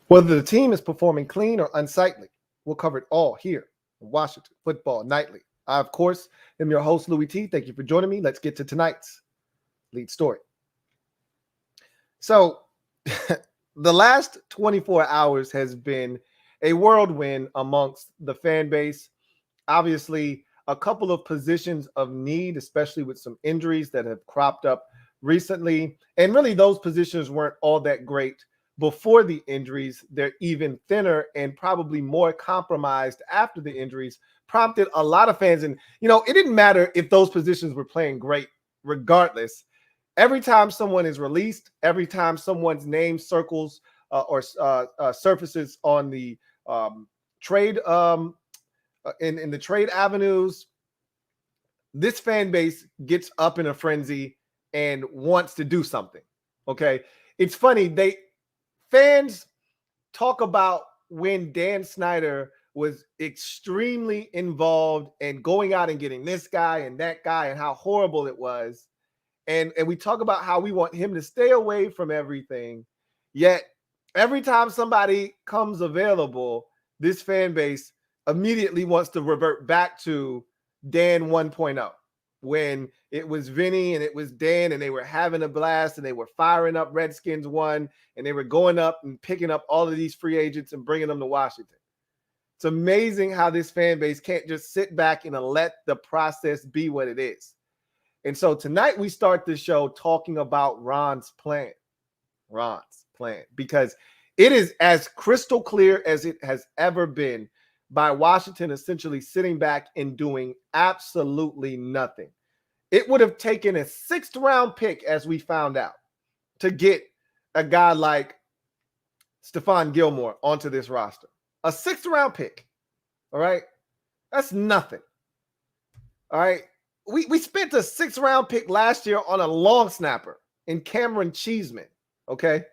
Whether the team is performing clean or unsightly, we'll cover it all here on Washington Football Nightly. I, of course, am your host, Louie T. Thank you for joining me. Let's get to tonight's lead story. So, the last 24 hours has been a whirlwind amongst the fan base. Obviously, a couple of positions of need, especially with some injuries that have cropped up recently. And really, those positions weren't all that great before the injuries. They're even thinner and probably more compromised after the injuries, prompted a lot of fans. And, it didn't matter if those positions were playing great, regardless. Every time someone is released, every time someone's name circles or surfaces on the trade in the trade avenues, this fan base gets up in a frenzy and wants to do something. Okay, it's funny, fans talk about when Dan Snyder was extremely involved and going out and getting this guy and that guy and how horrible it was. And we talk about how we want him to stay away from everything. Yet every time somebody comes available, this fan base immediately wants to revert back to Dan 1.0, when it was Vinny and it was Dan and they were having a blast and they were firing up Redskins 1 and they were going up and picking up all of these free agents and bringing them to Washington. It's amazing how this fan base can't just sit back and let the process be what it is. And so tonight we start the show talking about Ron's plan, because it is as crystal clear as it has ever been by Washington essentially sitting back and doing absolutely nothing. It would have taken a 6th round pick, as we found out, to get a guy like Stephon Gilmore onto this roster. A 6th round pick. All right. That's nothing. All right. We spent a 6th round pick last year on a long snapper in Cameron Cheeseman. Okay.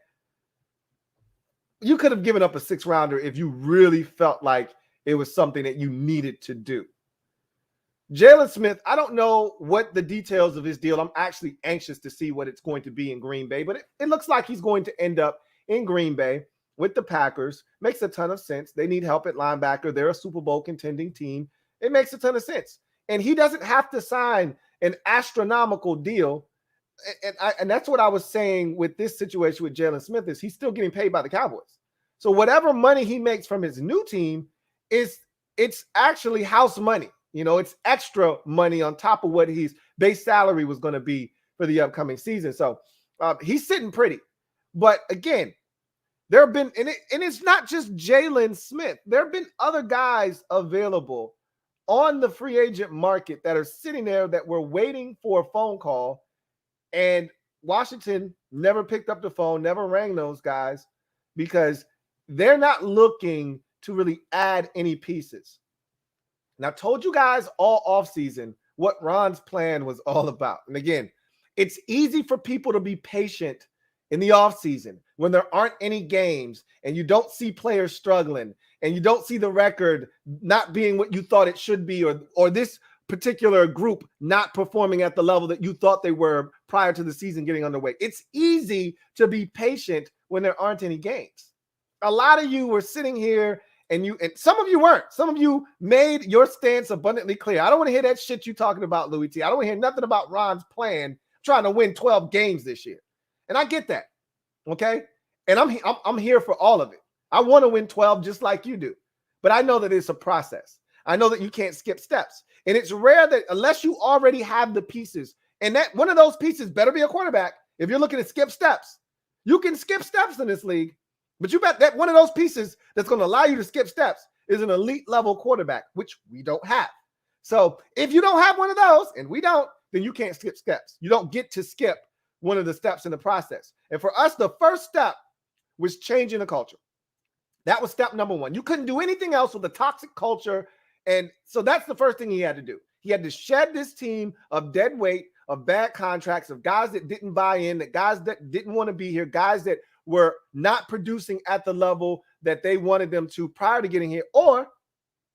You could have given up a 6th rounder if you really felt like it was something that you needed to do. Jalen Smith, I don't know what the details of his deal. I'm actually anxious to see what it's going to be in Green Bay, but it looks like he's going to end up in Green Bay with the Packers. Makes a ton of sense. They need help at linebacker. They're a Super Bowl contending team. It makes a ton of sense. And he doesn't have to sign an astronomical deal. And that's what I was saying with this situation with Jalen Smith, is he's still getting paid by the Cowboys. So whatever money he makes from his new team, it's actually house money. It's extra money on top of what his base salary was going to be for the upcoming season. So he's sitting pretty. But again, there have been, and it's not just Jalen Smith. There have been other guys available on the free agent market that are sitting there that were waiting for a phone call, and Washington never picked up the phone, never rang those guys, because they're not looking to really add any pieces. And I told you guys all offseason what Ron's plan was all about. And again, it's easy for people to be patient in the offseason when there aren't any games and you don't see players struggling and you don't see the record not being what you thought it should be, or this particular group not performing at the level that you thought they were prior to the season getting underway. It's easy to be patient when there aren't any games. A lot of you were sitting here and some of you weren't. Some of you made your stance abundantly clear. I don't want to hear that shit you talking about, Louie T. I don't want to hear nothing about Ron's plan trying to win 12 games this year. And I get that. Okay? And I'm here for all of it. I want to win 12 just like you do. But I know that it's a process. I know that you can't skip steps. And it's rare that unless you already have the pieces, and that one of those pieces better be a quarterback. If you're looking to skip steps, you can skip steps in this league. But you bet that one of those pieces that's going to allow you to skip steps is an elite level quarterback, which we don't have. So if you don't have one of those, and we don't, then you can't skip steps. You don't get to skip one of the steps in the process. And for us, the first step was changing the culture. That was step number 1. You couldn't do anything else with a toxic culture. And so that's the first thing he had to do. He had to shed this team of dead weight, of bad contracts, of guys that didn't buy in, that guys that didn't want to be here, guys that were not producing at the level that they wanted them to prior to getting here, or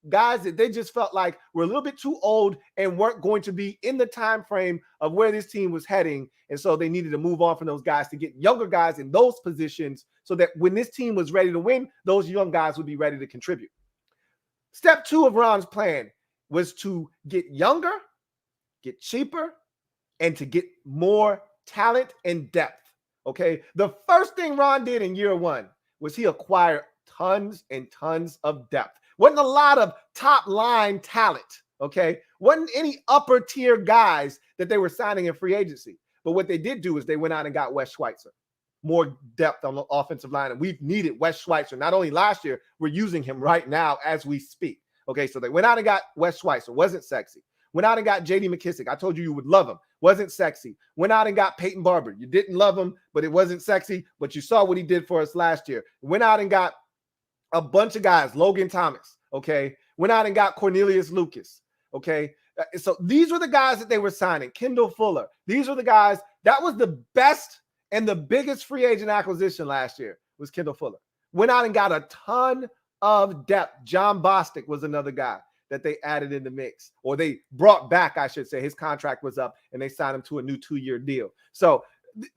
guys that they just felt like were a little bit too old and weren't going to be in the time frame of where this team was heading. And so they needed to move on from those guys to get younger guys in those positions so that when this team was ready to win, those young guys would be ready to contribute. Step 2 of Ron's plan was to get younger, get cheaper, and to get more talent and depth. Okay. The first thing Ron did in year 1 was he acquired tons and tons of depth. Wasn't a lot of top line talent. Okay. Wasn't any upper tier guys that they were signing in free agency. But what they did do is they went out and got Wes Schweitzer. More depth on the offensive line. And we've needed Wes Schweitzer. Not only last year, we're using him right now as we speak. Okay. So they went out and got Wes Schweitzer. Wasn't sexy. Went out and got J.D. McKissick. I told you would love him. Wasn't sexy. Went out and got Peyton Barber. You didn't love him, but it wasn't sexy. But you saw what he did for us last year. Went out and got a bunch of guys. Logan Thomas. Okay. Went out and got Cornelius Lucas. Okay. So these were the guys that they were signing. Kendall Fuller. These were the guys. That was the best and the biggest free agent acquisition last year was Kendall Fuller. Went out and got a ton of depth. John Bostic was another guy that they added in the mix, or they brought back, I should say. His contract was up and they signed him to a new 2-year deal. So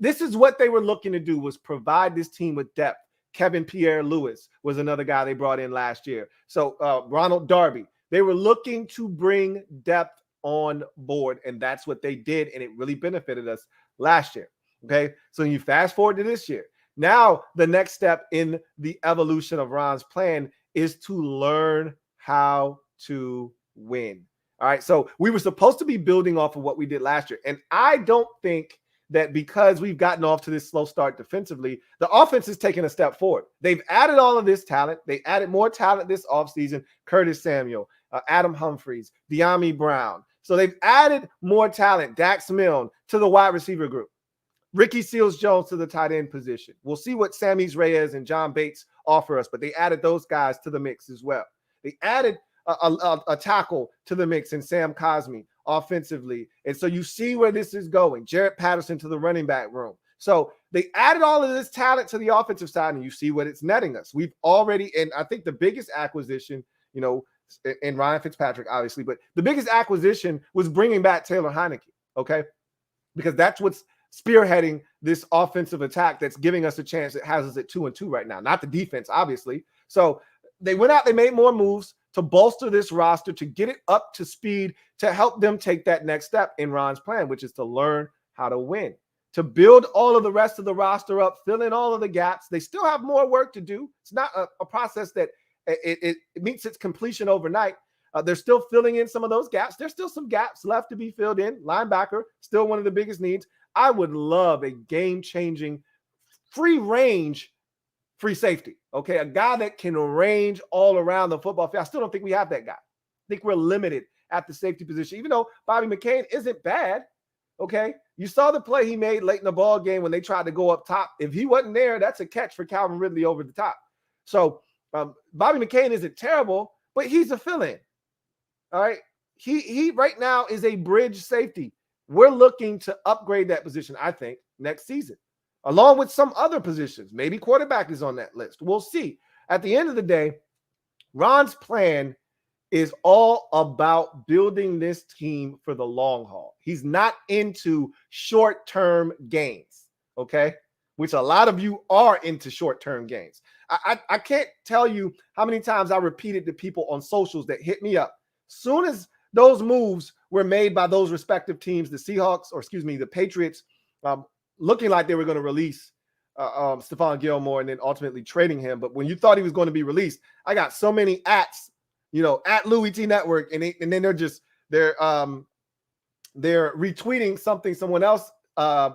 this is what they were looking to do, was provide this team with depth. Kevin Pierre-Louis was another guy they brought in last year. So Ronald Darby, they were looking to bring depth on board, and that's what they did, and it really benefited us last year. Okay, so you fast forward to this year. Now the next step in the evolution of Ron's plan is to learn how to win. All right, so we were supposed to be building off of what we did last year, and I don't think that because we've gotten off to this slow start defensively, the offense is taking a step forward. They've added all of this talent. They added more talent this offseason. Curtis Samuel, Adam Humphries, De'Ami Brown. So they've added more talent. Dax Milne to the wide receiver group. Ricky Seals-Jones to the tight end position. We'll see what Sammy's Reyes and John Bates offer us, but they added those guys to the mix as well. They added a tackle to the mix in Sam Cosmi offensively. And so you see where this is going. Jarrett Patterson to the running back room. So they added all of this talent to the offensive side, and you see what it's netting us. We've already, and I think the biggest acquisition, you know, and Ryan Fitzpatrick, obviously, but the biggest acquisition was bringing back Taylor Heineke, okay? Because that's what's spearheading this offensive attack that's giving us a chance that has us at 2-2 right now. Not the defense, obviously. So they went out, they made more moves to bolster this roster, to get it up to speed, to help them take that next step in Ron's plan, which is to learn how to win, to build all of the rest of the roster up, fill in all of the gaps. They still have more work to do. It's not a process that it meets its completion overnight. They're still filling in some of those gaps. There's still some gaps left to be filled in. Linebacker, still one of the biggest needs. I would love a game-changing, free-range free safety, okay? A guy that can range all around the football field. I still don't think we have that guy. I think we're limited at the safety position, even though Bobby McCain isn't bad, okay? You saw the play he made late in the ball game when they tried to go up top. If he wasn't there, that's a catch for Calvin Ridley over the top. So Bobby McCain isn't terrible, but he's a fill-in, all right? He right now is a bridge safety. We're looking to upgrade that position, I think, next season, along with some other positions. Maybe quarterback is on that list. We'll see. At the end of the day, Ron's plan is all about building this team for the long haul. He's not into short-term gains, okay? Which a lot of you are into short-term gains. I can't tell you how many times I repeated to people on socials that hit me up. Soon as those moves were made by those respective teams, the Seahawks, or excuse me, the Patriots, looking like they were going to release Stephon Gilmore and then ultimately trading him. But when you thought he was going to be released, I got so many ats, you know, at LouieTeeNetwork, and then they're retweeting something someone else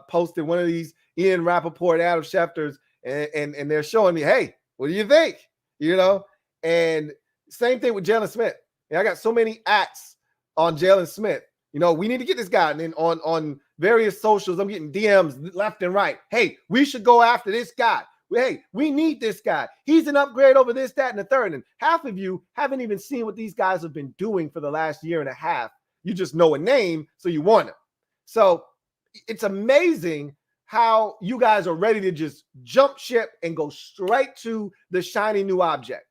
posted, one of these Ian Rappaport, Adam Schefter's, and they're showing me, hey, what do you think? You know, and same thing with Jalen Smith. And I got so many ats on Jalen Smith. You know, we need to get this guy. And then on various socials, I'm getting DMs left and right. Hey, we should go after this guy. Hey, we need this guy. He's an upgrade over this, that, and the third. And half of you haven't even seen what these guys have been doing for the last year and a half. You just know a name, so you want him. So it's amazing how you guys are ready to just jump ship and go straight to the shiny new object.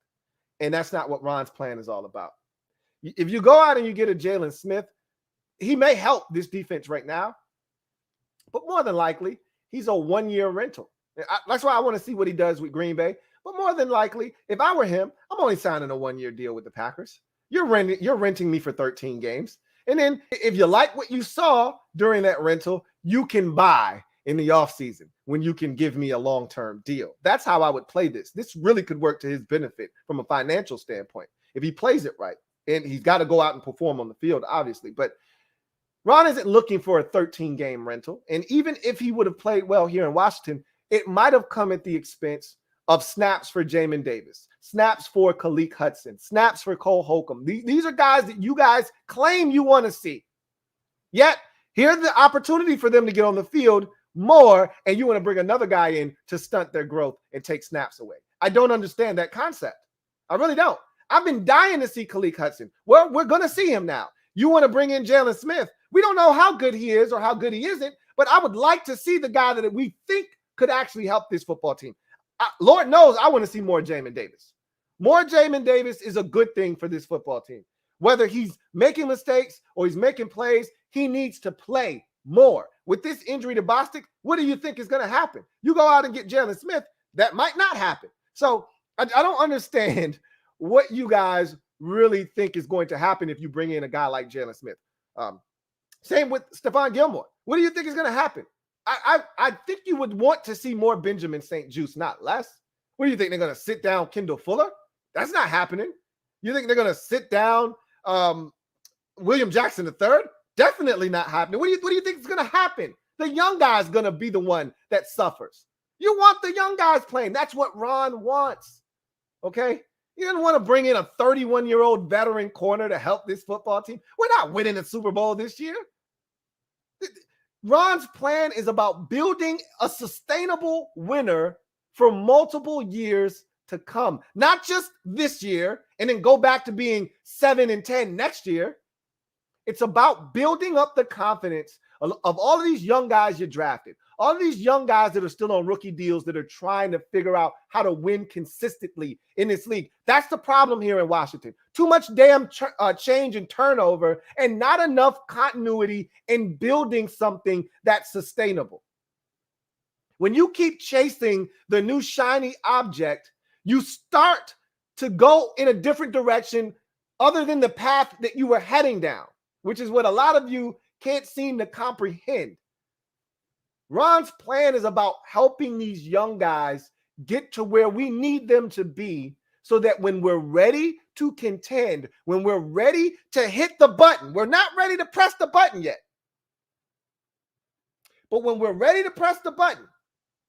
And that's not what Ron's plan is all about. If you go out and you get a Jalen Smith, he may help this defense right now, but more than likely, he's a one-year rental. That's why I want to see what he does with Green Bay. But more than likely, if I were him, I'm only signing a one-year deal with the Packers. You're renting me for 13 games. And then if you like what you saw during that rental, you can buy in the offseason when you can give me a long-term deal. That's how I would play this. This really could work to his benefit from a financial standpoint if he plays it right. And he's got to go out and perform on the field, obviously. But Ron isn't looking for a 13-game rental. And even if he would have played well here in Washington, it might have come at the expense of snaps for Jamin Davis, snaps for Khaleke Hudson, snaps for Cole Holcomb. These are guys that you guys claim you want to see. Yet, here's the opportunity for them to get on the field more, and you want to bring another guy in to stunt their growth and take snaps away. I don't understand that concept. I really don't. I've been dying to see Khaleke Hudson. Well, we're going to see him now. You want to bring in Jalen Smith. We don't know how good he is or how good he isn't, but I would like to see the guy that we think could actually help this football team. Lord knows I want to see more Jamin Davis. More Jamin Davis is a good thing for this football team. Whether he's making mistakes or he's making plays, he needs to play more. With this injury to Bostic, what do you think is going to happen? You go out and get Jalen Smith, that might not happen. So I don't understand what you guys really think is going to happen if you bring in a guy like Jalen Smith. Same with Stephon Gilmore. What do you think is going to happen? I think you would want to see more Benjamin St. Juste, not less. What do you think? They're going to sit down Kendall Fuller? That's not happening. You think they're going to sit down William Jackson III? Definitely not happening. What do you think is going to happen? The young guy's going to be the one that suffers. You want the young guys playing. That's what Ron wants. Okay? You didn't want to bring in a 31-year-old veteran corner to help this football team. We're not winning the Super Bowl this year. Ron's plan is about building a sustainable winner for multiple years to come. Not just this year and then go back to being 7-10 next year. It's about building up the confidence of all of these young guys you drafted. All of these young guys that are still on rookie deals that are trying to figure out how to win consistently in this league. That's the problem here in Washington. Too much damn change and turnover and not enough continuity in building something that's sustainable. When you keep chasing the new shiny object, you start to go in a different direction other than the path that you were heading down, which is what a lot of you can't seem to comprehend. Ron's plan is about helping these young guys get to where we need them to be so that when we're ready to contend, when we're ready to hit the button, we're not ready to press the button yet. But when we're ready to press the button,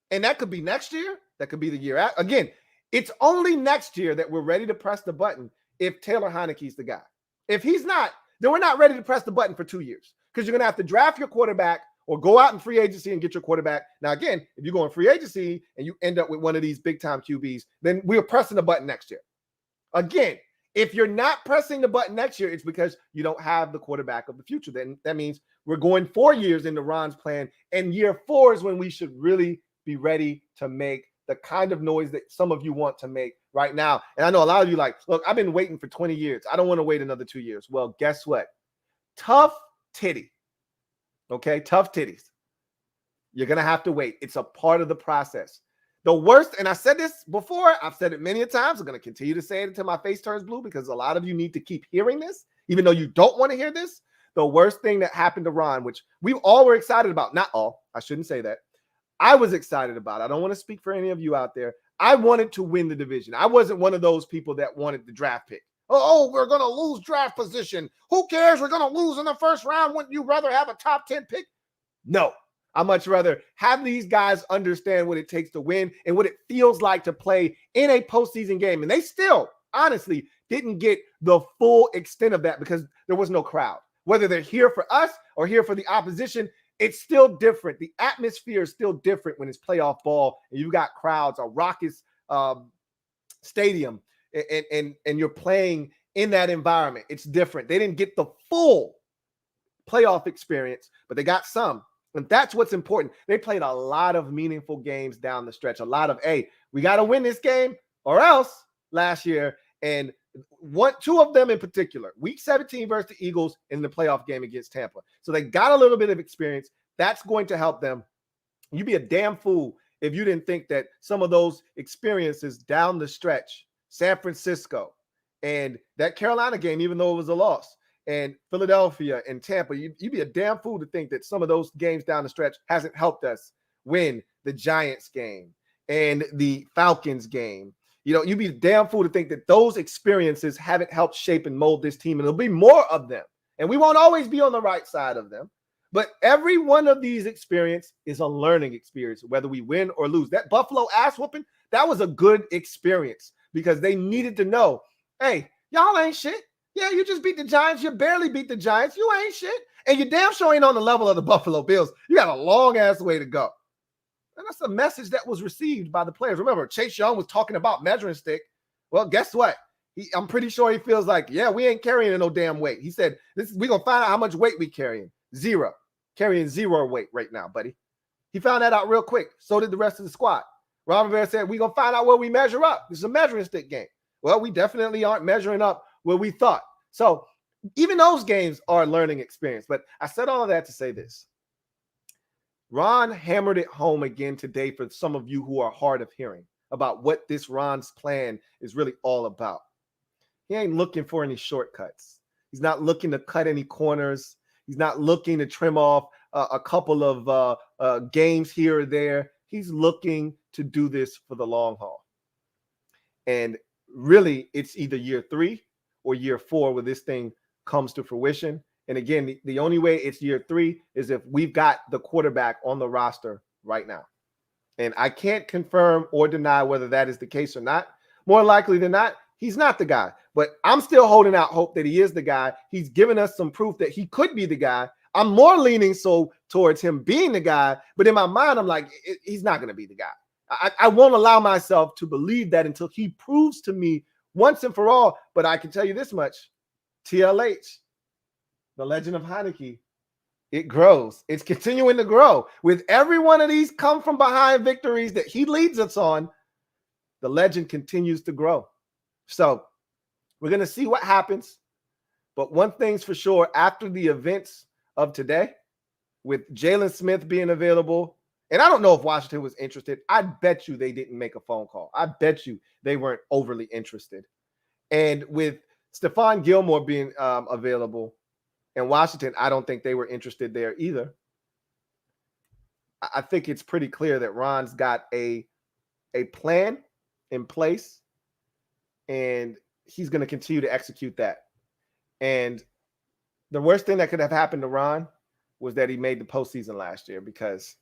and that could be next year, that could be the year after. Again, it's only next year that we're ready to press the button if Taylor Heineke's the guy. If he's not, then we're not ready to press the button for 2 years because you're going to have to draft your quarterback or go out in free agency and get your quarterback. Now, again, if you go in free agency and you end up with one of these big-time QBs, then we're pressing the button next year. Again, if you're not pressing the button next year, it's because you don't have the quarterback of the future. Then that means we're going 4 years into Ron's plan, and year 4 is when we should really be ready to make the kind of noise that some of you want to make right now. And I know a lot of you like, look, I've been waiting for 20 years. I don't want to wait another 2 years. Well, guess what? Tough titty. Okay, tough titties. You're going to have to wait. It's a part of the process. The worst, and I said this before, I've said it many a times. I'm going to continue to say it until my face turns blue because a lot of you need to keep hearing this, even though you don't want to hear this. The worst thing that happened to Ron, which we all were excited about, not all, I shouldn't say that. I was excited about it. I don't want to speak for any of you out there. I wanted to win the division. I wasn't one of those people that wanted the draft pick. Oh, we're going to lose draft position. Who cares? We're going to lose in the first round. Wouldn't you rather have a top 10 pick? No. I much rather have these guys understand what it takes to win and what it feels like to play in a postseason game. And they still, honestly, didn't get the full extent of that because there was no crowd. Whether they're here for us or here for the opposition, it's still different. The atmosphere is still different when it's playoff ball and you've got crowds, a raucous stadium, and you're playing in that environment. It's different. They didn't get the full playoff experience, but they got some. And that's what's important. They played a lot of meaningful games down the stretch. A lot of, hey, we got to win this game or else last year. And Two of them in particular, week 17 versus the Eagles in the playoff game against Tampa. So they got a little bit of experience. That's going to help them. You'd be a damn fool if you didn't think that some of those experiences down the stretch, San Francisco and that Carolina game, even though it was a loss, and Philadelphia and Tampa, you'd be a damn fool to think that some of those games down the stretch hasn't helped us win the Giants game and the Falcons game. You'd be a damn fool to think that those experiences haven't helped shape and mold this team, and there'll be more of them. And we won't always be on the right side of them. But every one of these experiences is a learning experience, whether we win or lose. That Buffalo ass whooping, that was a good experience because they needed to know, hey, y'all ain't shit. Yeah, you just beat the Giants. You barely beat the Giants. You ain't shit. And you damn sure ain't on the level of the Buffalo Bills. You got a long ass way to go. And that's a message that was received by the players. Remember, Chase Young was talking about measuring stick. Well, guess what? I'm pretty sure he feels like, yeah, we ain't carrying no damn weight. He said, we're going to find out how much weight we carrying. Zero. Carrying zero weight right now, buddy. He found that out real quick. So did the rest of the squad. Ron Rivera said, we're going to find out where we measure up. This is a measuring stick game. Well, we definitely aren't measuring up where we thought. So even those games are a learning experience. But I said all of that to say this. Ron hammered it home again today for some of you who are hard of hearing about what this Ron's plan is really all about. He ain't looking for any shortcuts. He's not looking to cut any corners. He's not looking to trim off a couple of games here or there. He's looking to do this for the long haul. And really, it's either year 3 or year 4 where this thing comes to fruition. And again, the only way it's year 3 is if we've got the quarterback on the roster right now. And I can't confirm or deny whether that is the case or not. More likely than not, he's not the guy. But I'm still holding out hope that he is the guy. He's given us some proof that he could be the guy. I'm more leaning so towards him being the guy. But in my mind, I'm like, he's not going to be the guy. I won't allow myself to believe that until he proves to me once and for all. But I can tell you this much. TLH, the legend of Heineke, it grows. It's continuing to grow. With every one of these come from behind victories that he leads us on, the legend continues to grow. So we're going to see what happens. But one thing's for sure, after the events of today, with Jalen Smith being available, and I don't know if Washington was interested. I bet you they didn't make a phone call. I bet you they weren't overly interested. And with Stephon Gilmore being available in Washington, I don't think they were interested there either. I think it's pretty clear that Ron's got a plan in place, and he's going to continue to execute that. And the worst thing that could have happened to Ron was that he made the postseason last year, because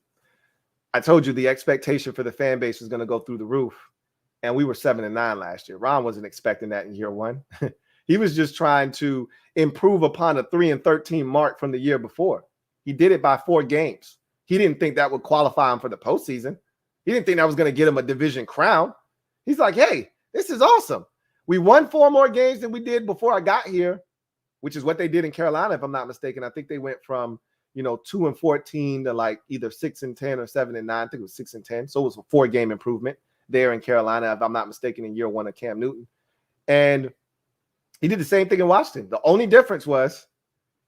I told you the expectation for the fan base was going to go through the roof. And we were 7-9 last year. Ron wasn't expecting that in year 1. He was just trying to improve upon a 3-13 mark from the year before. He did it by 4 games. He didn't think that would qualify him for the postseason. He didn't think that was going to get him a division crown. He's like, hey, this is awesome. We won 4 more games than we did before I got here, which is what they did in Carolina, if I'm not mistaken. I think they went from 2-14 to like either 6-10 or 7-9. I think it was 6-10. So it was a 4-game improvement there in Carolina, if I'm not mistaken, in year 1 of Cam Newton. And he did the same thing in Washington. The only difference was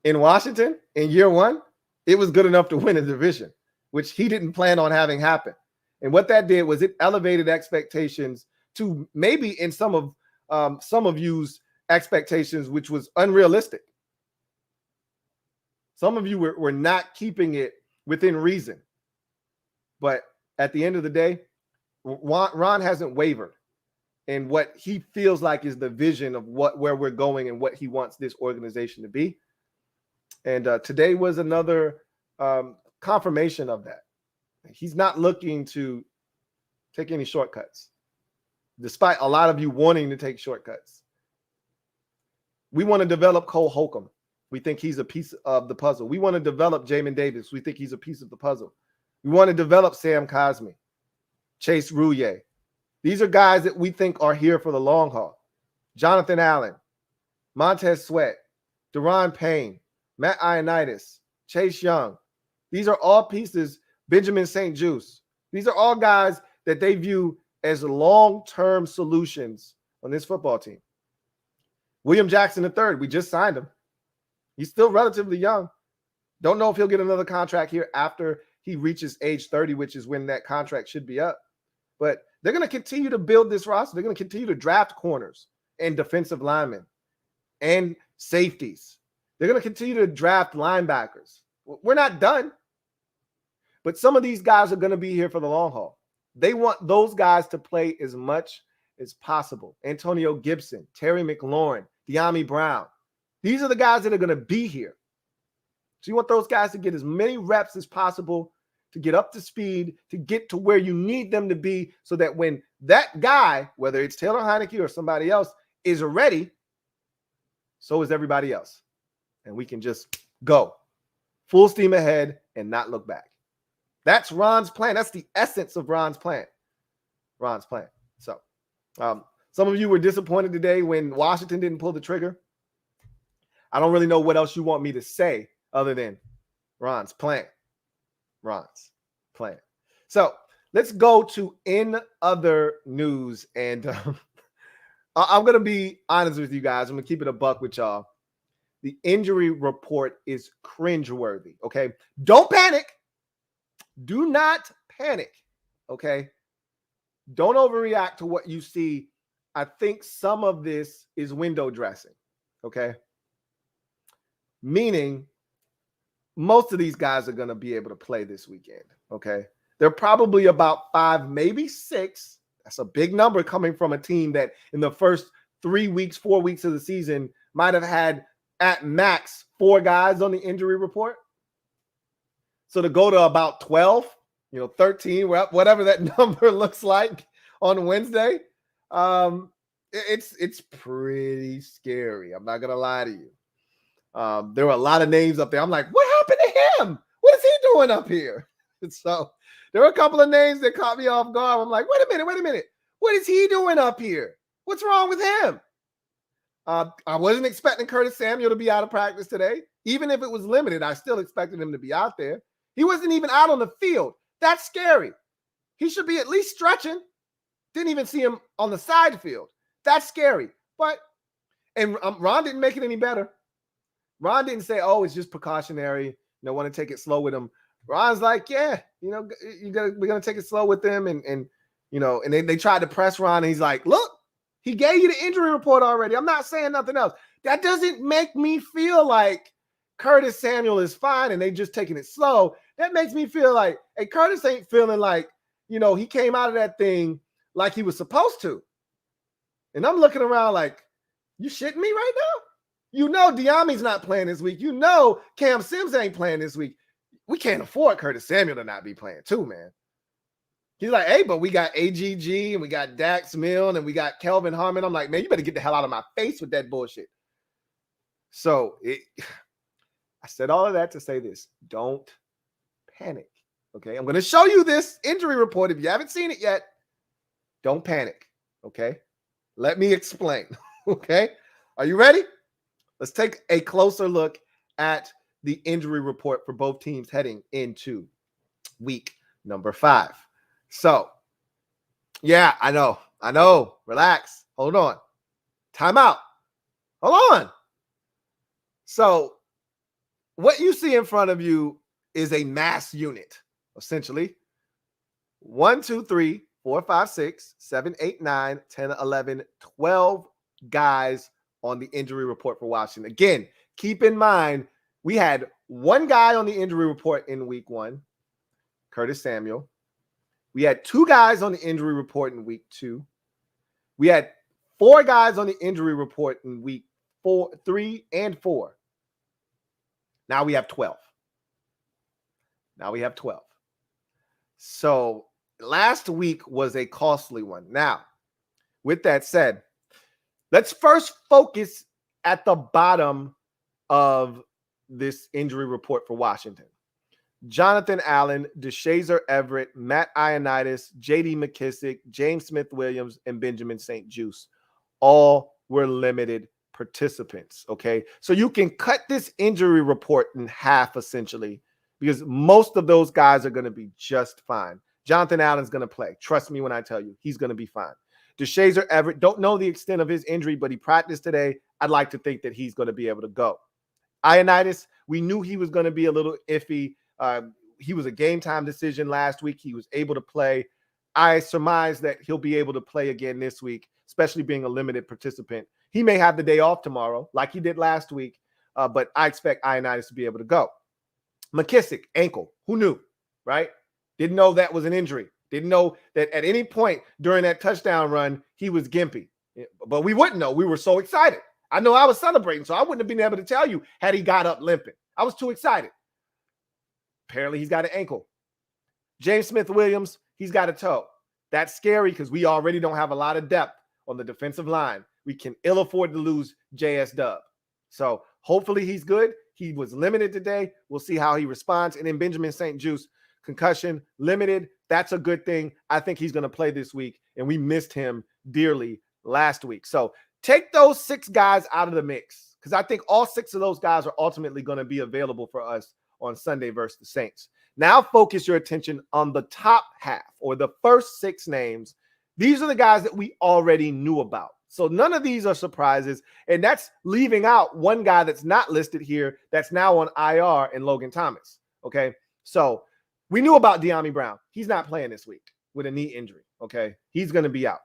in Washington in year 1, it was good enough to win a division, which he didn't plan on having happen. And what that did was it elevated expectations to maybe in some of you's expectations, which was unrealistic. Some of you were not keeping it within reason. But at the end of the day, Ron hasn't wavered in what he feels like is the vision of where we're going and what he wants this organization to be. And today was another confirmation of that. He's not looking to take any shortcuts, despite a lot of you wanting to take shortcuts. We want to develop Cole Holcomb. We think he's a piece of the puzzle. We want to develop Jamin Davis. We think he's a piece of the puzzle. We want to develop Sam Cosmi, Chase Rouillet. These are guys that we think are here for the long haul. Jonathan Allen, Montez Sweat, Deron Payne, Matt Ioannidis, Chase Young. These are all pieces, Benjamin St. Juste. These are all guys that they view as long-term solutions on this football team. William Jackson III, we just signed him. He's still relatively young. Don't know if he'll get another contract here after he reaches age 30, which is when that contract should be up. But they're going to continue to build this roster. They're going to continue to draft corners and defensive linemen and safeties. They're going to continue to draft linebackers. We're not done. But some of these guys are going to be here for the long haul. They want those guys to play as much as possible. Antonio Gibson, Terry McLaurin, De'Ami Brown. These are the guys that are going to be here. So you want those guys to get as many reps as possible, to get up to speed, to get to where you need them to be, so that when that guy, whether it's Taylor Heinicke or somebody else, is ready, so is everybody else. And we can just go full steam ahead and not look back. That's Ron's plan. That's the essence of Ron's plan. So some of you were disappointed today when Washington didn't pull the trigger. I don't really know what else you want me to say other than Ron's plan. So let's go to in other news. And I'm going to be honest with you guys. I'm going to keep it a buck with y'all. The injury report is cringeworthy, okay? Don't panic. Do not panic, okay? Don't overreact to what you see. I think some of this is window dressing, okay? Meaning most of these guys are going to be able to play this weekend, okay? They're probably about 5, maybe 6. That's a big number coming from a team that in the first 3 weeks, 4 weeks of the season might have had at max 4 guys on the injury report. So to go to about 12, 13, whatever that number looks like on Wednesday, it's pretty scary. I'm not going to lie to you. There were a lot of names up there. I'm like, what happened to him? What is he doing up here? And so there were a couple of names that caught me off guard. I'm like, wait a minute. What is he doing up here? What's wrong with him? I wasn't expecting Curtis Samuel to be out of practice today. Even if it was limited, I still expected him to be out there. He wasn't even out on the field. That's scary. He should be at least stretching. Didn't even see him on the side field. That's scary. And Ron didn't make it any better. Ron didn't say, oh, it's just precautionary. Want to take it slow with him. Ron's like, yeah, we're going to take it slow with them. And they tried to press Ron. And he's like, look, he gave you the injury report already. I'm not saying nothing else. That doesn't make me feel like Curtis Samuel is fine and they just taking it slow. That makes me feel like, hey, Curtis ain't feeling like, he came out of that thing like he was supposed to. And I'm looking around like, you shitting me right now? De'Ami's not playing this week. Cam Sims ain't playing this week. We can't afford Curtis Samuel to not be playing too, man. He's like, hey, but we got AGG and we got Dax Milne and we got Kelvin Harmon. I'm like, man, you better get the hell out of my face with that bullshit. So I said all of that to say this. Don't panic, okay? I'm going to show you this injury report. If you haven't seen it yet, don't panic, okay? Let me explain, okay? Are you ready? Let's take a closer look at the injury report for both teams heading into week number 5. So, yeah, I know. Relax. Hold on. Time out. Hold on. So, what you see in front of you is a mass unit, essentially. 1, 2, 3, 4, 5, 6, 7, 8, 9, 10, 11, 12 guys on the injury report for Washington. Again, keep in mind, we had 1 guy on the injury report in week 1, Curtis Samuel. We had 2 guys on the injury report in week 2. We had 4 guys on the injury report in week 3 and 4. Now we have 12. So last week was a costly one. Now, with that said, let's first focus at the bottom of this injury report for Washington. Jonathan Allen, DeShazer Everett, Matt Ioannidis, J.D. McKissick, James Smith-Williams, and Benjamin St. Juste all were limited participants, okay? So you can cut this injury report in half, essentially, because most of those guys are going to be just fine. Jonathan Allen's going to play. Trust me when I tell you, he's going to be fine. DeShazer Everett, don't know the extent of his injury, but he practiced today. I'd like to think that he's going to be able to go. Ioannidis, we knew he was going to be a little iffy. He was a game time decision last week. He was able to play. I surmise that he'll be able to play again this week, especially being a limited participant. He may have the day off tomorrow, like he did last week, but I expect Ioannidis to be able to go. McKissick, ankle. Who knew, right? Didn't know that was an injury. Didn't know that at any point during that touchdown run, he was gimpy. But we wouldn't know. We were so excited. I know I was celebrating, so I wouldn't have been able to tell you had he got up limping. I was too excited. Apparently, he's got an ankle. James Smith-Williams, he's got a toe. That's scary because we already don't have a lot of depth on the defensive line. We can ill afford to lose JS Dub. So hopefully he's good. He was limited today. We'll see how he responds. And then Benjamin St. Juste, concussion, limited. That's a good thing. I think he's going to play this week, and we missed him dearly last week. So take those 6 guys out of the mix because I think all 6 of those guys are ultimately going to be available for us on Sunday versus the Saints. Now focus your attention on the top half or the first 6 names. These are the guys that we already knew about. So none of these are surprises, and that's leaving out one guy that's not listed here that's now on IR and Logan Thomas, okay? So we knew about Dyami Brown. He's not playing this week with a knee injury, okay? He's going to be out.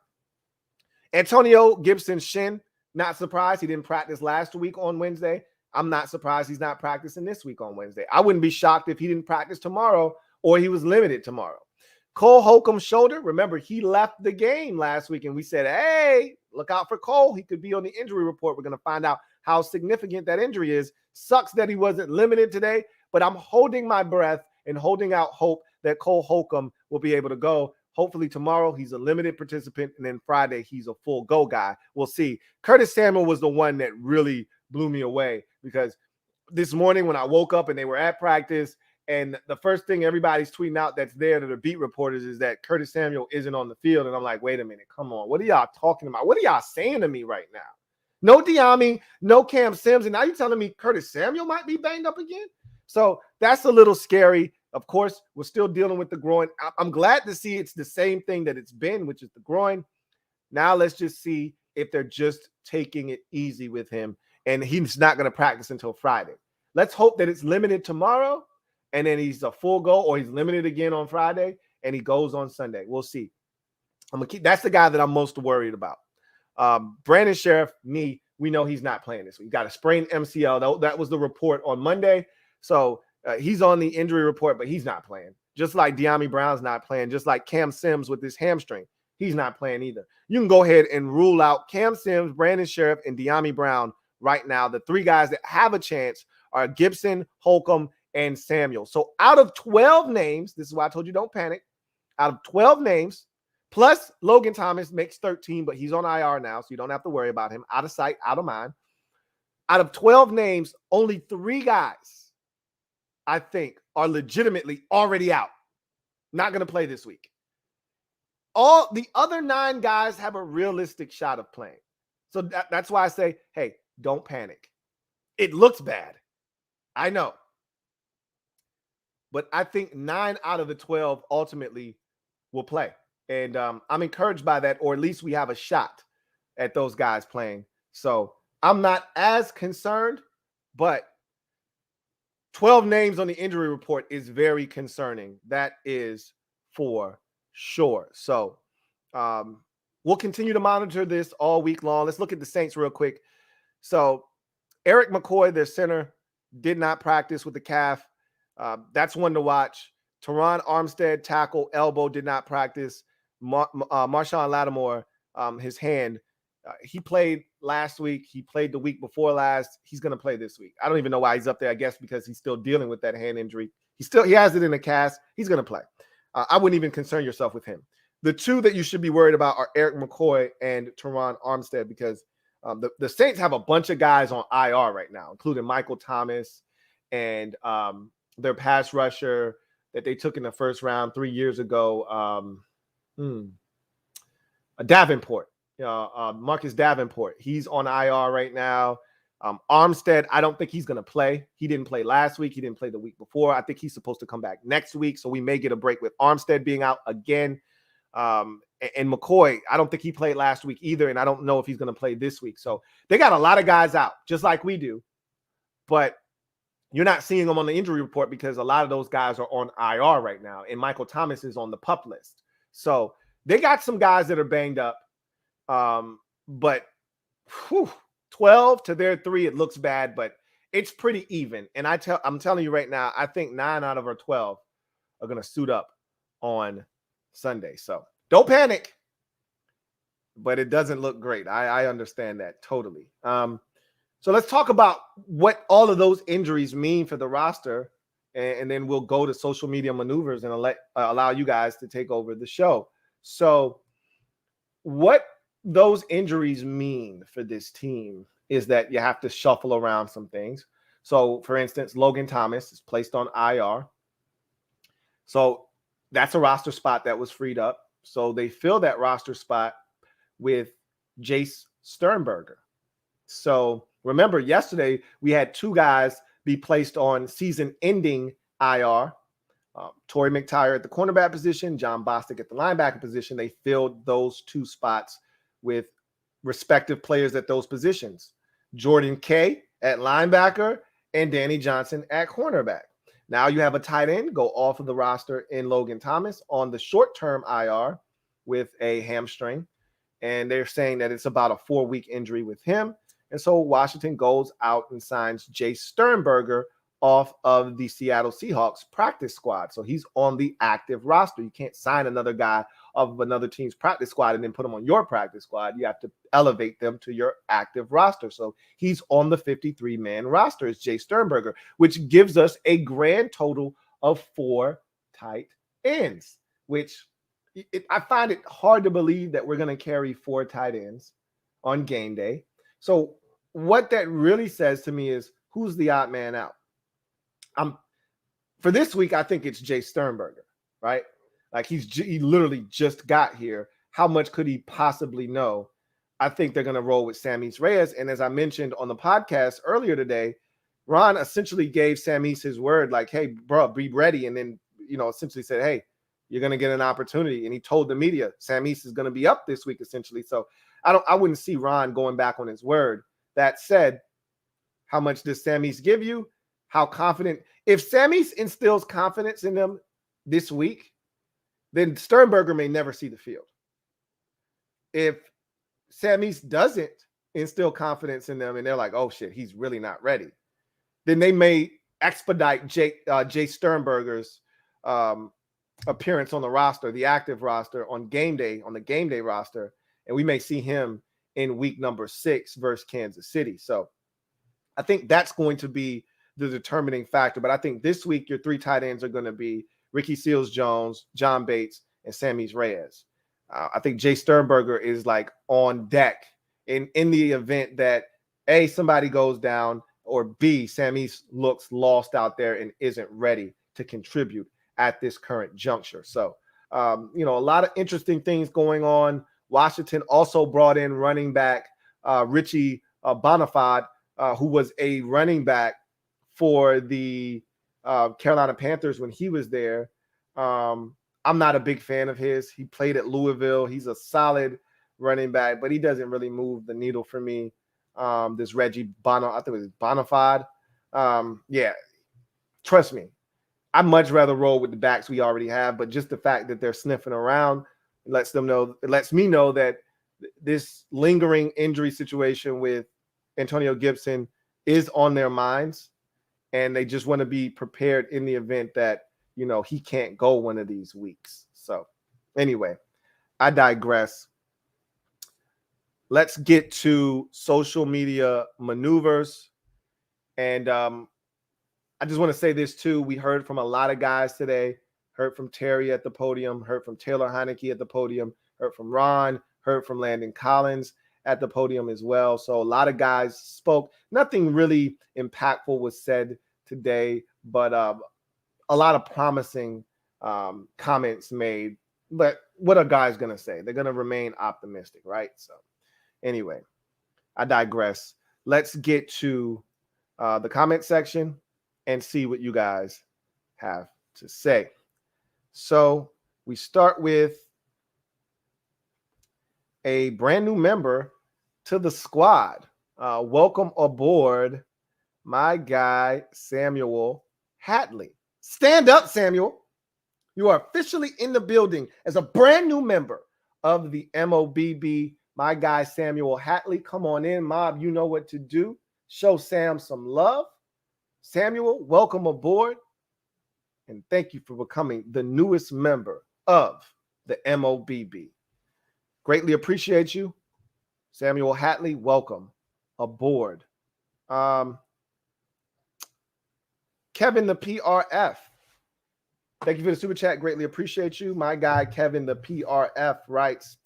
Antonio Gibson shin, not surprised. He didn't practice last week on Wednesday. I'm not surprised he's not practicing this week on Wednesday. I wouldn't be shocked if he didn't practice tomorrow or he was limited tomorrow. Cole Holcomb's shoulder, remember, he left the game last week, and we said, hey, look out for Cole. He could be on the injury report. We're going to find out how significant that injury is. Sucks that he wasn't limited today, but I'm holding my breath and holding out hope that Cole Holcomb will be able to go. Hopefully tomorrow he's a limited participant, and then Friday he's a full go guy. We'll see. Curtis Samuel was the one that really blew me away because this morning when I woke up and they were at practice, and the first thing everybody's tweeting out that's there to the beat reporters is that Curtis Samuel isn't on the field. And I'm like, wait a minute, come on. What are y'all talking about? What are y'all saying to me right now? No Dyami, no Cam Sims, and now you're telling me Curtis Samuel might be banged up again? So that's a little scary. Of course, we're still dealing with the groin. I'm glad to see it's the same thing that it's been, which is the groin. Now let's just see if they're just taking it easy with him, and he's not going to practice until Friday. Let's hope that it's limited tomorrow, and then he's a full go, or he's limited again on Friday, and he goes on Sunday. We'll see. That's the guy that I'm most worried about. Brandon Sheriff, knee, we know he's not playing this week. He got a sprained MCL. That was the report on Monday. So he's on the injury report, but he's not playing. Just like Dyami Brown's not playing, just like Cam Sims with his hamstring. He's not playing either. You can go ahead and rule out Cam Sims, Brandon Sheriff, and Dyami Brown right now. The 3 guys that have a chance are Gibson, Holcomb, and Samuel. So out of 12 names, this is why I told you don't panic. Out of 12 names, plus Logan Thomas makes 13, but he's on IR now, so you don't have to worry about him. Out of sight, out of mind. Out of 12 names, only 3 guys, I think, are legitimately already out. Not going to play this week. All the other 9 guys have a realistic shot of playing. So that's why I say, hey, don't panic. It looks bad. I know. But I think 9 out of the 12 ultimately will play. And I'm encouraged by that, or at least we have a shot at those guys playing. So I'm not as concerned, but 12 names on the injury report is very concerning. That is for sure. So we'll continue to monitor this all week long. Let's look at the Saints real quick. So Eric McCoy, their center, did not practice with the calf. That's one to watch. Teron Armstead, tackle, elbow, did not practice. Marshawn Lattimore, his hand, he played last week. He played the week before last. He's going to play this week. I don't even know why he's up there. I guess because he's still dealing with that hand injury. He has it in a cast. He's going to play. I wouldn't even concern yourself with him. The 2 that you should be worried about are Eric McCoy and Teron Armstead because the Saints have a bunch of guys on IR right now, including Michael Thomas and their pass rusher that they took in the first round 3 years ago. Davenport, Marcus Davenport. He's on IR right now. Armstead, I don't think he's going to play. He didn't play last week. He didn't play the week before. I think he's supposed to come back next week. So we may get a break with Armstead being out again. And McCoy, I don't think he played last week either, and I don't know if he's going to play this week. So they got a lot of guys out, just like we do. But you're not seeing them on the injury report because a lot of those guys are on IR right now, and Michael Thomas is on the PUP list. So they got some guys that are banged up. But 12 to their 3, it looks bad, but it's pretty even. And I'm telling you right now, I think 9 out of our 12 are going to suit up on Sunday. So don't panic, but it doesn't look great. I understand that totally. So let's talk about what all of those injuries mean for the roster, and then we'll go to social media maneuvers and allow you guys to take over the show. So what those injuries mean for this team is that you have to shuffle around some things. So, for instance, Logan Thomas is placed on IR. So that's a roster spot that was freed up. So they fill that roster spot with Jace Sternberger. So remember, yesterday we had 2 guys be placed on season-ending IR. Torrey McTyer at the cornerback position, John Bostic at the linebacker position. They filled those 2 spots with respective players at those positions. Jordan Kay at linebacker and Danny Johnson at cornerback. Now you have a tight end go off of the roster in Logan Thomas on the short-term IR with a hamstring. And they're saying that it's about a 4-week injury with him. And so Washington goes out and signs Jace Sternberger off of the Seattle Seahawks practice squad. So he's on the active roster. You can't sign another guy of another team's practice squad and then put him on your practice squad. You have to elevate them to your active roster. So he's on the 53-man roster as Jace Sternberger, which gives us a grand total of 4 tight ends, which I find it hard to believe that we're going to carry 4 tight ends on game day. So what that really says to me is, who's the odd man out? For this week, I think it's Jace Sternberger, right? Like he literally just got here. How much could he possibly know? I think they're going to roll with Samis Reyes. And as I mentioned on the podcast earlier today, Ron essentially gave Samis his word, like, hey, bro, be ready. And then, essentially said, hey, you're going to get an opportunity. And he told the media, Samis is going to be up this week, essentially. So I wouldn't see Ron going back on his word. That said, how much does Samis give you? How confident? If Samis instills confidence in them this week, then Sternberger may never see the field. If Samis doesn't instill confidence in them and they're like, oh shit, he's really not ready, then they may expedite Jay Sternberger's appearance on the roster, the active roster on game day, on the game day roster, and we may see him in week number 6 versus Kansas City. So I think that's going to be the determining factor. But I think this week your 3 tight ends are going to be Ricky Seals-Jones, John Bates, and Samis Reyes. I think Jay Sternberger is like on deck in the event that A, somebody goes down, or B, Samis looks lost out there and isn't ready to contribute at this current juncture. So, a lot of interesting things going on. Washington also brought in running back Richie Bonifad, who was a running back for the Carolina Panthers when he was there. I'm not a big fan of his. He played at Louisville. He's a solid running back, but he doesn't really move the needle for me. This Reggie Bono, I think it was Bonifad. Yeah, trust me, I'd much rather roll with the backs we already have, but just the fact that they're sniffing around lets me know that this lingering injury situation with Antonio Gibson is on their minds, and they just want to be prepared in the event that, he can't go one of these weeks. So anyway, I digress. Let's get to social media maneuvers. And I just want to say this too. We heard from a lot of guys today, heard from Terry at the podium, heard from Taylor Heineke at the podium, heard from Ron, heard from Landon Collins at the podium as well. So a lot of guys spoke. Nothing really impactful was said today, but a lot of promising comments made. But what are guys going to say? They're going to remain optimistic, right? So anyway, I digress. Let's get to the comment section and see what you guys have to say. So we start with a brand new member to the squad. Welcome aboard, my guy, Samuel Hatley. Stand up, Samuel. You are officially in the building as a brand new member of the MOBB. My guy, Samuel Hatley. Come on in, Mob. You know what to do. Show Sam some love. Samuel, welcome aboard. And thank you for becoming the newest member of the MOBB. Greatly appreciate you. Samuel Hatley, welcome aboard. Kevin the PRF. Thank you for the super chat. Greatly appreciate you. My guy, Kevin the PRF, writes,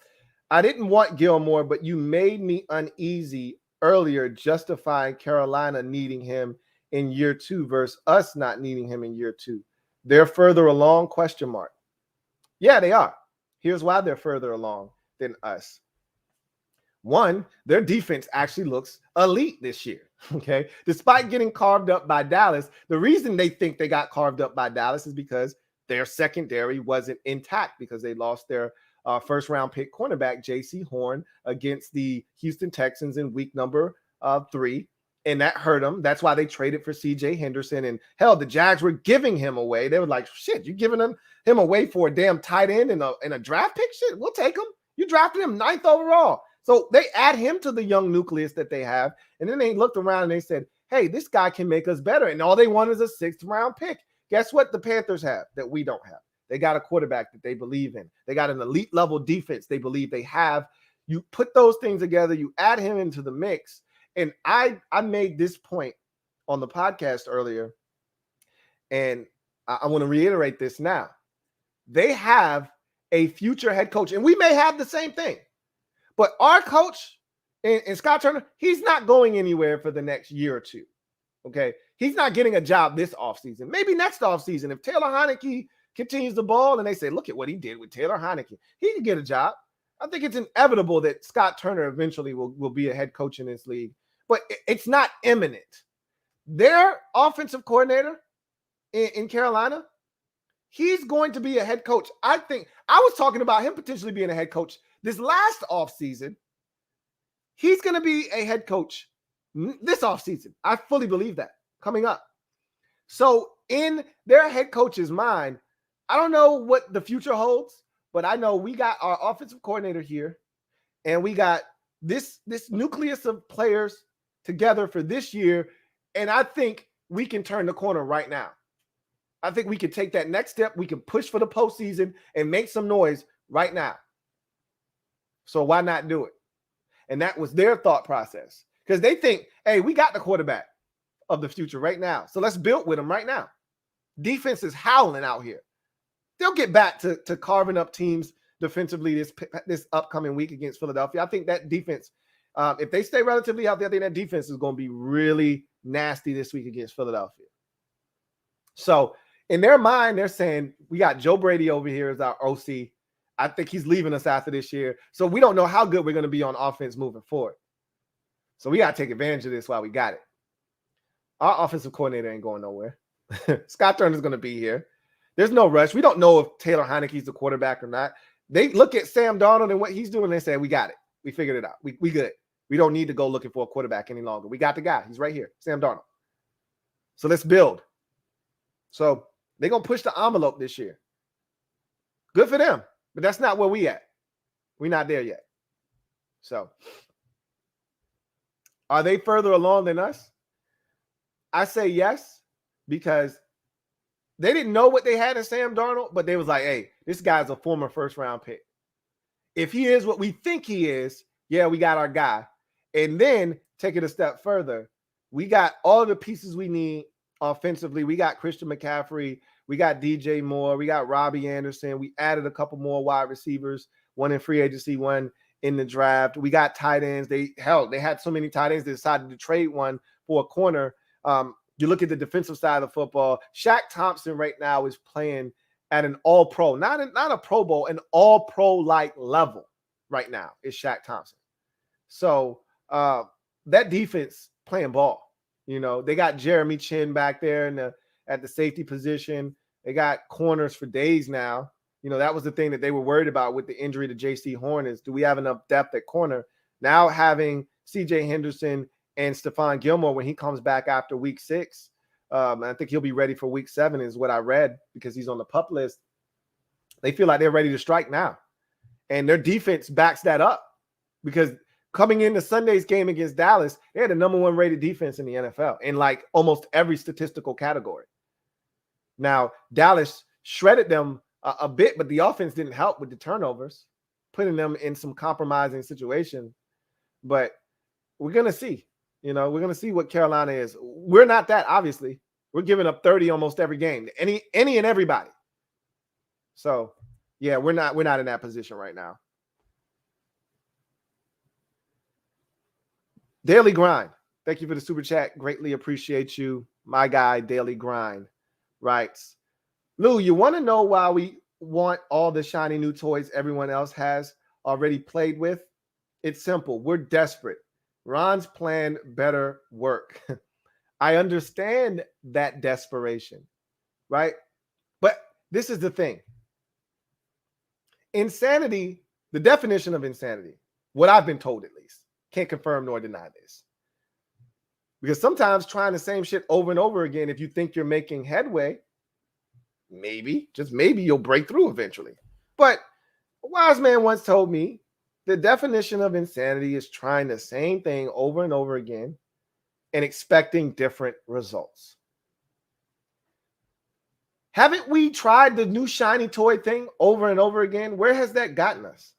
I didn't want Gilmore, but you made me uneasy earlier justifying Carolina needing him in year 2 versus us not needing him in year 2. They're further along, question mark. Yeah, they are. Here's why they're further along than us. One, their defense actually looks elite this year, okay? Despite getting carved up by Dallas, the reason they think they got carved up by Dallas is because their secondary wasn't intact because they lost their first-round pick cornerback, J.C. Horn, against the Houston Texans in week number 3, and that hurt them. That's why they traded for C.J. Henderson, and hell, the Jags were giving him away. They were like, shit, you giving him away for a damn tight end in a draft pick? Shit, we'll take him. You drafted him 9th overall. So they add him to the young nucleus that they have. And then they looked around and they said, hey, this guy can make us better. And all they want is a 6th-round pick. Guess what the Panthers have that we don't have? They got a quarterback that they believe in. They got an elite level defense they believe they have. You put those things together, you add him into the mix. And I made this point on the podcast earlier, and I want to reiterate this now. They have a future head coach, and we may have the same thing. But our coach and Scott Turner, he's not going anywhere for the next year or 2. Okay. He's not getting a job this offseason. Maybe next offseason. If Taylor Heineke continues the ball and they say, look at what he did with Taylor Heineke, he can get a job. I think it's inevitable that Scott Turner eventually will be a head coach in this league. But it's not imminent. Their offensive coordinator in Carolina, he's going to be a head coach. I think I was talking about him potentially being a head coach this last offseason. He's going to be a head coach this offseason. I fully believe that coming up. So in their head coach's mind, I don't know what the future holds, but I know we got our offensive coordinator here, and we got this nucleus of players together for this year, and I think we can turn the corner right now. I think we can take that next step. We can push for the postseason and make some noise right now. So why not do it? And that was their thought process, because they think, hey, we got the quarterback of the future right now. So let's build with him right now. Defense is howling out here. They'll get back to carving up teams defensively this upcoming week against Philadelphia. I think that defense, if they stay relatively healthy, I think that defense is going to be really nasty this week against Philadelphia. So in their mind, they're saying, we got Joe Brady over here as our OC. I think he's leaving us after this year. So we don't know how good we're going to be on offense moving forward. So we got to take advantage of this while we got it. Our offensive coordinator ain't going nowhere. Scott Turner's going to be here. There's no rush. We don't know if Taylor Heineke's the quarterback or not. They look at Sam Darnold and what he's doing, and they say, we got it. We figured it out. We good. We don't need to go looking for a quarterback any longer. We got the guy. He's right here, Sam Darnold. So let's build. So they're going to push the envelope this year. Good for them. But that's not where we at. We're not there yet. So are they further along than us? I say yes, because they didn't know what they had in Sam Darnold, but they was like, hey, this guy's a former first-round pick. If he is what we think he is, yeah, we got our guy. And then take it a step further. We got all the pieces we need offensively. We got Christian McCaffrey. We got DJ Moore. We got Robbie Anderson. We added a couple more wide receivers, one in free agency, one in the draft. We got tight ends. They had so many tight ends, they decided to trade one for a corner. You look at the defensive side of football, Shaq Thompson right now is playing at an all-pro, not a Pro Bowl, an all-pro-like level right now is Shaq Thompson. So that defense playing ball. You know, they got Jeremy Chin back there at the safety position. They got corners for days now. You know, that was the thing that they were worried about with the injury to J.C. Horn is, do we have enough depth at corner? Now having C.J. Henderson and Stephon Gilmore when he comes back after week 6, I think he'll be ready for week 7 is what I read because he's on the PUP list. They feel like they're ready to strike now. And their defense backs that up because coming into Sunday's game against Dallas, they had the #1 rated defense in the NFL in like almost every statistical category. Now, Dallas shredded them a bit, but the offense didn't help with the turnovers, putting them in some compromising situations. But we're going to see. You know, we're going to see what Carolina is. We're not that, obviously. We're giving up 30 almost every game, any and everybody. So, yeah, we're not in that position right now. Daily Grind. Thank you for the super chat. Greatly appreciate you. My guy, Daily Grind, writes, Lou, you want to know why we want all the shiny new toys everyone else has already played with? It's simple. We're desperate. Ron's plan better work. I understand that desperation, right? But this is the thing. Insanity, the definition of insanity, what I've been told at least, can't confirm nor deny this. Because sometimes trying the same shit over and over again, if you think you're making headway, maybe, just maybe you'll break through eventually. But a wise man once told me the definition of insanity is trying the same thing over and over again and expecting different results. Haven't we tried the new shiny toy thing over and over again? Where has that gotten us?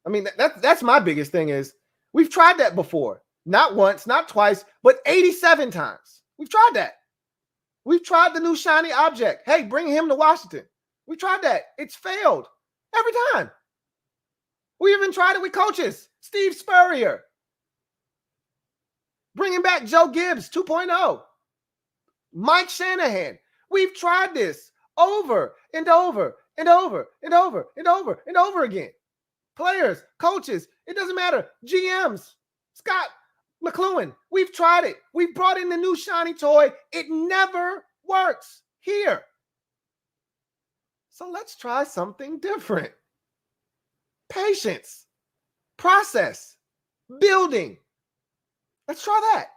I mean, that's my biggest thing is we've tried that before. Not once, not twice, but 87 times. We've tried that. We've tried the new shiny object. Hey, bring him to Washington. We tried that. It's failed every time. We even tried it with coaches. Steve Spurrier. Bringing back Joe Gibbs 2.0. Mike Shanahan. We've tried this over and over and over and over and over and over again. Players, coaches, it doesn't matter. GMs, Scott McLuhan, we've tried it. We've brought in the new shiny toy. It never works here. So let's try something different. Patience, process, building. Let's try that.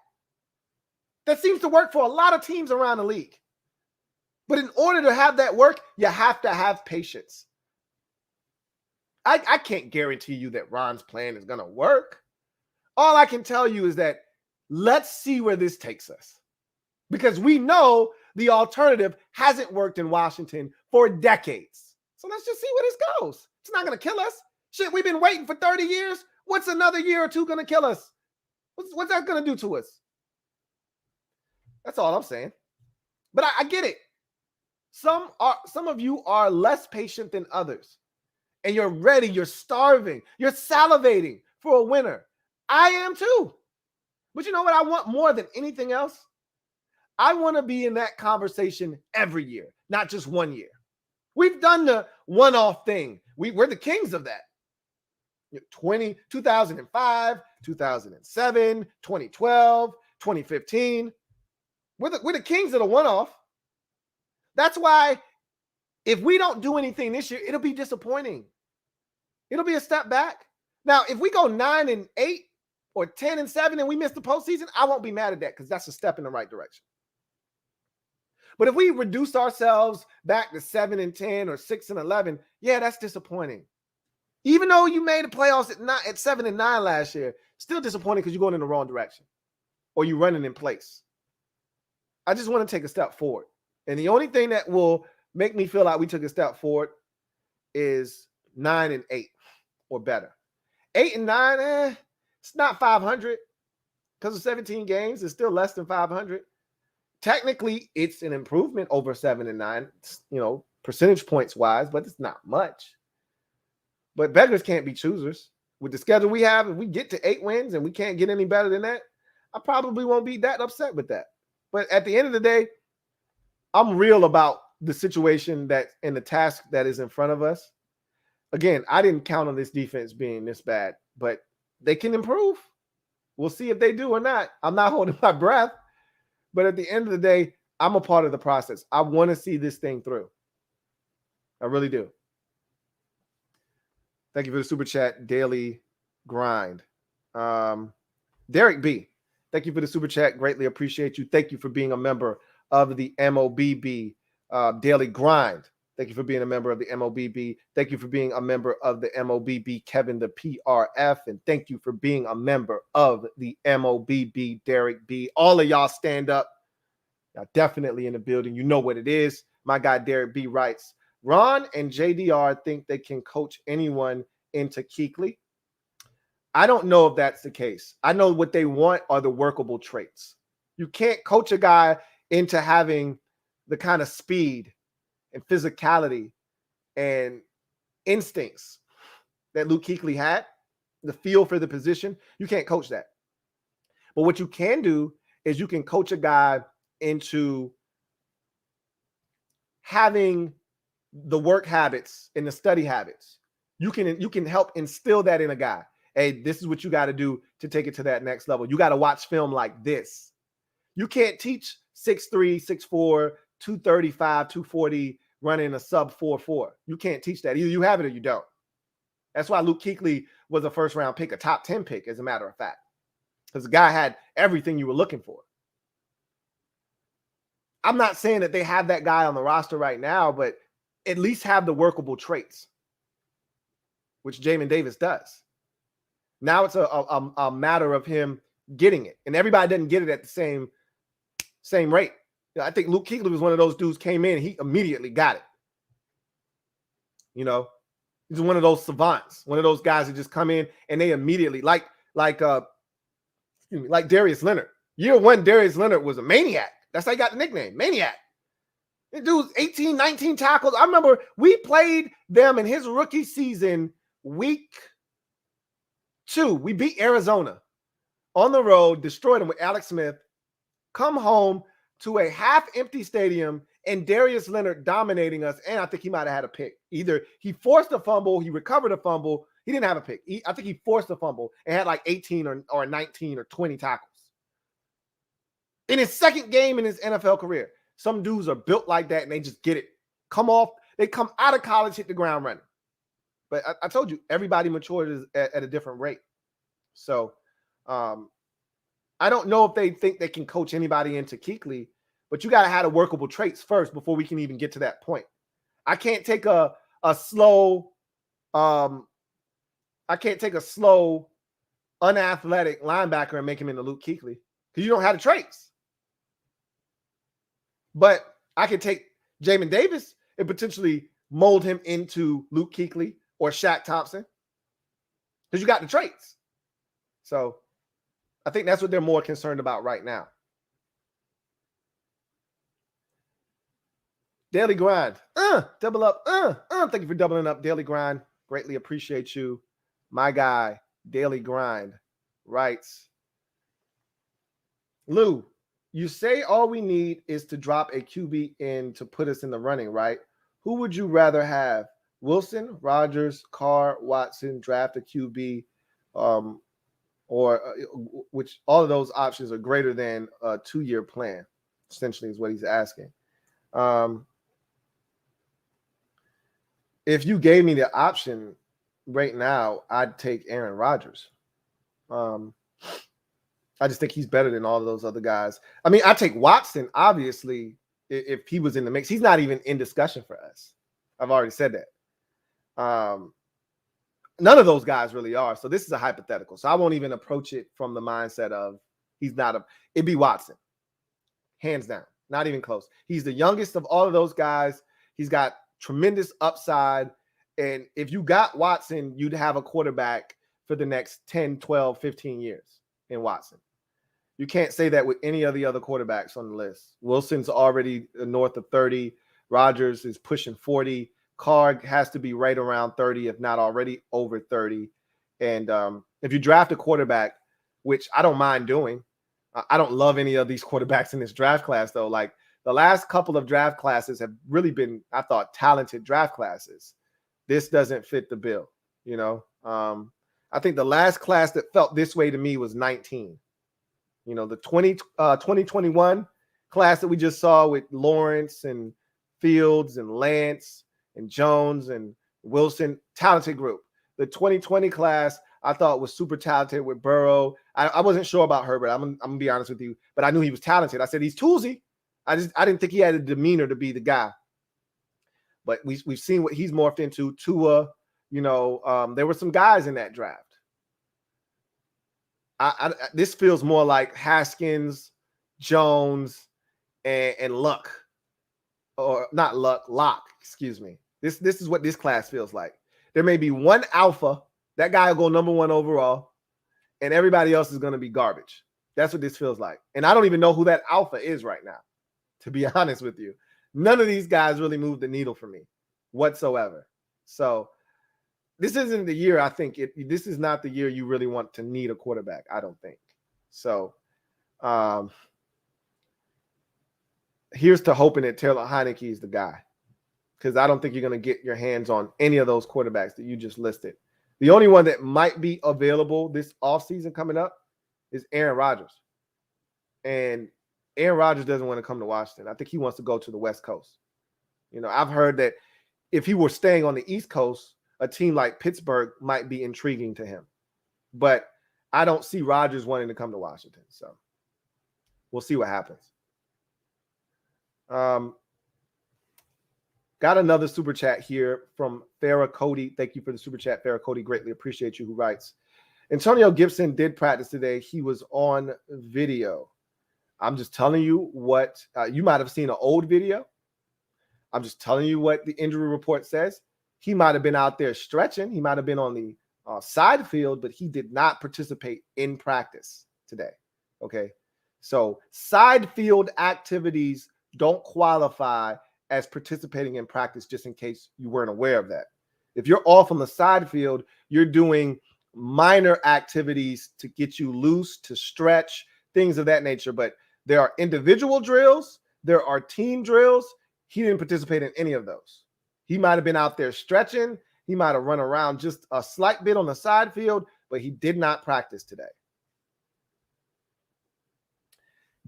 That seems to work for a lot of teams around the league. But in order to have that work, you have to have patience. I can't guarantee you that Ron's plan is going to work. All I can tell you is that let's see where this takes us. Because we know the alternative hasn't worked in Washington for decades. So let's just see where this goes. It's not going to kill us. Shit, we've been waiting for 30 years. What's another year or two going to kill us? What's that going to do to us? That's all I'm saying. But I get it. Some of you are less patient than others. And you're ready, you're starving, you're salivating for a winner. I am too. But you know what I want more than anything else? I want to be in that conversation every year, not just 1 year. We've done the one-off thing. We're the kings of that. 2005, 2007, 2012, 2015. We're the kings of the one-off. That's why if we don't do anything this year, it'll be disappointing. It'll be a step back. Now, if we go 9-8 or 10-7 and we miss the postseason, I won't be mad at that because that's a step in the right direction. But if we reduce ourselves back to 7-10 or 6-11, yeah, that's disappointing. Even though you made the playoffs at 7-9 last year, still disappointing because you're going in the wrong direction or you're running in place. I just want to take a step forward. And the only thing that will make me feel like we took a step forward is 9-8 or better. 8-9, it's not 500 because of 17 games. It's still less than 500. Technically, it's an improvement over 7-9, percentage points wise, but it's not much. But beggars can't be choosers. With the schedule we have, if we get to 8 wins and we can't get any better than that, I probably won't be that upset with that. But at the end of the day, I'm real about the situation and the task that is in front of us. Again, I didn't count on this defense being this bad, but they can improve. We'll see if they do or not. I'm not holding my breath. But at the end of the day, I'm a part of the process. I want to see this thing through. I really do. Thank you for the super chat, Daily Grind. Derek B, thank you for the super chat. Greatly appreciate you. Thank you for being a member of the MOBB Daily Grind. Thank you for being a member of the MOBB. Thank you for being a member of the MOBB, Kevin the PRF. And thank you for being a member of the MOBB, Derek B. All of y'all stand up. Y'all definitely in the building. You know what it is. My guy Derek B writes, Ron and JDR think they can coach anyone into Kuechly. I don't know if that's the case. I know what they want are the workable traits. You can't coach a guy into having the kind of speed and physicality and instincts that Luke Kuechly had, the feel for the position. You can't coach that. But what you can do is you can coach a guy into having the work habits and the study habits. You can help instill that in a guy. Hey, this is what you got to do to take it to that next level. You got to watch film like this. You can't teach 6'3", 6'4", 235, 240 running a sub 4.4. You can't teach that. Either you have it or you don't. That's why Luke Kuechly was a first-round pick, a top 10 pick, as a matter of fact. Because the guy had everything you were looking for. I'm not saying that they have that guy on the roster right now, but at least have the workable traits, which Jamin Davis does. Now it's a matter of him getting it. And everybody doesn't get it at the same rate. You know, I think Luke Kuechly was one of those dudes came in and he immediately got it. You know, he's one of those savants, one of those guys that just come in and they immediately, like Darius Leonard. Year one, Darius Leonard was a maniac. That's how he got the nickname, Maniac. This dude's 18, 19 tackles. I remember we played them in his rookie season, week 2. We beat Arizona on the road, destroyed them with Alex Smith, come home to a half-empty stadium, and Darius Leonard dominating us, and I think he might have had a pick. Either he forced a fumble, he recovered a fumble. He didn't have a pick. I think he forced a fumble and had like 18 or 19 or 20 tackles. In his second game in his NFL career. Some dudes are built like that, and they just get it. They come out of college, hit the ground running. But I told you, everybody matures at a different rate. So I don't know if they think they can coach anybody into Kuechly, but you got to have the workable traits first before we can even get to that point. I can't take a slow, unathletic linebacker and make him into Luke Kuechly because you don't have the traits. But I could take Jamin Davis and potentially mold him into Luke Kuechly or Shaq Thompson because you got the traits. So I think that's what they're more concerned about right now. Daily Grind. Double up. Thank you for doubling up, Daily Grind. Greatly appreciate you. My guy, Daily Grind, writes, Lou, you say all we need is to drop a QB in to put us in the running, right? Who would you rather have? Wilson, Rodgers, Carr, Watson, draft a QB, or which all of those options are greater than a 2-year plan, essentially is what he's asking. If you gave me the option right now, I'd take Aaron Rodgers. I just think he's better than all of those other guys. I mean, I take Watson, obviously, if he was in the mix. He's not even in discussion for us. I've already said that. None of those guys really are. So this is a hypothetical. So I won't even approach it from the mindset of it'd be Watson. Hands down. Not even close. He's the youngest of all of those guys. He's got tremendous upside. And if you got Watson, you'd have a quarterback for the next 10, 12, 15 years in Watson. You can't say that with any of the other quarterbacks on the list. Wilson's already north of 30. Rodgers is pushing 40. Carr has to be right around 30, if not already over 30. And if you draft a quarterback, which I don't mind doing, I don't love any of these quarterbacks in this draft class, though. Like the last couple of draft classes have really been, I thought, talented draft classes. This doesn't fit the bill, you know. I think the last class that felt this way to me was 19. You know, the 2021 class that we just saw with Lawrence and Fields and Lance and Jones and Wilson, talented group. The 2020 class I thought was super talented with Burrow. I wasn't sure about Herbert. I'm gonna be honest with you, but I knew he was talented. I said he's toolsy. I didn't think he had a demeanor to be the guy. But we've seen what he's morphed into. Tua, there were some guys in that draft. This feels more like Haskins, Jones, and Luck, or not Luck, Locke. Excuse me. This is what this class feels like. There may be one alpha. That guy will go number 1 overall, and everybody else is going to be garbage. That's what this feels like. And I don't even know who that alpha is right now, to be honest with you. None of these guys really moved the needle for me whatsoever. So this isn't the year. I think this is not the year you really want to need a quarterback, I don't think. So here's to hoping that Taylor Heineke is the guy, because I don't think you're going to get your hands on any of those quarterbacks that you just listed. The only one that might be available this offseason coming up is Aaron Rodgers. And Aaron Rodgers doesn't want to come to Washington. I think he wants to go to the West Coast. I've heard that if he were staying on the East Coast, a team like Pittsburgh might be intriguing to him. But I don't see Rodgers wanting to come to Washington. So we'll see what happens. Got another super chat here from Farrah Cody. Thank you for the super chat, Farrah Cody. Greatly appreciate you. Who writes, Antonio Gibson did practice today. He was on video. I'm just telling you what you might have seen an old video. I'm just telling you what the injury report says. He might have been out there stretching. He might have been on the side field, but he did not participate in practice today. Okay. So side field activities don't qualify as participating in practice, just in case you weren't aware of that. If you're off on the side field, you're doing minor activities to get you loose, to stretch, things of that nature. But there are individual drills. There are team drills. He didn't participate in any of those. He might have been out there stretching. He might have run around just a slight bit on the side field, but he did not practice today.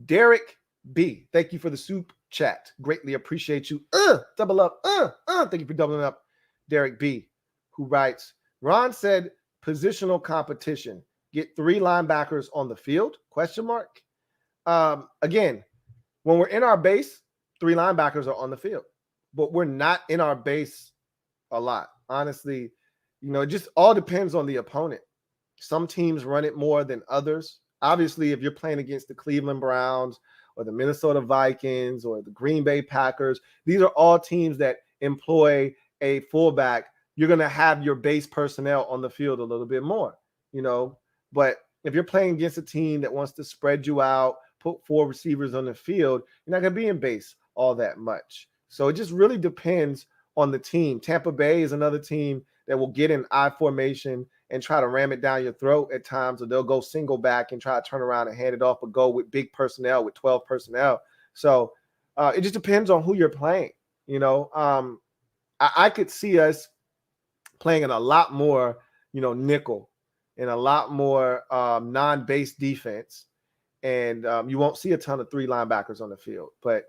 Derek B, thank you for the soup chat. Greatly appreciate you. Double up. Thank you for doubling up. Derek B, who writes, Ron said positional competition. Get 3 linebackers on the field? ? Again, when we're in our base, 3 linebackers are on the field, but we're not in our base a lot. Honestly, it just all depends on the opponent. Some teams run it more than others. Obviously, if you're playing against the Cleveland Browns or the Minnesota Vikings or the Green Bay Packers, these are all teams that employ a fullback. You're going to have your base personnel on the field a little bit more, But if you're playing against a team that wants to spread you out, put 4 receivers on the field, you're not going to be in base all that much. So it just really depends on the team. Tampa Bay is another team that will get in I formation and try to ram it down your throat at times, or they'll go single back and try to turn around and hand it off, but go with big personnel, with 12 personnel. So it just depends on who you're playing. I could see us playing in a lot more, nickel and a lot more non-base defense. And you won't see a ton of 3 linebackers on the field. But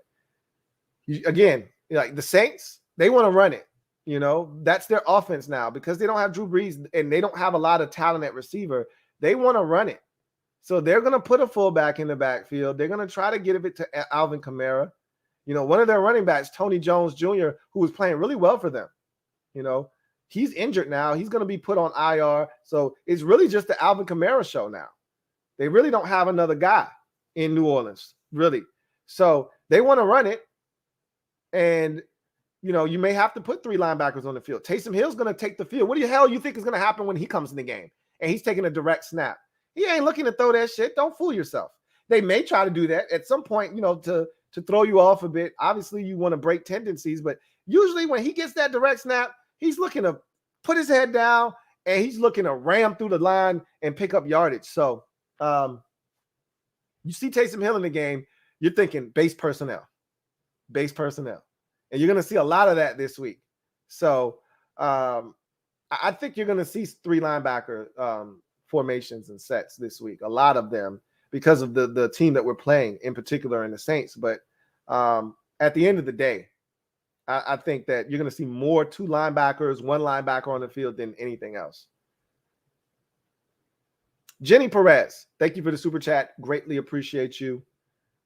again, like the Saints, they want to run it. That's their offense now, because they don't have Drew Brees and they don't have a lot of talent at receiver. They want to run it. So they're going to put a fullback in the backfield. They're going to try to get it to Alvin Kamara. One of their running backs, Tony Jones Jr., who was playing really well for them. He's injured now. He's going to be put on IR. So it's really just the Alvin Kamara show now. They really don't have another guy in New Orleans, really. So they want to run it. And, you may have to put 3 linebackers on the field. Taysom Hill's going to take the field. What the hell you think is going to happen when he comes in the game and he's taking a direct snap? He ain't looking to throw that shit. Don't fool yourself. They may try to do that at some point, to throw you off a bit. Obviously, you want to break tendencies, but usually when he gets that direct snap, he's looking to put his head down and he's looking to ram through the line and pick up yardage. So you see Taysom Hill in the game, you're thinking base personnel. And you're going to see a lot of that this week. So I think you're going to see 3 linebacker formations and sets this week, a lot of them, because of the team that we're playing, in particular in the Saints. But at the end of the day, I think that you're going to see more 2 linebackers, 1 linebacker on the field than anything else. Jenny Perez, thank you for the super chat. Greatly appreciate you.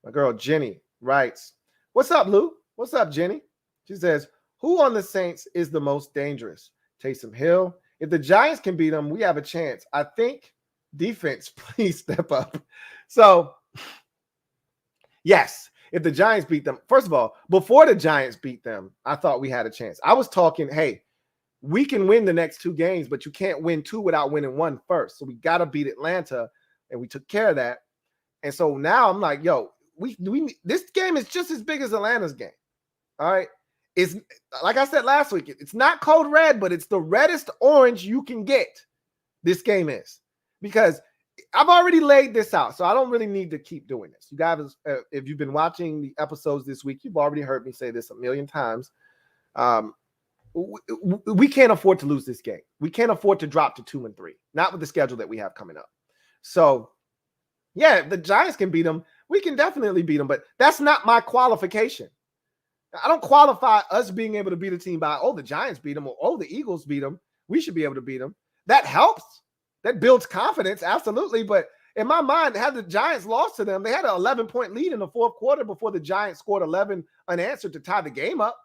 My girl Jenny writes, what's up, Lou? What's up, Jenny? She says, who on the Saints is the most dangerous? Taysom Hill. If the Giants can beat them, we have a chance. I think defense, please step up. So, yes, if the Giants beat them, first of all, before the Giants beat them, I thought we had a chance. I was talking, hey, we can win the next 2 games, but you can't win 2 without winning 1 first. So we got to beat Atlanta, and we took care of that. And so now I'm like, yo, we this game is just as big as Atlanta's game. All right. It's like I said last week, it's not code red, but it's the reddest orange you can get. This game is, because I've already laid this out, so I don't really need to keep doing this. You guys, if you've been watching the episodes this week, you've already heard me say this a million times. We can't afford to lose this game. We can't afford to drop to 2-3, not with the schedule that we have coming up. So, yeah, if the Giants can beat them, we can definitely beat them, but that's not my qualification. I don't qualify us being able to beat a team by, oh, the Giants beat them, or oh, the Eagles beat them. We should be able to beat them. That helps. That builds confidence, absolutely. But in my mind, had the Giants lost to them, they had an 11-point lead in the 4th quarter before the Giants scored 11 unanswered to tie the game up.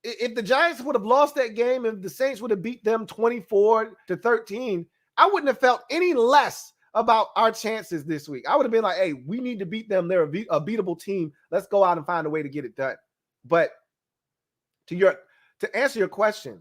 If the Giants would have lost that game, if the Saints would have beat them 24-13, I wouldn't have felt any less about our chances this week. I would have been like, hey, we need to beat them. They're a beatable team. Let's go out and find a way to get it done. But to answer your question,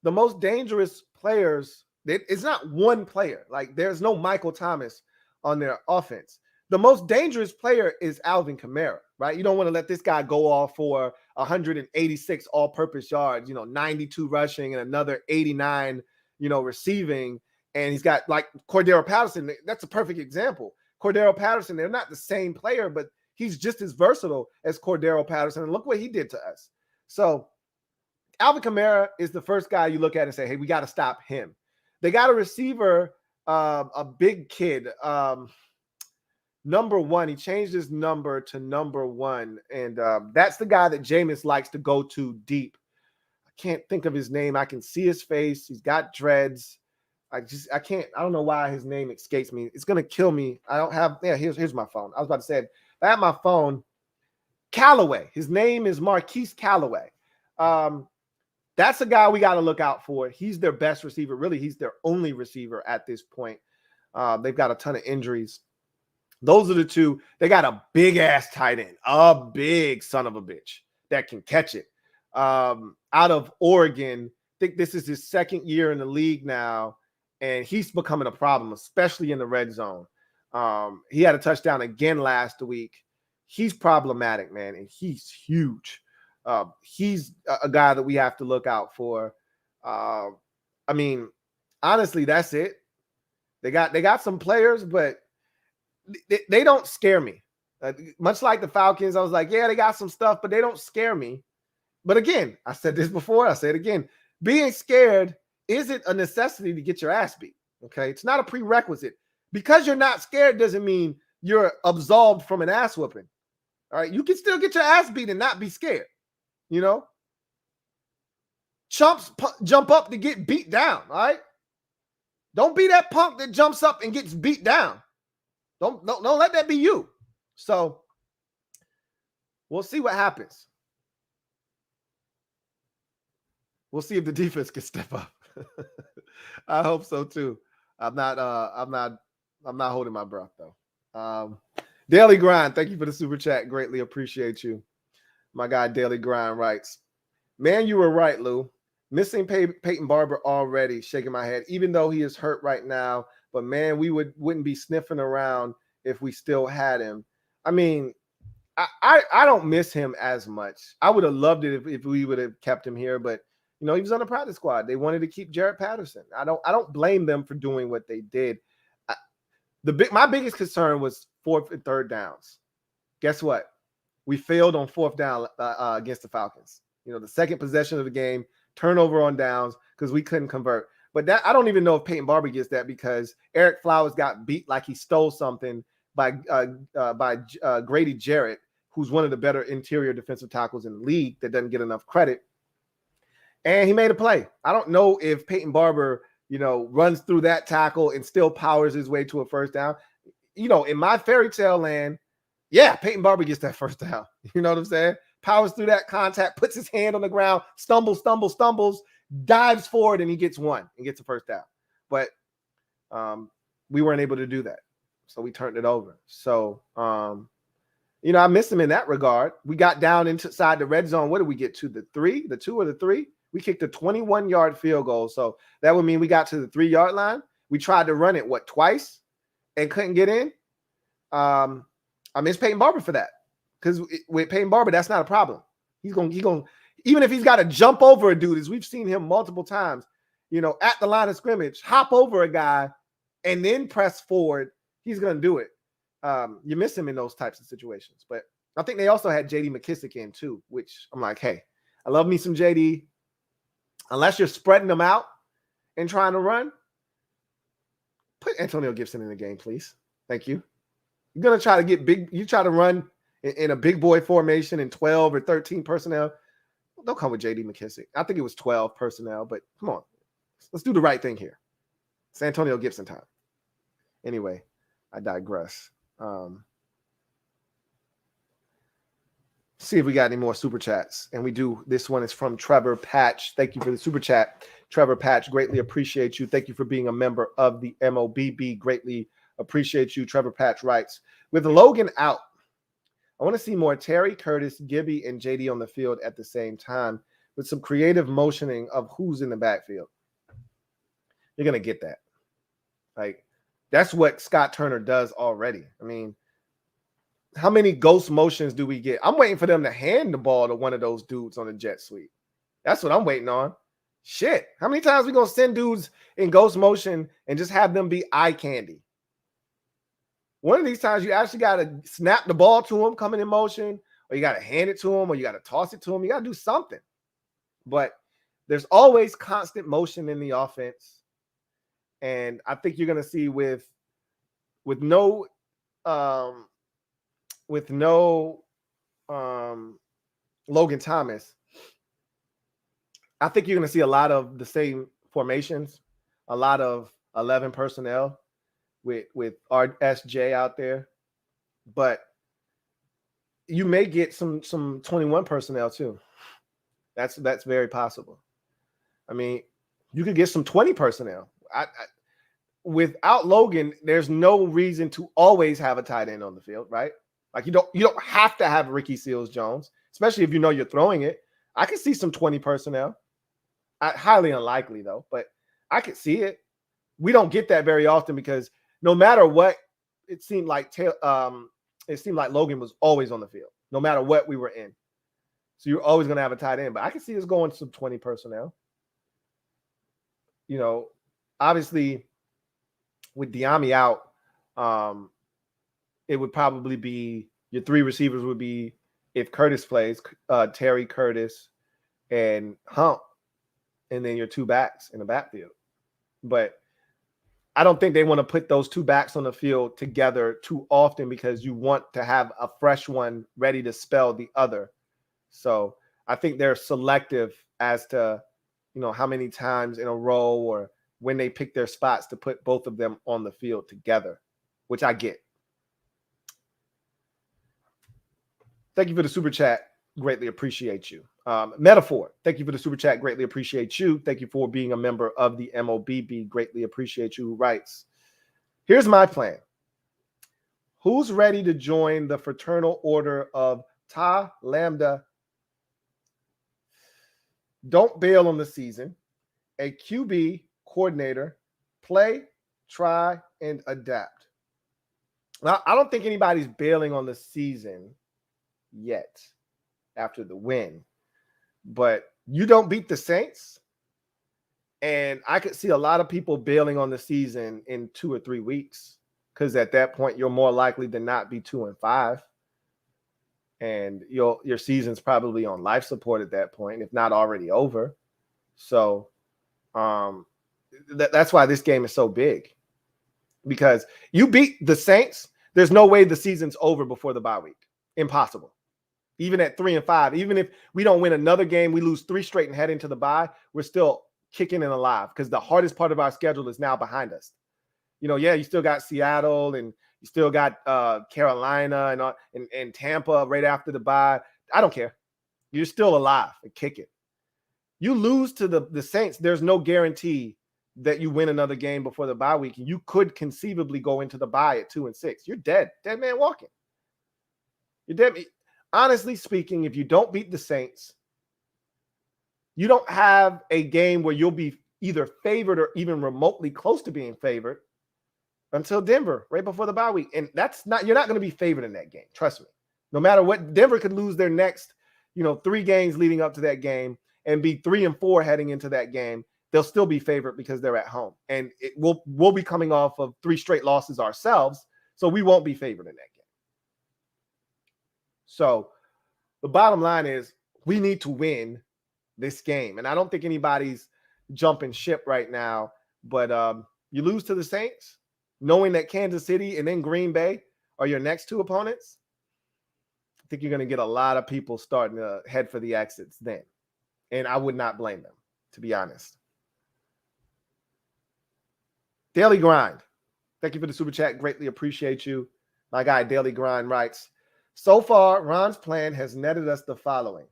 the most dangerous players, it's not one player. Like, there's no Michael Thomas on their offense. The most dangerous player is Alvin Kamara, right? You don't want to let this guy go off for 186 all-purpose yards, 92 rushing and another 89, receiving. And he's got like Cordero Patterson. That's a perfect example. Cordero Patterson, they're not the same player, but he's just as versatile as Cordero Patterson. And look what he did to us. So Alvin Kamara is the first guy you look at and say, hey, we got to stop him. They got a receiver, a big kid, number 1. He changed his number to number 1. And that's the guy that Jameis likes to go to deep. I can't think of his name. I can see his face. He's got dreads. I don't know why his name escapes me. It's going to kill me. I don't have, here's my phone. I was about to say, if I had my phone, Callaway. His name is Marquise Callaway. That's a guy we got to look out for. He's their best receiver. Really, he's their only receiver at this point. They've got a ton of injuries. Those are the 2. They got a big-ass tight end, a big son of a bitch that can catch it. Out of Oregon, I think this is his 2nd year in the league now, and he's becoming a problem, especially in the red zone. He had a touchdown again last week. He's problematic, man, and he's huge. He's a guy that we have to look out for. I mean, honestly, that's it. They got some players, but they don't scare me. Much like the Falcons, I was like, yeah, they got some stuff, but they don't scare me. But again, I said this before, I say it again. Being scared isn't a necessity to get your ass beat, okay? It's not a prerequisite. Because you're not scared doesn't mean you're absolved from an ass whooping, all right? You can still get your ass beat and not be scared, Chumps jump up to get beat down, all right? Don't be that punk that jumps up and gets beat down. Don't let that be you. So we'll see what happens. We'll see if the defense can step up. I hope so too. I'm not holding my breath though. Daily Grind, thank you for the super chat. Greatly appreciate you. My guy Daily Grind writes, man, you were right, Lou. Missing Peyton Barber already. Shaking my head, even though he is hurt right now. But man, we wouldn't be sniffing around if we still had him. I mean, I don't miss him as much. I would have loved it if we would have kept him here, but he was on the practice squad. They wanted to keep Jared Patterson. I don't blame them for doing what they did. My biggest concern was 4th and 3rd downs. Guess what? We failed on 4th down against the Falcons. The second possession of the game, turnover on downs because we couldn't convert. But that I don't even know if Peyton Barber gets that because Eric Flowers got beat like he stole something by Grady Jarrett, who's one of the better interior defensive tackles in the league that doesn't get enough credit. And he made a play. I don't know if Peyton Barber, runs through that tackle and still powers his way to a first down. In my fairy tale land, yeah, Peyton Barber gets that first down. You know what I'm saying? Powers through that contact, puts his hand on the ground, stumbles, dives forward, and he gets one and gets a first down. But we weren't able to do that. So we turned it over. So, I missed him in that regard. We got down inside the red zone. What did we get to? The 2 or the 3? We kicked a 21-yard field goal. So that would mean we got to the 3-yard line. We tried to run it, twice and couldn't get in. I miss Peyton Barber for that, because with Peyton Barber, that's not a problem. He's going even if he's got to jump over a dude, as we've seen him multiple times, at the line of scrimmage, hop over a guy and then press forward, he's going to do it. You miss him in those types of situations. But I think they also had J.D. McKissick in too, which I'm like, hey, I love me some J.D. Unless you're spreading them out and trying to run, put Antonio Gibson in the game, please. Thank you. You're going to try to get big. You try to run in a big boy formation in 12 or 13 personnel. Don't come with J.D. McKissick. I think it was 12 personnel, but come on. Let's do the right thing here. It's Antonio Gibson time. Anyway, I digress. See if we got any more super chats. And we do. This one is from Trevor Patch. Thank you for the super chat. Trevor Patch, greatly appreciate you. Thank you for being a member of the MOBB. Greatly appreciate you. Trevor Patch writes, with Logan out, I want to see more Terry, Curtis, Gibby, and JD on the field at the same time with some creative motioning of who's in the backfield. You're going to get that. Like, that's what Scott Turner does already. I mean, how many ghost motions do we get? I'm waiting for them to hand the ball to one of those dudes on the jet sweep. That's what I'm waiting on. Shit. How many times we going to send dudes in ghost motion and just have them be eye candy? One of these times you actually got to snap the ball to him coming in motion, or you got to hand it to him, or you got to toss it to him. You got to do something. But there's always constant motion in the offense. And I think you're going to see with no Logan Thomas, I think you're going to see a lot of the same formations, a lot of 11 personnel with RSJ out there, but you may get some 21 personnel too. That's very possible. I mean, you could get some 20 personnel. Without Logan, there's no reason to always have a tight end on the field, right? Like you don't have to have Ricky Seals-Jones, especially if you know you're throwing it. I could see some 20 personnel. Highly unlikely though, but I could see it. We don't get that very often because no matter what, it seemed like Logan was always on the field, no matter what we were in. So you're always going to have a tight end, but I can see us going some 20 personnel. Obviously with Diami out, it would probably be your 3 receivers would be, if Curtis plays, Terry, Curtis, and Hump, and then your 2 backs in the backfield. But I don't think they want to put those 2 backs on the field together too often because you want to have a fresh one ready to spell the other. So I think they're selective as to, how many times in a row or when they pick their spots to put both of them on the field together, which I get. Thank you for the super chat. Greatly appreciate you. Metaphor, thank you for the super chat. Greatly appreciate you. Thank you for being a member of the MOBB. Greatly appreciate you. Who writes, here's my plan. Who's ready to join the fraternal order of Ta Lambda? Don't bail on the season. A QB coordinator, play, try, and adapt. Now, I don't think anybody's bailing on the season yet after the win, but you don't beat the Saints, and I could see a lot of people bailing on the season in 2 or 3 weeks because at that point you're more likely than not be 2-5, and your season's probably on life support at that point, if not already over. So that's why this game is so big, because you beat the Saints, there's no way the season's over before the bye week. Impossible. Even at 3-5, even if we don't win another game, we lose 3 straight and head into the bye, we're still kicking and alive because the hardest part of our schedule is now behind us. Yeah, you still got Seattle and you still got Carolina and Tampa right after the bye. I don't care. You're still alive and kicking. You lose to the Saints, there's no guarantee that you win another game before the bye week. And you could conceivably go into the bye at 2-6. You're dead. Dead man walking. You're dead. Honestly speaking, if you don't beat the Saints, you don't have a game where you'll be either favored or even remotely close to being favored until Denver right before the bye week. And you're not going to be favored in that game. Trust me. No matter what, Denver could lose their next, 3 games leading up to that game and be 3-4 heading into that game. They'll still be favored because they're at home. And we'll be coming off of 3 straight losses ourselves. So we won't be favored in that game. So the bottom line is we need to win this game. And I don't think anybody's jumping ship right now. But you lose to the Saints, knowing that Kansas City and then Green Bay are your next 2 opponents. I think you're going to get a lot of people starting to head for the exits then. And I would not blame them, to be honest. Daily Grind. Thank you for the super chat. Greatly appreciate you. My guy, Daily Grind, writes, so far, Ron's plan has netted us the following: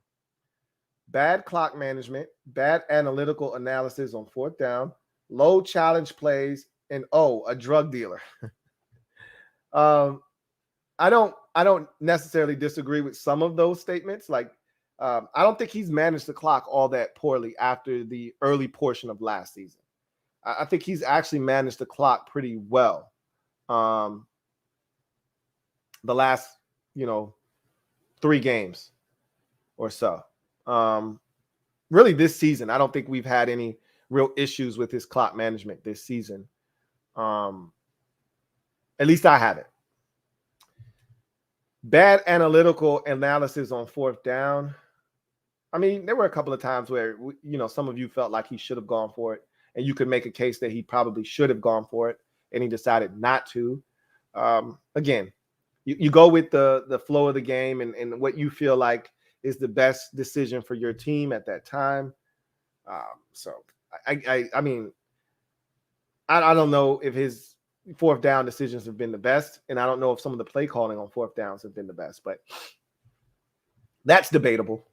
bad clock management, bad analytical analysis on 4th down, low challenge plays, and a drug dealer. I don't necessarily disagree with some of those statements. Like, I don't think he's managed the clock all that poorly after the early portion of last season. I think he's actually managed the clock pretty well. The last, 3 games or so. Really this season, I don't think we've had any real issues with his clock management this season. At least I haven't. Bad analytical analysis on 4th down. I mean, there were a couple of times where, some of you felt like he should have gone for it, and you could make a case that he probably should have gone for it, and he decided not to. Again, you go with the flow of the game and what you feel like is the best decision for your team at that time. So I mean, I don't know if his 4th down decisions have been the best, and I don't know if some of the play calling on 4th downs have been the best, but that's debatable.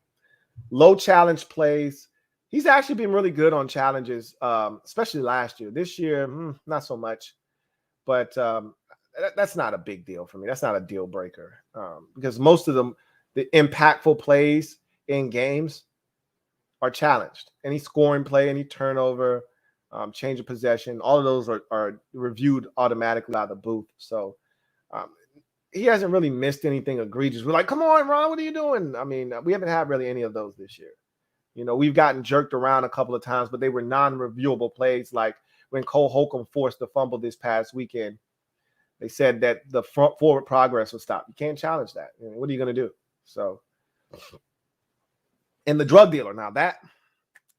Low challenge plays. He's actually been really good on challenges, especially last year. This year, not so much, but that's not a big deal for me. That's not a deal breaker because most of them, the impactful plays in games are challenged. Any scoring play, any turnover, change of possession, all of those are reviewed automatically by the booth. So he hasn't really missed anything egregious. We're like, come on, Ron, what are you doing? I mean, we haven't had really any of those this year. We've gotten jerked around a couple of times, but they were non-reviewable plays. Like when Cole Holcomb forced the fumble this past weekend, they said that the forward progress was stopped. You can't challenge that. What are you going to do? So, and the drug dealer, now that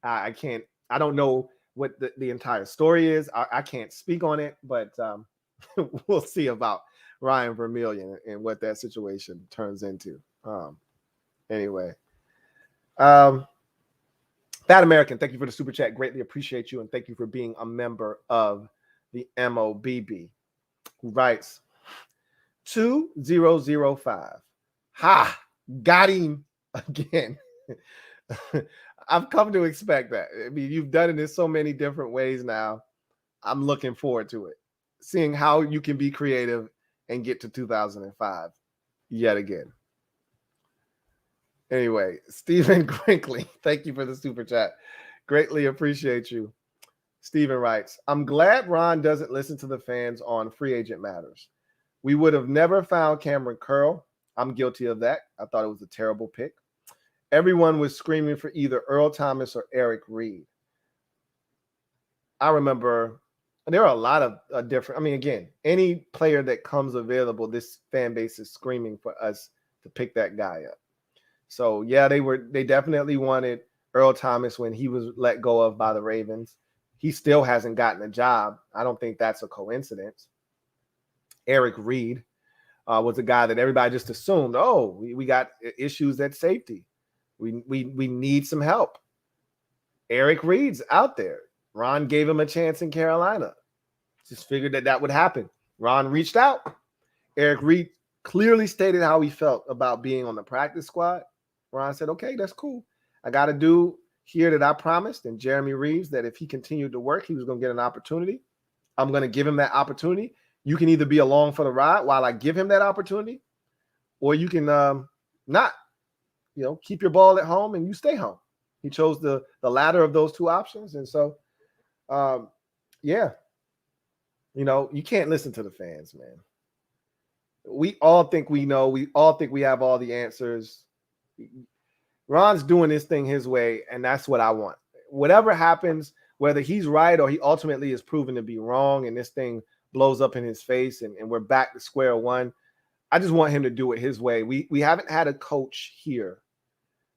I can't, I don't know what the entire story is. I can't speak on it, but we'll see about Ryan Vermillion and what that situation turns into. Anyway, Fat American, thank you for the super chat. Greatly appreciate you, and thank you for being a member of the MOBB. Who writes 2005. Ha! Got him again. I've come to expect that. I mean, you've done it in so many different ways now. I'm looking forward to it. Seeing how you can be creative and get to 2005 yet again. Anyway, Stephen Grinkley, thank you for the super chat. Greatly appreciate you. Stephen writes, I'm glad Ron doesn't listen to the fans on Free Agent Matters. We would have never found Cameron Curl. I'm guilty of that. I thought it was a terrible pick. Everyone was screaming for either Earl Thomas or Eric Reed. I remember there are a lot of different, I mean, again, any player that comes available, this fan base is screaming for us to pick that guy up. So yeah, they definitely wanted Earl Thomas when he was let go of by the Ravens. He still hasn't gotten a job. I don't think that's a coincidence. Eric Reed. was a guy that everybody just assumed, oh, we got issues at safety. We need some help. Eric Reed's out there. Ron gave him a chance in Carolina. Just figured that would happen. Ron reached out. Eric Reed clearly stated how he felt about being on the practice squad. Ron said, okay, that's cool. I got a dude here that I promised, and Jeremy Reeves, that if he continued to work, he was going to get an opportunity. I'm going to give him that opportunity. You can either be along for the ride while I give him that opportunity, or you can not, keep your ball at home and you stay home. He chose the latter of those two options. And so, yeah, you can't listen to the fans, man. We all think we know. We all think we have all the answers. Ron's doing this thing his way, and that's what I want. Whatever happens, whether he's right or he ultimately is proven to be wrong and this thing blows up in his face and we're back to square one, I just want him to do it his way. We haven't had a coach here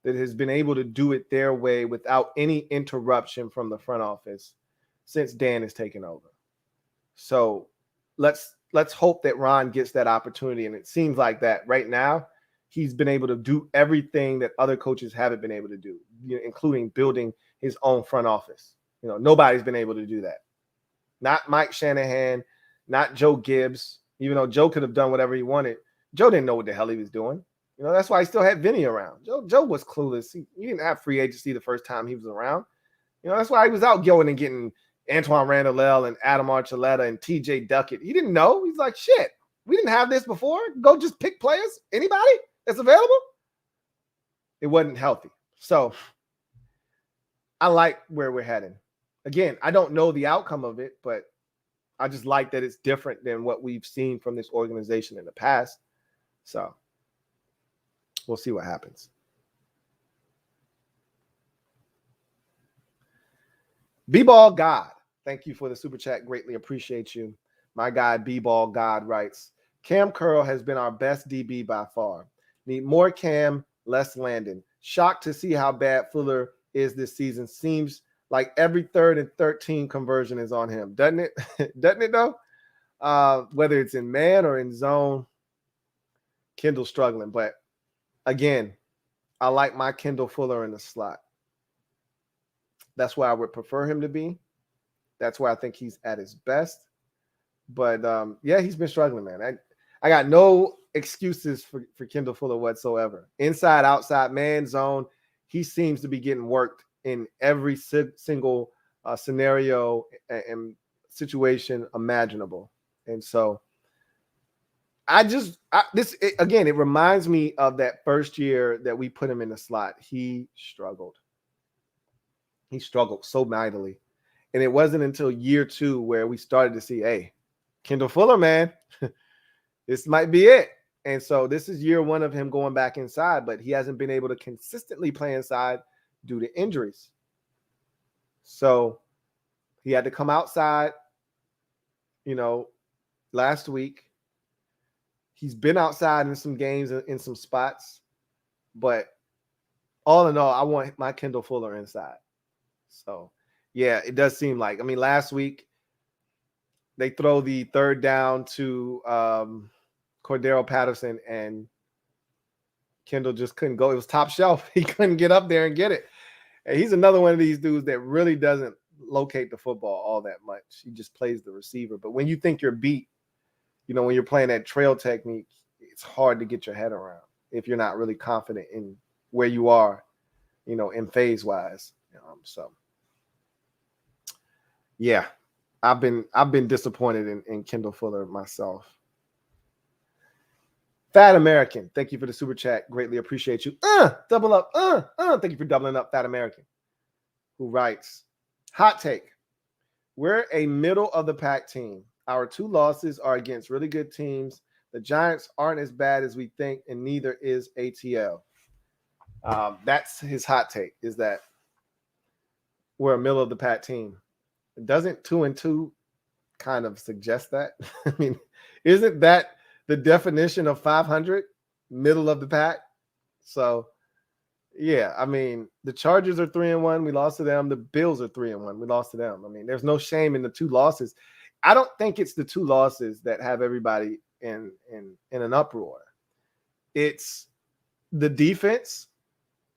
that has been able to do it their way without any interruption from the front office since Dan has taken over. So let's hope that Ron gets that opportunity. And it seems like that right now he's been able to do everything that other coaches haven't been able to do, including building his own front office. Nobody's been able to do that. Not Mike Shanahan, not Joe Gibbs, even though Joe could have done whatever he wanted. Joe didn't know what the hell he was doing. That's why he still had Vinny around. Joe was clueless. He didn't have free agency the first time he was around. That's why he was out going and getting Antoine Randall and Adam Archuleta and TJ Duckett. He didn't know. He's like, shit, we didn't have this before. Go just pick players. Anybody that's available. It wasn't healthy. So I like where we're heading. Again, I don't know the outcome of it, but I just like that it's different than what we've seen from this organization in the past. So we'll see what happens. B-Ball God, thank you for the super chat. Greatly appreciate you. My guy B-Ball God writes, Cam Curl has been our best DB by far. Need more Cam, less Landon. Shocked to see how bad Fuller is this season. Seems like every 3rd and 13 conversion is on him, doesn't it? Doesn't it though? Whether it's in man or in zone, Kendall's struggling. But again, I like my Kendall Fuller in the slot. That's where I would prefer him to be. That's where I think he's at his best. But yeah, he's been struggling, man. I got no excuses for Kendall Fuller whatsoever. Inside, outside, man, zone, he seems to be getting worked in every single scenario and situation imaginable. And so it reminds me of that first year that we put him in the slot. He struggled. He struggled so mightily. And it wasn't until year 2 where we started to see, hey, Kendall Fuller, man, this might be it. And so this is year 1 of him going back inside, but he hasn't been able to consistently play inside due to injuries. So he had to come outside, last week. He's been outside in some games, in some spots. But all in all, I want my Kendall Fuller inside. So, yeah, it does seem like, last week they throw the 3rd down to Cordero Patterson and Kendall just couldn't go. It was top shelf. He couldn't get up there and get it. And he's another one of these dudes that really doesn't locate the football all that much. He just plays the receiver. But when you think you're beat, when you're playing that trail technique, it's hard to get your head around if you're not really confident in where you are, in phase-wise. So, yeah, I've been disappointed in Kendall Fuller myself. Fat American, thank you for the super chat. Greatly appreciate you. Double up. Thank you for doubling up, Fat American, who writes, hot take. We're a middle of the pack team. Our 2 losses are against really good teams. The Giants aren't as bad as we think, and neither is ATL. That's his hot take, is that we're a middle of the pack team. Doesn't 2-2 kind of suggest that? Isn't that the definition of 500, middle of the pack? So, yeah, the Chargers are 3-1. We lost to them. The Bills are 3-1. We lost to them. There's no shame in the 2 losses. I don't think it's the 2 losses that have everybody in an uproar. It's the defense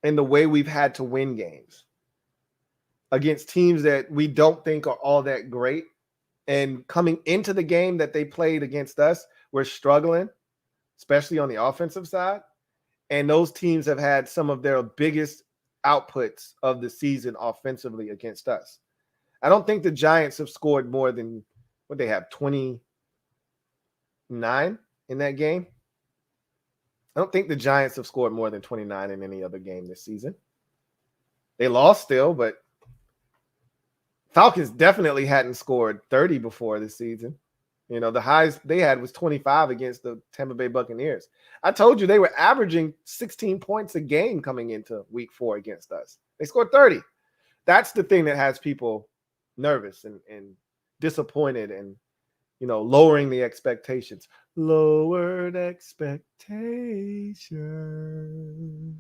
and the way we've had to win games against teams that we don't think are all that great. And coming into the game that they played against us, we're struggling, especially on the offensive side. And those teams have had some of their biggest outputs of the season offensively against us. I don't think the Giants have scored more than what they have, 29 in that game. I don't think the Giants have scored more than 29 in any other game this season. They lost still, but Falcons definitely hadn't scored 30 before this season. You know, the highest they had was 25 against the Tampa Bay Buccaneers. I told you they were averaging 16 points a game coming into week 4 against us. They scored 30. That's the thing that has people nervous and disappointed and, you know, lowering the expectations. Lowered expectations.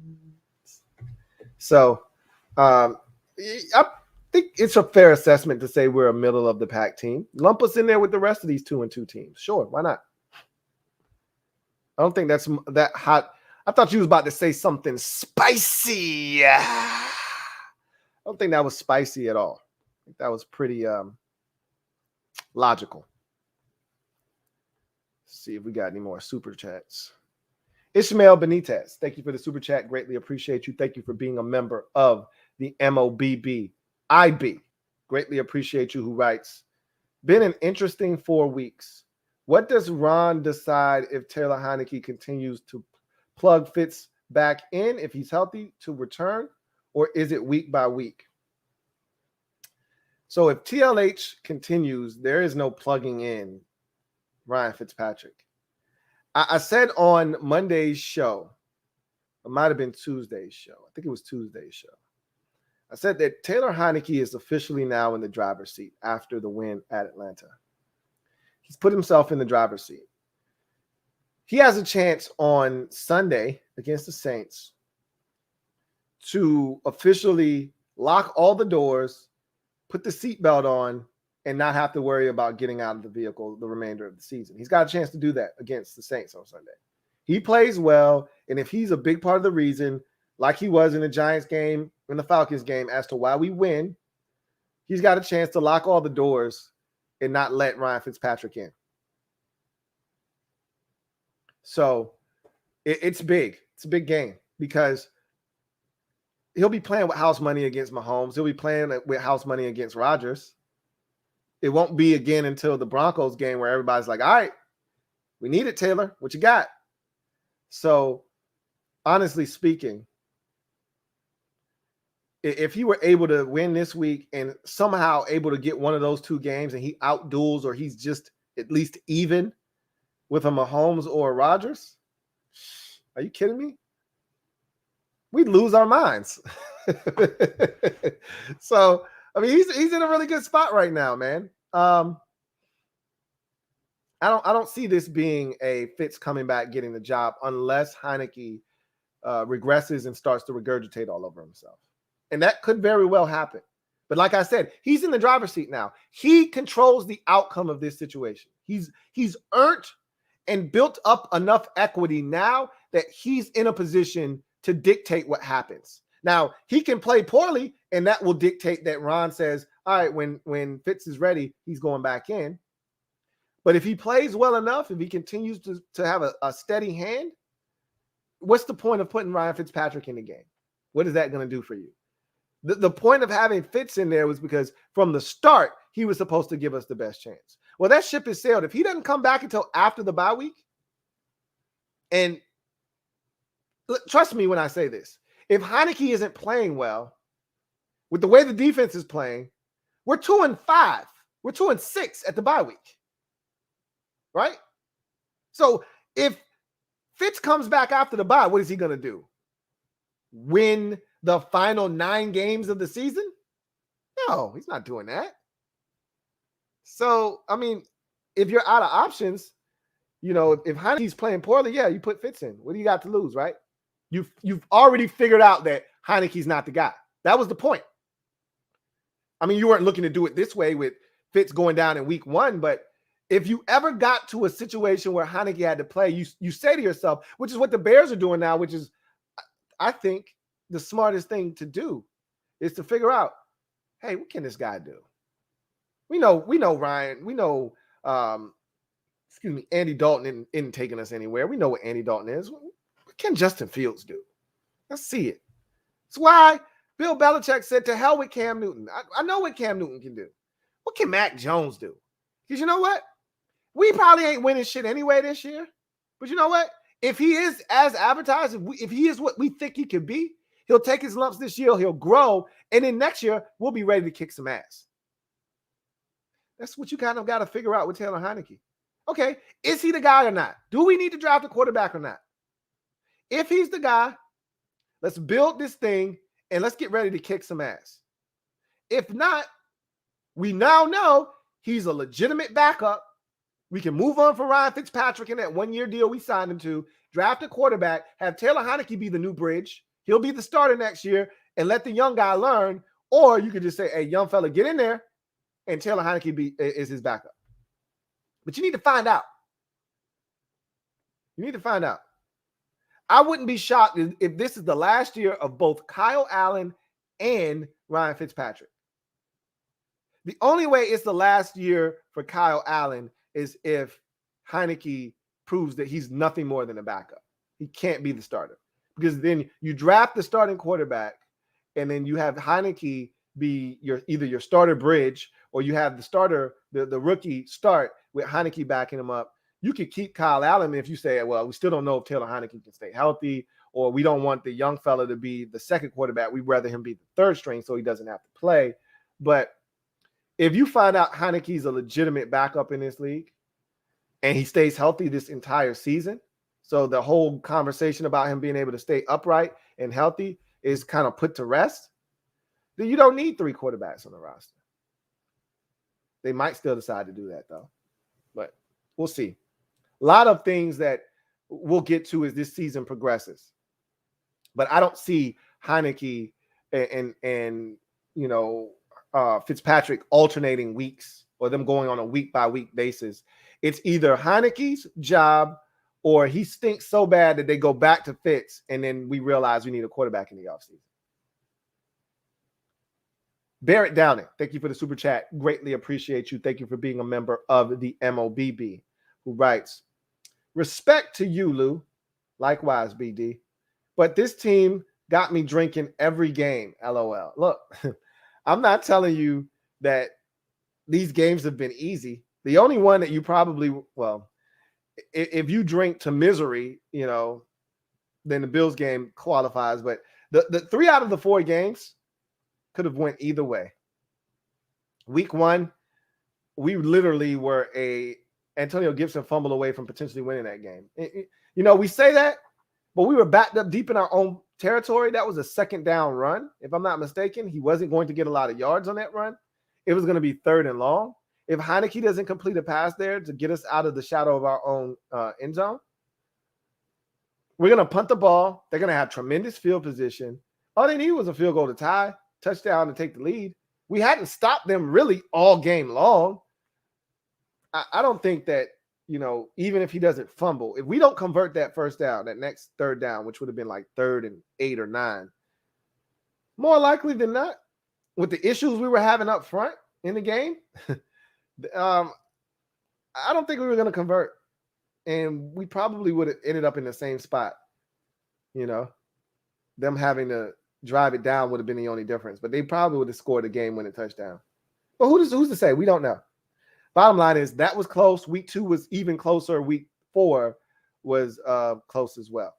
So I think it's a fair assessment to say we're a middle of the pack team. Lump us in there with the rest of these 2-2 teams. Sure, why not? I don't think that's that hot. I thought you was about to say something spicy. I don't think that was spicy at all. I think that was pretty logical. Let's see if we got any more super chats. Ishmael Benitez, thank you for the super chat. Greatly appreciate you. Thank you for being a member of the MOBBSQUAD. Greatly appreciate you, who writes, been an interesting 4 weeks. What does Ron decide if Taylor Heineke continues to plug Fitz back in if he's healthy to return, or is it week by week? So if TLH continues, there is no plugging in Ryan Fitzpatrick. I said on Monday's show, it might have been Tuesday's show. I think it was Tuesday's show. I said that Taylor Heineke is officially now in the driver's seat after the win at Atlanta. He's put himself in the driver's seat. He has a chance on Sunday against the Saints to officially lock all the doors, put the seatbelt on, and not have to worry about getting out of the vehicle the remainder of the season. He's got a chance to do that against the Saints on Sunday. He plays well, and if he's a big part of the reason, like he was in the Giants game, in the Falcons game, as to why we win, he's got a chance to lock all the doors and not let Ryan Fitzpatrick in. So it's big. It's a big game because he'll be playing with house money against Mahomes. He'll be playing with house money against Rodgers. It won't be again until the Broncos game where everybody's like, all right, we need it, Taylor. What you got? So honestly speaking, if he were able to win this week and somehow able to get one of those 2 games and he outduels or he's just at least even with a Mahomes or a Rodgers, are you kidding me? We'd lose our minds. So, I mean, he's in a really good spot right now, man. I don't see this being a Fitz coming back getting the job unless Heineke regresses and starts to regurgitate all over himself. And that could very well happen. But like I said, he's in the driver's seat now. He controls the outcome of this situation. He's earned and built up enough equity now that he's in a position to dictate what happens. Now, he can play poorly, and that will dictate that Ron says, all right, when Fitz is ready, he's going back in. But if he plays well enough, if he continues to have a steady hand, what's the point of putting Ryan Fitzpatrick in the game? What is that going to do for you? The point of having Fitz in there was because from the start, he was supposed to give us the best chance. Well, that ship has sailed. If he doesn't come back until after the bye week, and trust me when I say this, if Heineke isn't playing well, with the way the defense is playing, we're 2-5. We're 2-6 at the bye week. Right? So if Fitz comes back after the bye, what is he going to do? Win the final 9 games of the season? No, he's not doing that. So, I mean, if you're out of options, you know, if Heineke's playing poorly, yeah, you put Fitz in. What do you got to lose, right? You've already figured out that Heineke's not the guy. That was the point. I mean, you weren't looking to do it this way with Fitz going down in week 1, but if you ever got to a situation where Heineke had to play, you say to yourself, which is what the Bears are doing now, which is, I think, the smartest thing to do, is to figure out, hey, what can this guy do? We know Ryan. We know, Andy Dalton isn't taking us anywhere. We know what Andy Dalton is. What can Justin Fields do? Let's see it. That's why Bill Belichick said, to hell with Cam Newton. I know what Cam Newton can do. What can Mac Jones do? Because you know what? We probably ain't winning shit anyway this year. But you know what? If he is as advertised, if he is what we think he could be, he'll take his lumps this year, he'll grow, and then next year, we'll be ready to kick some ass. That's what you kind of got to figure out with Taylor Heineke. Okay, is he the guy or not? Do we need to draft a quarterback or not? If he's the guy, let's build this thing and let's get ready to kick some ass. If not, we now know he's a legitimate backup. We can move on from Ryan Fitzpatrick in that one-year deal we signed him to, draft a quarterback, have Taylor Heineke be the new bridge. He'll be the starter next year, and let the young guy learn. Or you could just say, hey, young fella, get in there, and Taylor Heineke is his backup. But you need to find out. You need to find out. I wouldn't be shocked if this is the last year of both Kyle Allen and Ryan Fitzpatrick. The only way it's the last year for Kyle Allen is if Heineke proves that he's nothing more than a backup. He can't be the starter. Because then you draft the starting quarterback, and then you have Heineke be either your starter bridge, or you have the starter, the rookie start with Heineke backing him up. You could keep Kyle Allen if you say, well, we still don't know if Taylor Heineke can stay healthy, or we don't want the young fella to be the second quarterback. We'd rather him be the third string so he doesn't have to play. But if you find out Heineke's a legitimate backup in this league and he stays healthy this entire season, so the whole conversation about him being able to stay upright and healthy is kind of put to rest, then you don't need 3 quarterbacks on the roster. They might still decide to do that, though. But we'll see. A lot of things that we'll get to as this season progresses. But I don't see Heineke and Fitzpatrick alternating weeks or them going on a week-by-week basis. It's either Heineke's job or he stinks so bad that they go back to Fitz, and then we realize we need a quarterback in the offseason. Barrett Downing, thank you for the super chat. Greatly appreciate you. Thank you for being a member of the MOBB, who writes, respect to you, Lou. Likewise, BD. But this team got me drinking every game, LOL. Look, I'm not telling you that these games have been easy. The only one that you probably, if you drink to misery, then the Bills game qualifies. But the 3 out of the 4 games could have went either way. Week 1, we literally were a Antonio Gibson fumble away from potentially winning that game. We say that, but we were backed up deep in our own territory. That was a second down run. If I'm not mistaken, he wasn't going to get a lot of yards on that run. It was going to be 3rd and long. If Heineke doesn't complete a pass there to get us out of the shadow of our own end zone, we're going to punt the ball. They're going to have tremendous field position. All they needed was a field goal to tie, touchdown to take the lead. We hadn't stopped them really all game long. I don't think that, even if he doesn't fumble, if we don't convert that first down, that next 3rd down, which would have been like 3rd and 8 or 9, more likely than not, with the issues we were having up front in the game, I don't think we were going to convert. And we probably would have ended up in the same spot. Them having to drive it down would have been the only difference. But they probably would have scored a game-winning touchdown. But who's to say? We don't know. Bottom line is that was close. Week 2 was even closer. Week 4 was close as well.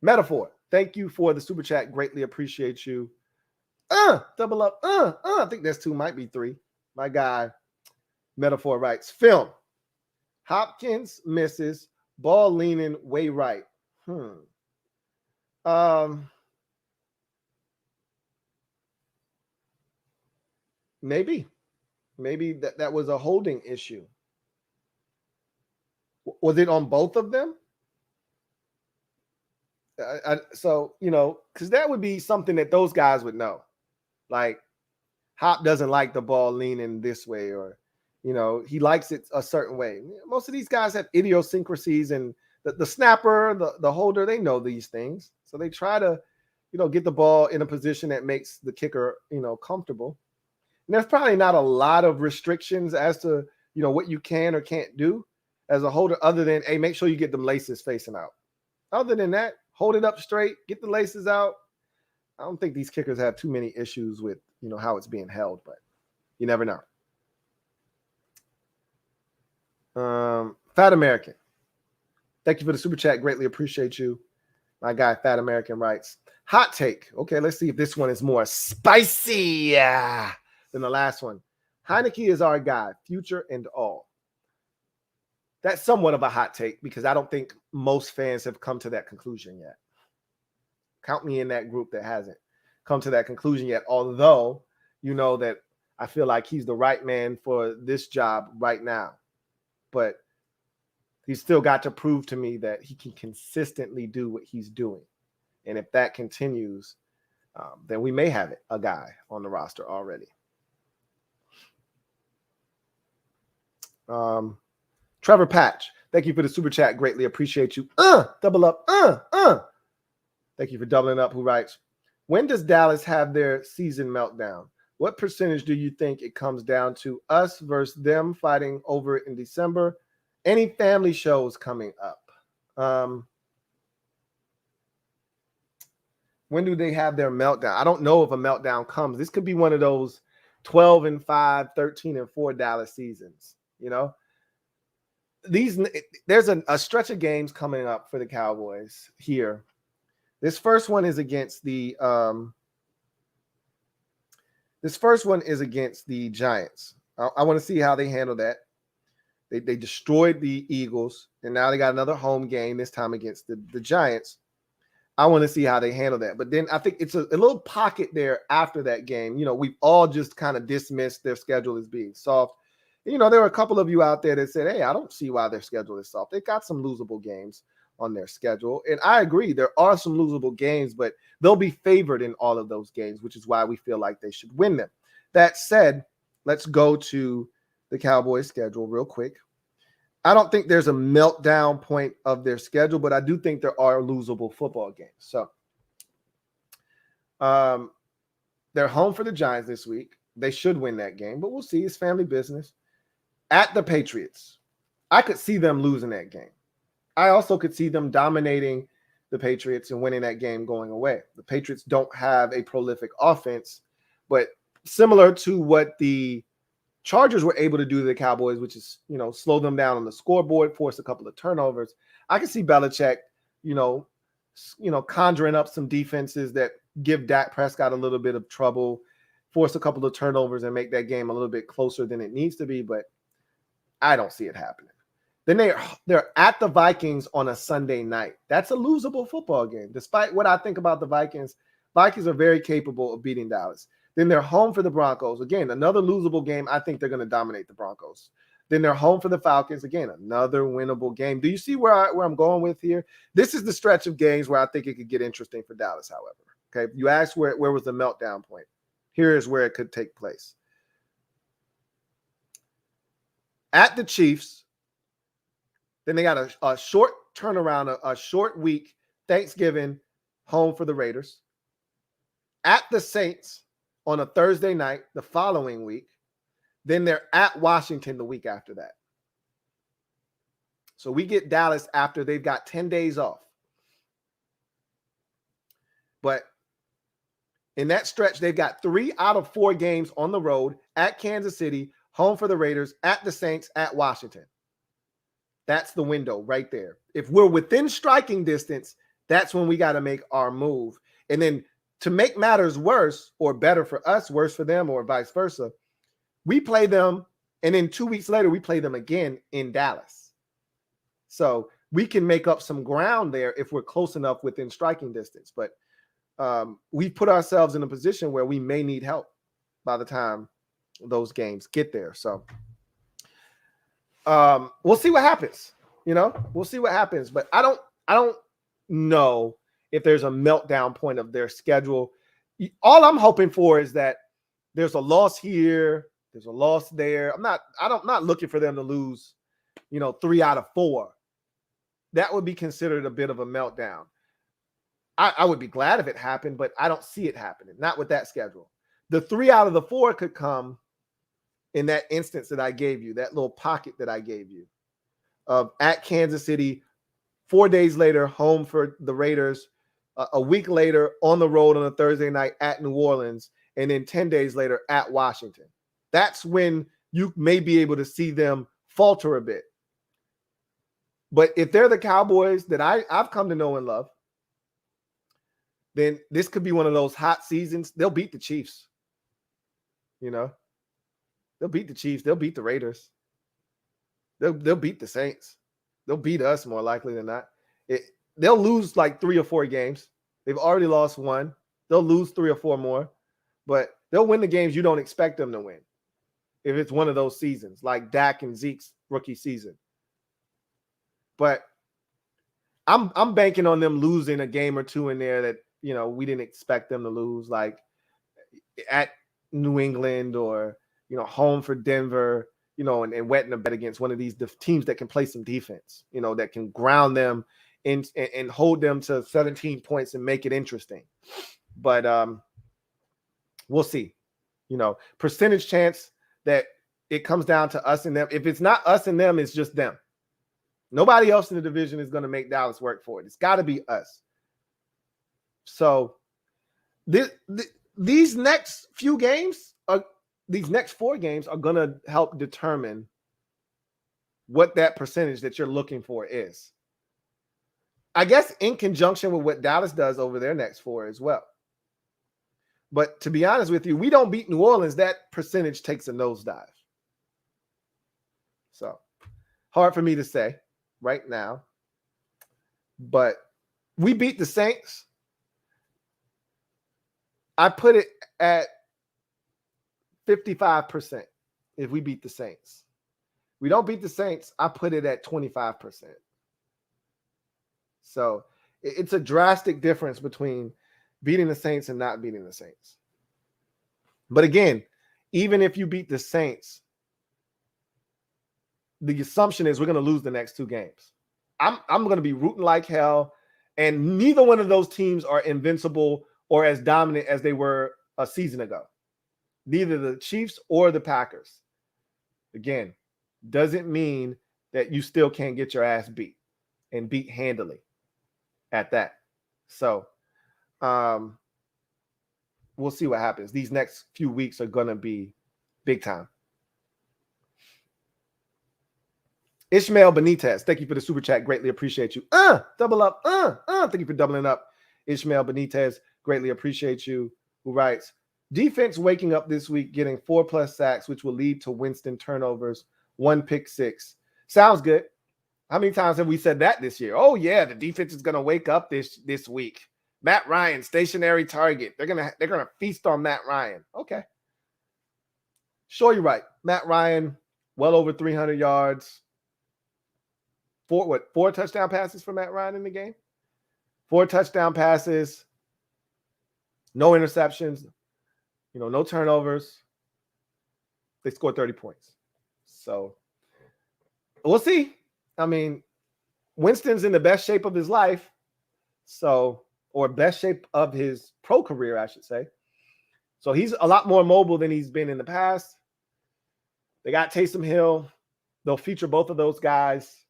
Metaphor, thank you for the super chat. Greatly appreciate you. Double up. I think that's 2, might be 3. My guy, Metaphor writes, film. Hopkins misses, ball leaning way right. Maybe that was a holding issue. Was it on both of them? So, because that would be something that those guys would know. Like, Hop doesn't like the ball leaning this way, or, he likes it a certain way. Most of these guys have idiosyncrasies, and the snapper, the holder, they know these things. So they try to, get the ball in a position that makes the kicker, comfortable. And there's probably not a lot of restrictions as to, what you can or can't do as a holder, other than, hey, make sure you get them laces facing out. Other than that, hold it up straight, get the laces out. I don't think these kickers have too many issues with, how it's being held, but you never know. Fat American, thank you for the super chat. Greatly appreciate you. My guy, Fat American, writes, hot take. Okay, let's see if this one is more spicy than the last one. Heineke is our guy, future and all. That's somewhat of a hot take because I don't think most fans have come to that conclusion yet. Count me in that group that hasn't come to that conclusion yet, although that I feel like he's the right man for this job right now. But he's still got to prove to me that he can consistently do what he's doing. And if that continues, then we may have a guy on the roster already. Trevor Patch, thank you for the super chat. Greatly appreciate you. Double up. Thank you for doubling up. Who writes, when does Dallas have their season meltdown? What percentage do you think it comes down to us versus them fighting over it in December? Any family shows coming up? When do they have their meltdown? I don't know if a meltdown comes. This could be one of those 12-5, 13-4 Dallas seasons. There's a stretch of games coming up for the Cowboys here. This first one is against the Giants. I want to see how they handle that. They destroyed the Eagles, and now they got another home game, this time against the Giants. I want to see how they handle that. But then I think it's a little pocket there after that game. We've all just kind of dismissed their schedule as being soft. There were a couple of you out there that said, hey, I don't see why their schedule is soft. They've got some losable games on their schedule. And I agree, there are some losable games, but they'll be favored in all of those games, which is why we feel like they should win them. That said, let's go to the Cowboys schedule real quick. I don't think there's a meltdown point of their schedule, but I do think there are losable football games. So they're home for the Giants this week. They should win that game, but we'll see. It's family business. At the Patriots, I could see them losing that game. I also could see them dominating the Patriots and winning that game going away. The Patriots don't have a prolific offense, but similar to what the Chargers were able to do to the Cowboys, which is, slow them down on the scoreboard, force a couple of turnovers. I can see Belichick, conjuring up some defenses that give Dak Prescott a little bit of trouble, force a couple of turnovers and make that game a little bit closer than it needs to be, but I don't see it happening. Then they're at the Vikings on a Sunday night. That's a losable football game. Despite what I think about the Vikings, Vikings are very capable of beating Dallas. Then they're home for the Broncos. Again, another losable game. I think they're going to dominate the Broncos. Then they're home for the Falcons. Again, another winnable game. Do you see where I'm going with here? This is the stretch of games where I think it could get interesting for Dallas, however. Okay, you asked where was the meltdown point. Here is where it could take place. At the Chiefs, then they got a short turnaround, a short week, Thanksgiving, home for the Raiders. At the Saints on a Thursday night the following week. Then they're at Washington the week after that. So we get Dallas after they've got 10 days off. But in that stretch, they've got 3 out of 4 games on the road, at Kansas City, home for the Raiders, at the Saints, at Washington. That's the window right there. If we're within striking distance, that's when we got to make our move. And then to make matters worse, or better for us, worse for them, or vice versa, we play them, and then 2 weeks later, we play them again in Dallas. So we can make up some ground there if we're close enough within striking distance. But we put ourselves in a position where we may need help by the time those games get there. So we'll see what happens. We'll see what happens. But I don't know if there's a meltdown point of their schedule. All I'm hoping for is that there's a loss here, there's a loss there. I'm not looking for them to lose, 3 out of 4. That would be considered a bit of a meltdown. I would be glad if it happened, but I don't see it happening. Not with that schedule. The 3 out of the 4 could come in that instance that I gave you, that little pocket that I gave you, of at Kansas City, 4 days later, home for the Raiders, a week later on the road on a Thursday night at New Orleans, and then 10 days later at Washington. That's when you may be able to see them falter a bit. But if they're the Cowboys that I've come to know and love, then this could be one of those hot seasons. They'll beat the Chiefs. They'll beat the Chiefs. They'll beat the Raiders. They'll beat the Saints. They'll beat us more likely than not. They'll lose like 3 or 4 games. They've already lost 1. They'll lose 3 or 4 more, but they'll win the games you don't expect them to win. If it's one of those seasons, like Dak and Zeke's rookie season. But I'm banking on them losing a game or 2 in there that, we didn't expect them to lose, like at New England or, home for Denver, and wetting a bet against one of these teams that can play some defense, that can ground them and hold them to 17 points and make it interesting. But we'll see. Percentage chance that it comes down to us and them. If it's not us and them, it's just them. Nobody else in the division is going to make Dallas work for it. It's got to be us. So these next 4 games are going to help determine what that percentage that you're looking for is. I guess in conjunction with what Dallas does over their next 4 as well. But to be honest with you, we don't beat New Orleans, that percentage takes a nosedive. So hard for me to say right now. But we beat the Saints. I put it at 55% if we beat the Saints. We don't beat the Saints, I put it at 25%. So it's a drastic difference between beating the Saints and not beating the Saints. But again, even if you beat the Saints, the assumption is we're going to lose the next 2 games. I'm going to be rooting like hell, and neither one of those teams are invincible or as dominant as they were a season ago. Neither the Chiefs or the Packers. Again, doesn't mean that you still can't get your ass beat and beat handily at that. So we'll see what happens. These next few weeks are going to be big time. Ishmael Benitez, thank you for the super chat. Greatly appreciate you. Double up. Thank you for doubling up. Ishmael Benitez, greatly appreciate you. Who writes, defense waking up this week, getting 4+ sacks, which will lead to Winston turnovers, 1 pick 6. Sounds good. How many times have we said that this year? Oh yeah, the defense is going to wake up this week. Matt Ryan, stationary target. They're gonna feast on Matt Ryan. Okay. Sure, you're right. Matt Ryan, well over 300 yards. 4 touchdown passes for Matt Ryan in the game? 4 touchdown passes, no interceptions, no turnovers. They scored 30 points. So we'll see. I mean, Winston's in the best shape of his life. Or best shape of his pro career, I should say. So he's a lot more mobile than he's been in the past. They got Taysom Hill. They'll feature both of those guys.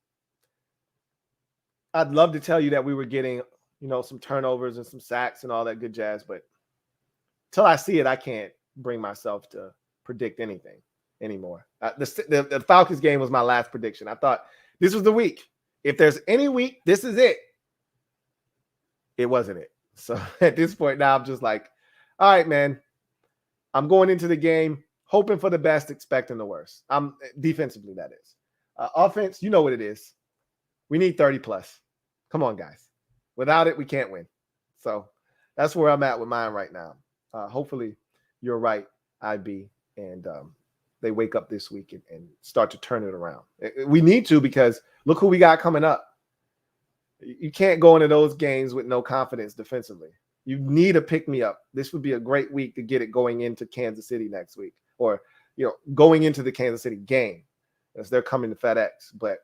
I'd love to tell you that we were getting, some turnovers and some sacks and all that good jazz, but until I see it, I can't bring myself to predict anything anymore. The Falcons game was my last prediction. I thought this was the week. If there's any week, this is it. It wasn't it. So at this point now, I'm just like, all right, man, I'm going into the game hoping for the best, expecting the worst. I'm defensively, that is. Offense, you know what it is. We need 30+. Come on, guys. Without it, we can't win. So that's where I'm at with mine right now. Hopefully you're right, IB, and they wake up this week and start to turn it around. We need to, because look who we got coming up. You can't go into those games with no confidence defensively. You need a pick-me-up. This would be a great week to get it going into Kansas City next week, or going into the Kansas City game, as they're coming to FedEx. But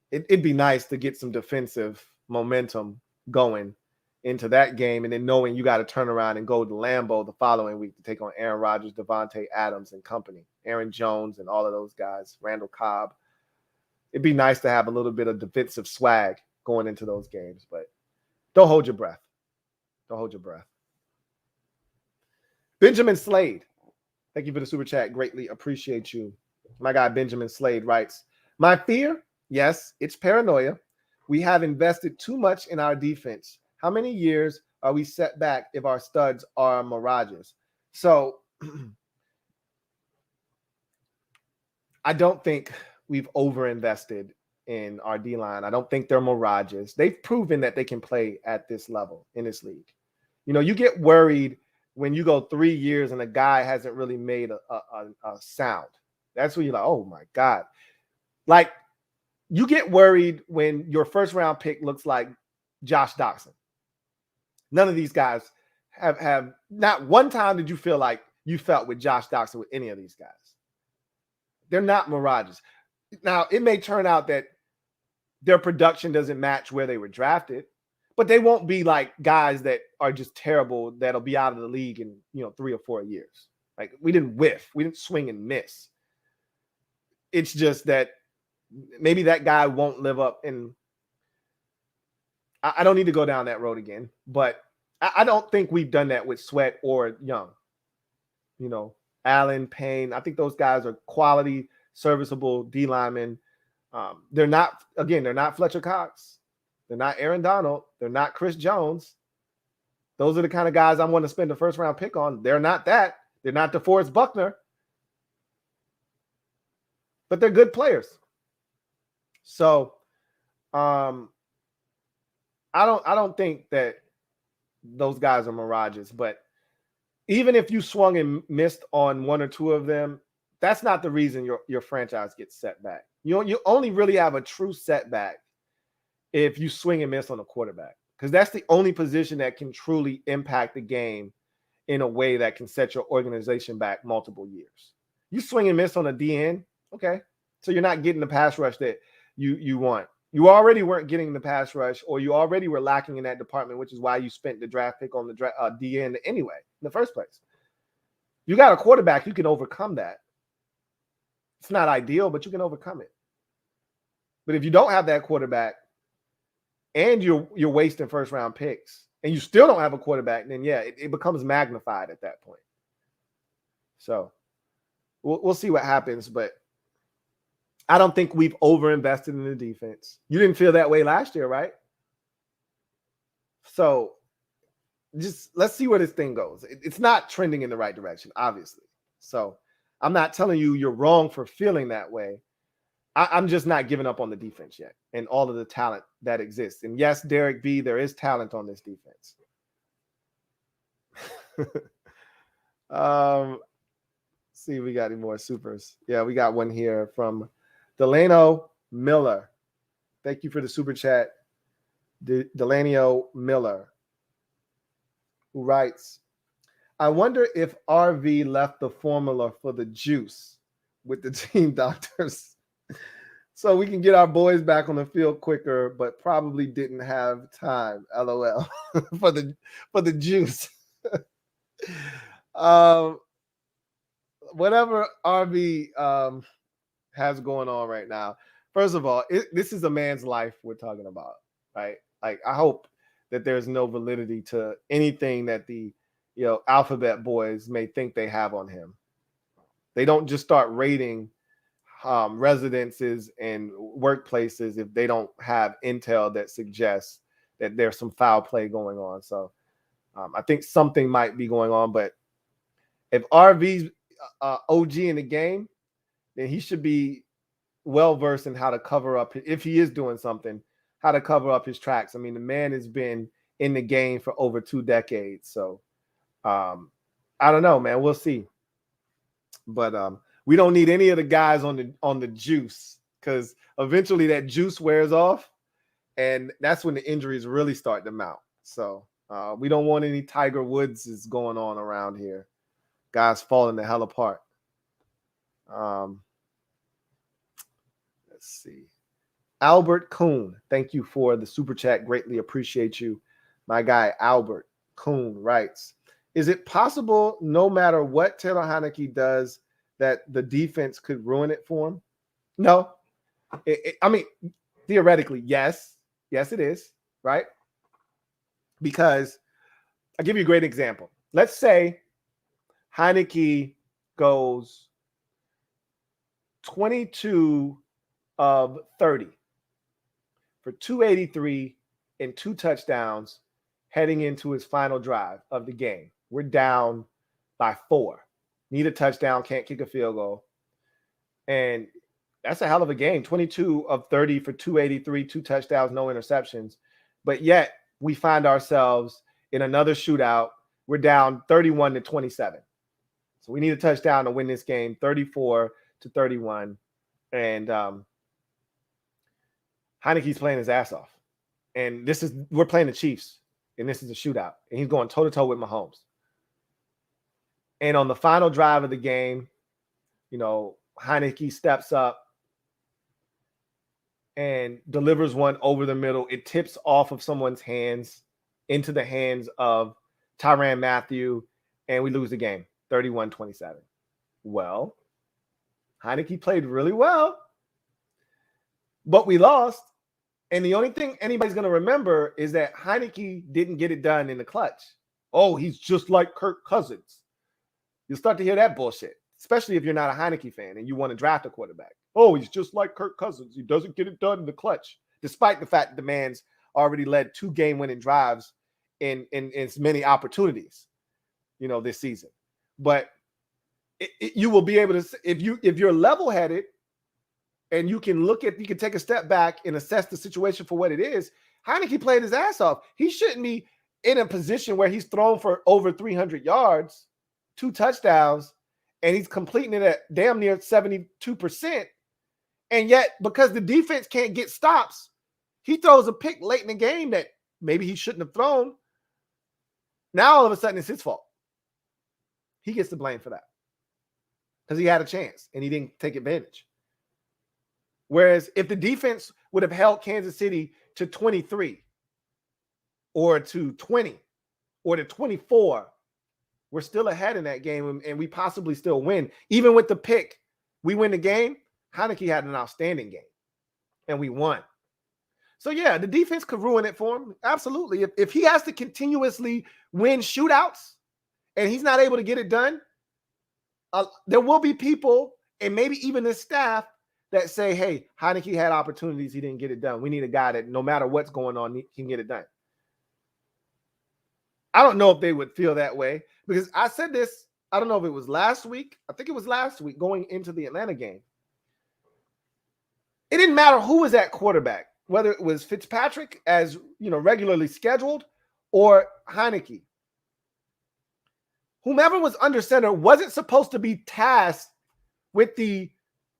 it'd be nice to get some defensive momentum going into that game, and then knowing you got to turn around and go to Lambeau the following week to take on Aaron Rodgers, Devontae Adams and company, Aaron Jones and all of those guys, Randall Cobb. It'd be nice to have a little bit of defensive swag going into those games, but don't hold your breath. Don't hold your breath. Benjamin Slade, thank you for the super chat. Greatly appreciate you. My guy Benjamin Slade writes, my fear, yes, it's paranoia. We have invested too much in our defense. How many years are we set back if our studs are mirages? So I don't think we've overinvested in our D-line. I don't think they're mirages. They've proven that they can play at this level in this league. You get worried when you go 3 years and a guy hasn't really made a sound. That's when you're like, oh my God. Like, you get worried when your first round pick looks like Josh Doxson. None of these guys have not one time did you feel like you felt with Josh Doxson with any of these guys. They're not mirages. Now, it may turn out that their production doesn't match where they were drafted, but they won't be like guys that are just terrible that'll be out of the league in 3 or 4 years. Like, we didn't whiff, we didn't swing and miss. It's just that maybe that guy won't live up, and I don't need to go down that road again, but I don't think we've done that with Sweat or Young. Allen, Payne, I think those guys are quality, serviceable D linemen. They're not Fletcher Cox. They're not Aaron Donald. They're not Chris Jones. Those are the kind of guys I want to spend the first round pick on. They're not that. They're not DeForest Buckner. But they're good players. So I don't think that those guys are mirages, but even if you swung and missed on 1 or 2 of them, that's not the reason your franchise gets set back. You only really have a true setback if you swing and miss on a quarterback, because that's the only position that can truly impact the game in a way that can set your organization back multiple years. You swing and miss on a DN, okay, so you're not getting the pass rush that you want. You already weren't getting the pass rush, or you already were lacking in that department, which is why you spent the draft pick on the DN anyway in the first place. You got a quarterback, you can overcome that. It's not ideal, but you can overcome it. But if you don't have that quarterback and you're wasting first round picks and you still don't have a quarterback, then yeah, it becomes magnified at that point. So we'll see what happens, but I don't think we've overinvested in the defense. You didn't feel that way last year, right? So just let's see where this thing goes. It's not trending in the right direction, obviously. So I'm not telling you you're wrong for feeling that way. I'm just not giving up on the defense yet and all of the talent that exists. And yes, Derek B, there is talent on this defense. See, we got any more supers? Yeah, we got one here from Delano Miller. Thank you for the super chat. Delano Miller, who writes, I wonder if RV left the formula for the juice with the team doctors so we can get our boys back on the field quicker, but probably didn't have time. LOL for the juice. Whatever RV has going on right now. First of all, this is a man's life we're talking about, right? Like, I hope that there's no validity to anything that the alphabet boys may think they have on him. They don't just start raiding residences and workplaces if they don't have intel that suggests that there's some foul play going on. So I think something might be going on, but if RV's OG in the game, then he should be well-versed in how to cover up, if he is doing something, how to cover up his tracks. I mean, the man has been in the game for over 2 decades. So I don't know, man. We'll see. But we don't need any of the guys on the juice, because eventually that juice wears off, and that's when the injuries really start to mount. So We don't want any Tiger Woods is going on around here. Guys falling the hell apart. Let's see. Albert Kuhn, thank you for the super chat. Greatly appreciate you. My guy, Albert Kuhn, writes, is it possible no matter what Taylor Heineke does that the defense could ruin it for him? No. I mean, theoretically, yes. Yes, it is, right? Because I'll give you a great example. Let's say Heineke goes 22 of 30 for 283 and 2 touchdowns heading into his final drive of the game. We're down by 4. Need a touchdown, can't kick a field goal. And that's a hell of a game. 22 of 30 for 283, 2 touchdowns, no interceptions. But yet we find ourselves in another shootout. We're down 31-27. So we need a touchdown to win this game, 34-31. And Heineke's playing his ass off. And we're playing the Chiefs, and this is a shootout. And he's going toe-to-toe with Mahomes. And on the final drive of the game, Heineke steps up and delivers one over the middle. It tips off of someone's hands into the hands of Tyrann Mathieu, and we lose the game, 31-27. Well, Heineke played really well, but we lost. And the only thing anybody's going to remember is that Heineke didn't get it done in the clutch. Oh, he's just like Kirk Cousins. You'll start to hear that bullshit, especially if you're not a Heineke fan and you want to draft a quarterback. Oh, he's just like Kirk Cousins. He doesn't get it done in the clutch, despite the fact that the man's already led 2 game-winning drives in as many opportunities, this season. But you will be able to, if you're level-headed and you can take a step back and assess the situation for what it is. Heineke played his ass off. He shouldn't be in a position where he's thrown for over 300 yards, 2 touchdowns, and he's completing it at damn near 72%. And yet, because the defense can't get stops, he throws a pick late in the game that maybe he shouldn't have thrown. Now, all of a sudden, it's his fault. He gets the blame for that because he had a chance and he didn't take advantage. Whereas if the defense would have held Kansas City to 23 or to 20 or to 24, we're still ahead in that game and we possibly still win. Even with the pick, we win the game. Heineke had an outstanding game and we won. So, yeah, the defense could ruin it for him. Absolutely. If he has to continuously win shootouts and he's not able to get it done, there will be people and maybe even his staff that say, hey, Heineke had opportunities. He didn't get it done. We need a guy that no matter what's going on, he can get it done. I don't know if they would feel that way because I said this, I don't know if it was last week. I think it was last week going into the Atlanta game. It didn't matter who was at quarterback, whether it was Fitzpatrick as, regularly scheduled or Heineke. Whomever was under center wasn't supposed to be tasked with the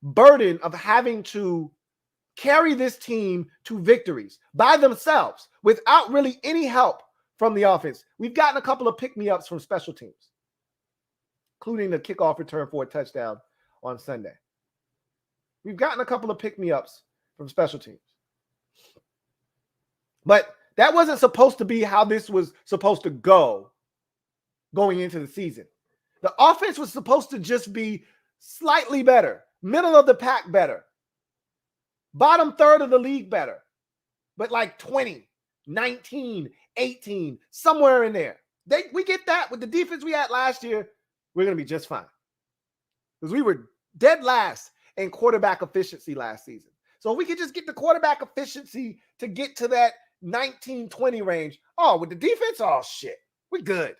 burden of having to carry this team to victories by themselves without really any help from the offense. We've gotten a couple of pick-me-ups from special teams, including the kickoff return for a touchdown on Sunday. We've gotten a couple of pick-me-ups from special teams. But that wasn't supposed to be how this was supposed to go going into the season. The offense was supposed to just be slightly better, middle of the pack better, bottom third of the league better, but like 20, 19, 18, somewhere in there. We get that with the defense we had last year, we're going to be just fine. Because we were dead last in quarterback efficiency last season. So if we could just get the quarterback efficiency to get to that 19, 20 range, with the defense, shit, we're good.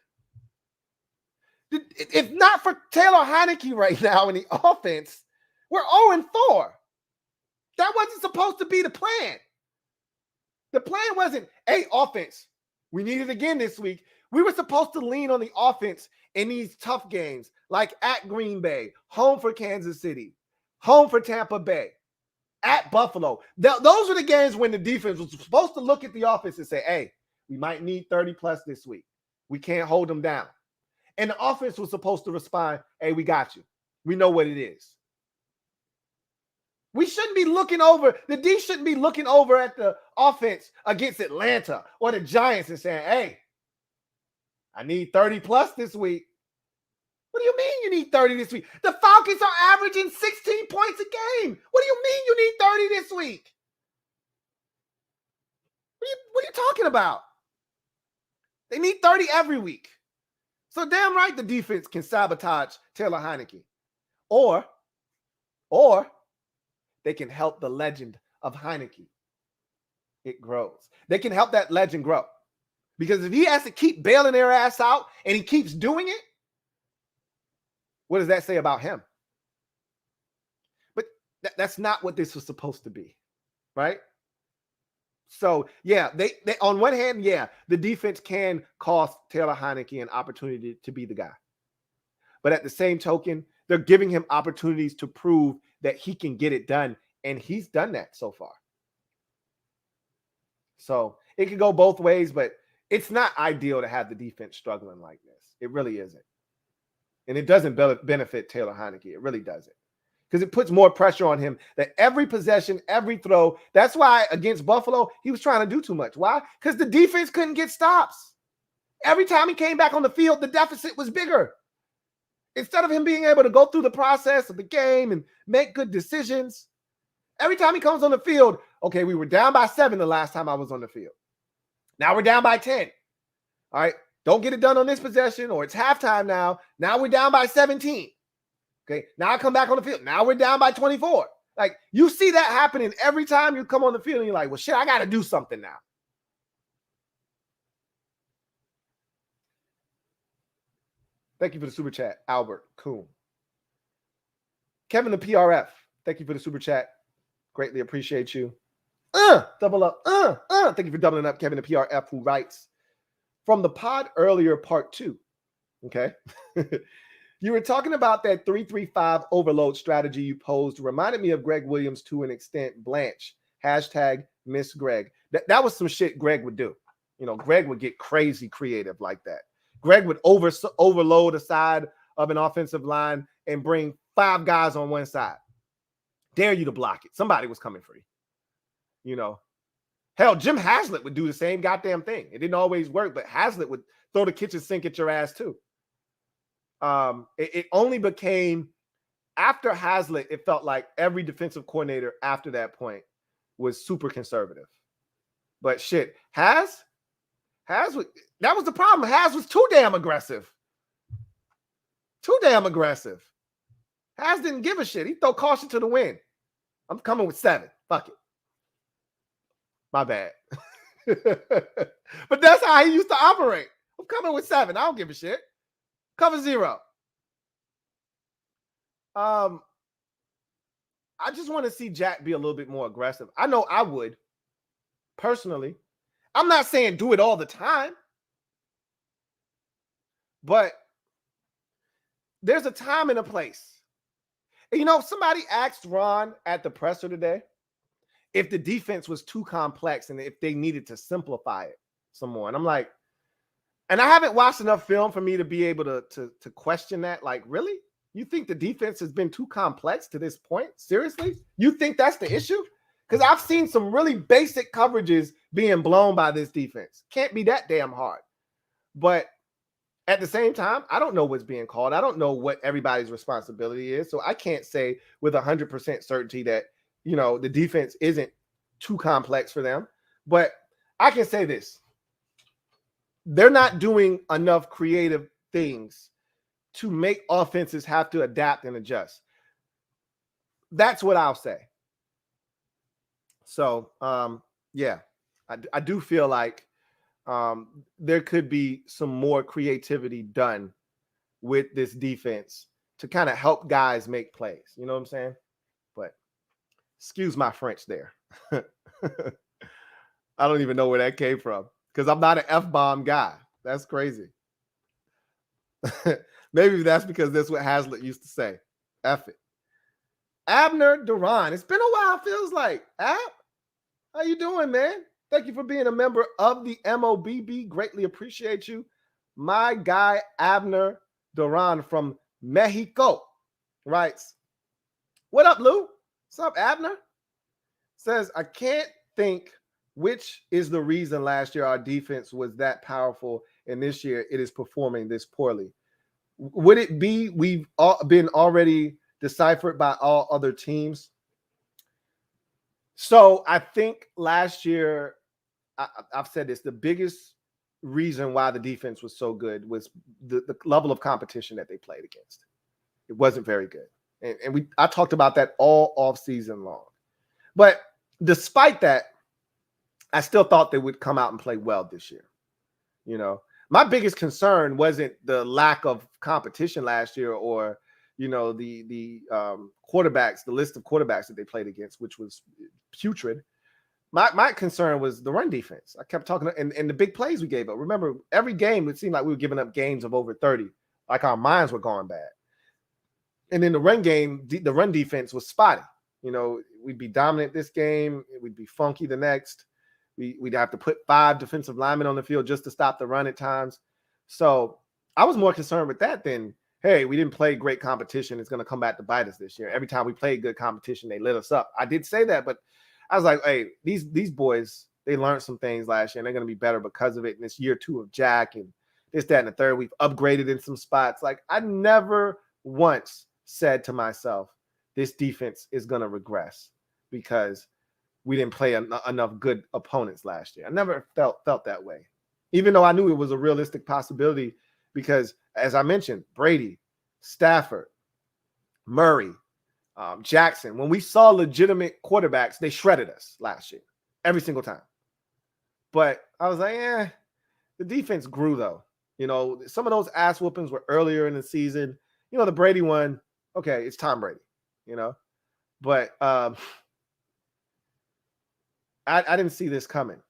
If not for Taylor Heineke right now in the offense, we're 0-4. That wasn't supposed to be the plan. The plan wasn't, hey, offense, we need it again this week. We were supposed to lean on the offense in these tough games, like at Green Bay, home for Kansas City, home for Tampa Bay, at Buffalo. Those were the games when the defense was supposed to look at the offense and say, hey, We might need 30 plus this week. We can't hold them down. And the offense was supposed to respond, hey, we got you. We know what it is. We shouldn't be looking over, the D shouldn't be looking over at the offense against Atlanta or the Giants and saying, hey, I need 30 plus this week. What do you mean you need 30 this week? The Falcons are averaging 16 points a game. What do you mean you need 30 this week? What are you talking about? They need 30 every week. So damn right the defense can sabotage Taylor Heineke. Or they can help the legend of Heineke. It grows. They can help that legend grow. Because if he has to keep bailing their ass out and he keeps doing it, what does that say about him? But that's not what this was supposed to be, right? So, yeah, they on one hand, yeah, the defense can cost Taylor Heineke an opportunity to be the guy. But at the same token, they're giving him opportunities to prove that he can get it done, and he's done that so far. So it could go both ways, but it's not ideal to have the defense struggling like this. It really isn't. And it doesn't benefit Taylor Heineke. It really doesn't. Because it puts more pressure on him that every possession, every throw. That's why against Buffalo, he was trying to do too much. Why? Because the defense couldn't get stops. Every time he came back on the field, the deficit was bigger. Instead of him being able to go through the process of the game and make good decisions, every time he comes on the field, okay, we were down by 7 the last time I was on the field. Now we're down by 10. All right, don't get it done on this possession, or it's halftime now. Now we're down by 17. Okay, now I come back on the field. Now we're down by 24. Like, you see that happening every time you come on the field, and you're like, well, shit, I got to do something now. Thank you for the super chat, Albert Kuhn. Kevin the PRF, thank you for the super chat. Greatly appreciate you. Double up. Thank you for doubling up, Kevin the PRF, who writes, from the pod earlier, part 2. Okay. You were talking about that 3-3-5 overload strategy you posed. Reminded me of Greg Williams to an extent. Blanche. Hashtag Miss Greg. That was some shit Greg would do. You know, Greg would get crazy creative like that. Greg would overload a side of an offensive line and bring 5 guys on one side. Dare you to block it. Somebody was coming for you. You know. Hell, Jim Haslett would do the same goddamn thing. It didn't always work, but Haslett would throw the kitchen sink at your ass too. It only became after Haslett, it felt like every defensive coordinator after that point was super conservative. But shit, that was the problem. Haz was too damn aggressive. Too damn aggressive. Haz didn't give a shit. He throw caution to the wind. I'm coming with 7. Fuck it. My bad. But that's how he used to operate. I'm coming with 7. I don't give a shit. Cover 0. I just want to see Jack be a little bit more aggressive. I know I would, personally. I'm not saying do it all the time, but there's a time and a place. And, you know, somebody asked Ron at the presser today if the defense was too complex and if they needed to simplify it some more. And I'm like, and I haven't watched enough film for me to be able to question that. Like, really? You think the defense has been too complex to this point? Seriously? You think that's the issue? Because I've seen some really basic coverages being blown by this defense. Can't be that damn hard. But at the same time, I don't know what's being called. I don't know what everybody's responsibility is. So I can't say with 100% certainty that, you know, the defense isn't too complex for them. But I can say this. They're not doing enough creative things to make offenses have to adapt and adjust. That's what I'll say. So, yeah, I do feel like there could be some more creativity done with this defense to kind of help guys make plays. You know what I'm saying? But excuse my French there. I don't even know where that came from because I'm not an F-bomb guy. That's crazy. Maybe that's because that's what Haslett used to say. F it. Abner Duran. It's been a while, feels like. Ab, how you doing, man? Thank you for being a member of the MOBB. Greatly appreciate you. My guy, Abner Duran from Mexico, writes, what up, Lou? What's up, Abner? Says, I can't think which is the reason last year our defense was that powerful and this year it is performing this poorly. Would it be we've been already deciphered by all other teams? So I think last year, I've said this, the biggest reason why the defense was so good was the level of competition that they played against. It wasn't very good. And I talked about that all off season long. But despite that, I still thought they would come out and play well this year. You know, my biggest concern wasn't the lack of competition last year or, you know, the quarterbacks, the list of quarterbacks that they played against, which was putrid. My concern was the run defense. I kept talking, and the big plays we gave up. Remember, every game, it seemed like we were giving up games of over 30, like our minds were going bad. And in the run game, the run defense was spotty. You know, we'd be dominant this game. We'd be funky the next. We'd have to put 5 defensive linemen on the field just to stop the run at times. So I was more concerned with that than, hey, we didn't play great competition. It's going to come back to bite us this year. Every time we played good competition, they lit us up. I did say that, but I was like, hey, these boys, they learned some things last year, and they're going to be better because of it. And it's year 2 of Jack and this, that, and the third. We've upgraded in some spots. Like, I never once said to myself, this defense is going to regress because we didn't play enough good opponents last year. I never felt that way, even though I knew it was a realistic possibility because, as I mentioned, Brady, Stafford, Murray, Jackson, when we saw legitimate quarterbacks, they shredded us last year, every single time. But I was like, the defense grew, though. You know, some of those ass whoopings were earlier in the season. You know, the Brady one, okay, it's Tom Brady, you know. But I didn't see this coming.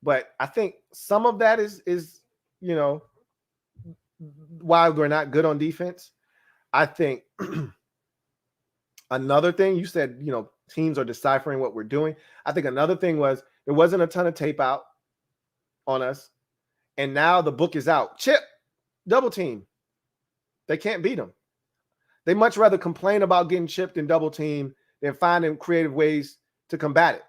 But I think some of that is you know, why we're not good on defense. I think another thing, you said, you know, teams are deciphering what we're doing. I think another thing was there wasn't a ton of tape out on us. And now the book is out. Chip, double team. They can't beat them. They much rather complain about getting chipped and double team than finding creative ways to combat it.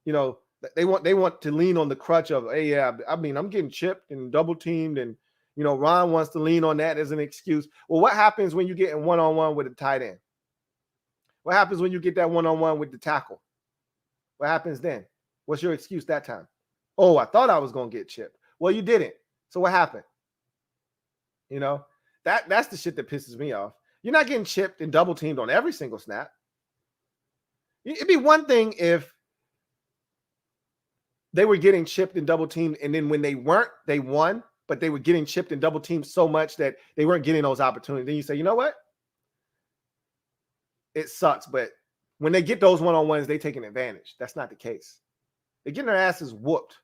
You know, they want to lean on the crutch of, hey, yeah, I mean, I'm getting chipped and double teamed, and, you know, Ron wants to lean on that as an excuse. Well, what happens when you get in one-on-one with a tight end? What happens when you get that one-on-one with the tackle? What happens then? What's your excuse that time? Oh, I thought I was going to get chipped. Well, you didn't. So what happened? You know, that's the shit that pisses me off. You're not getting chipped and double teamed on every single snap. It'd be one thing if they were getting chipped and double teamed, and then when they weren't, they won, but they were getting chipped and double teamed so much that they weren't getting those opportunities. Then you say, you know what? It sucks, but when they get those one-on-ones, they take an advantage. That's not the case. They're getting their asses whooped.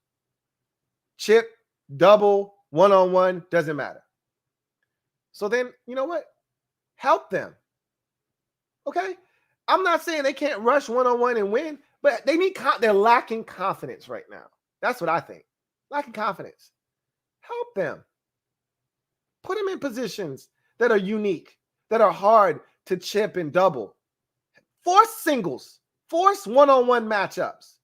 Chip, double, one-on-one, doesn't matter. So then, you know what? Help them. Okay? I'm not saying they can't rush one-on-one and win, but they're lacking confidence right now. That's what I think. Lacking confidence. Help them. Put them in positions that are unique, that are hard to chip and double. Force singles. Force one-on-one matchups.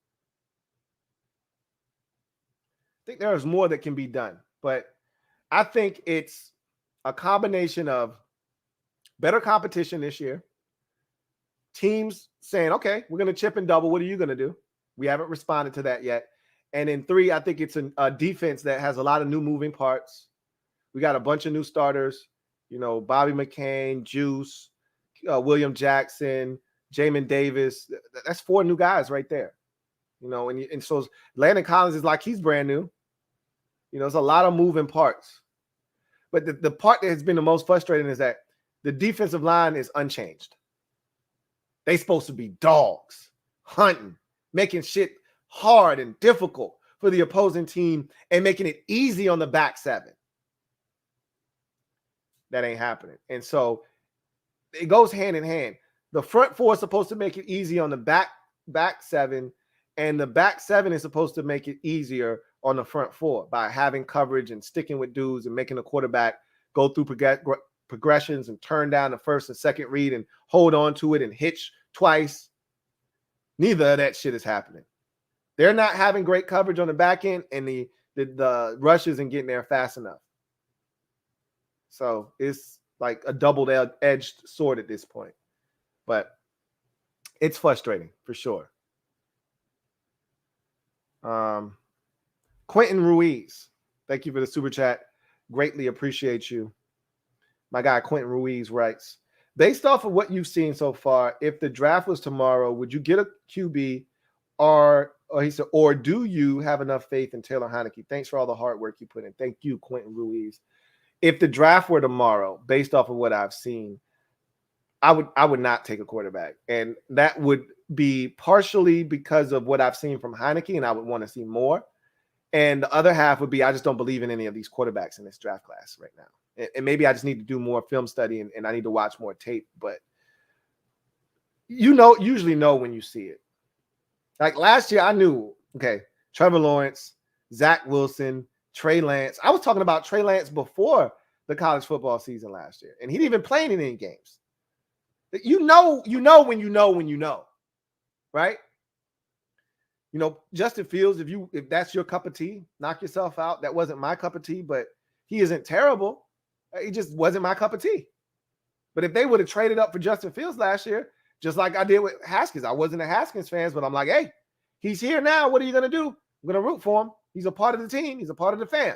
I think there's more that can be done, but I think it's a combination of better competition this year, teams saying, okay, we're going to chip and double. What are you going to do? We haven't responded to that yet. And in 3, I think it's a defense that has a lot of new moving parts. We got a bunch of new starters, you know, Bobby McCain, Juice, William Jackson, Jamin Davis. That's 4 new guys right there. You know, and so Landon Collins is like he's brand new. You know, there's a lot of moving parts. But the part that has been the most frustrating is that the defensive line is unchanged. They supposed to be dogs, hunting, making shit hard and difficult for the opposing team and making it easy on the back 7. That ain't happening. And so it goes hand in hand. The front 4 is supposed to make it easy on the back 7, And the back seven is supposed to make it easier on the front four by having coverage and sticking with dudes and making the quarterback go through progressions and turn down the first and second read and hold on to it and hitch twice. Neither of that shit is happening. They're not having great coverage on the back end, and the rush isn't getting there fast enough. So it's like a double-edged sword at this point. But it's frustrating for sure. Quentin Ruiz, thank you for the super chat. Greatly appreciate you. My guy Quentin Ruiz writes, based off of what you've seen so far, if the draft was tomorrow, would you get a QB or he said, or do you have enough faith in Taylor Heineke? Thanks for all the hard work you put in. Thank you, Quentin Ruiz. If the draft were tomorrow, based off of what I've seen, I would not take a quarterback. And that would be partially because of what I've seen from Heineke, and I would want to see more. And the other half would be I just don't believe in any of these quarterbacks in this draft class right now. And maybe I just need to do more film study and I need to watch more tape. But usually know when you see it. Like last year, I knew, okay, Trevor Lawrence, Zach Wilson, Trey Lance. I was talking about Trey Lance before the college football season last year, and he didn't even play in any games. You know when you know, right? Justin Fields, if that's your cup of tea, knock yourself out. That wasn't my cup of tea, but he isn't terrible. He just wasn't my cup of tea. But if they would have traded up for Justin Fields last year, just like I did with Haskins, I wasn't a Haskins fan, but I'm like, hey, he's here now. What are you going to do? I'm going to root for him. He's a part of the team. He's a part of the fan.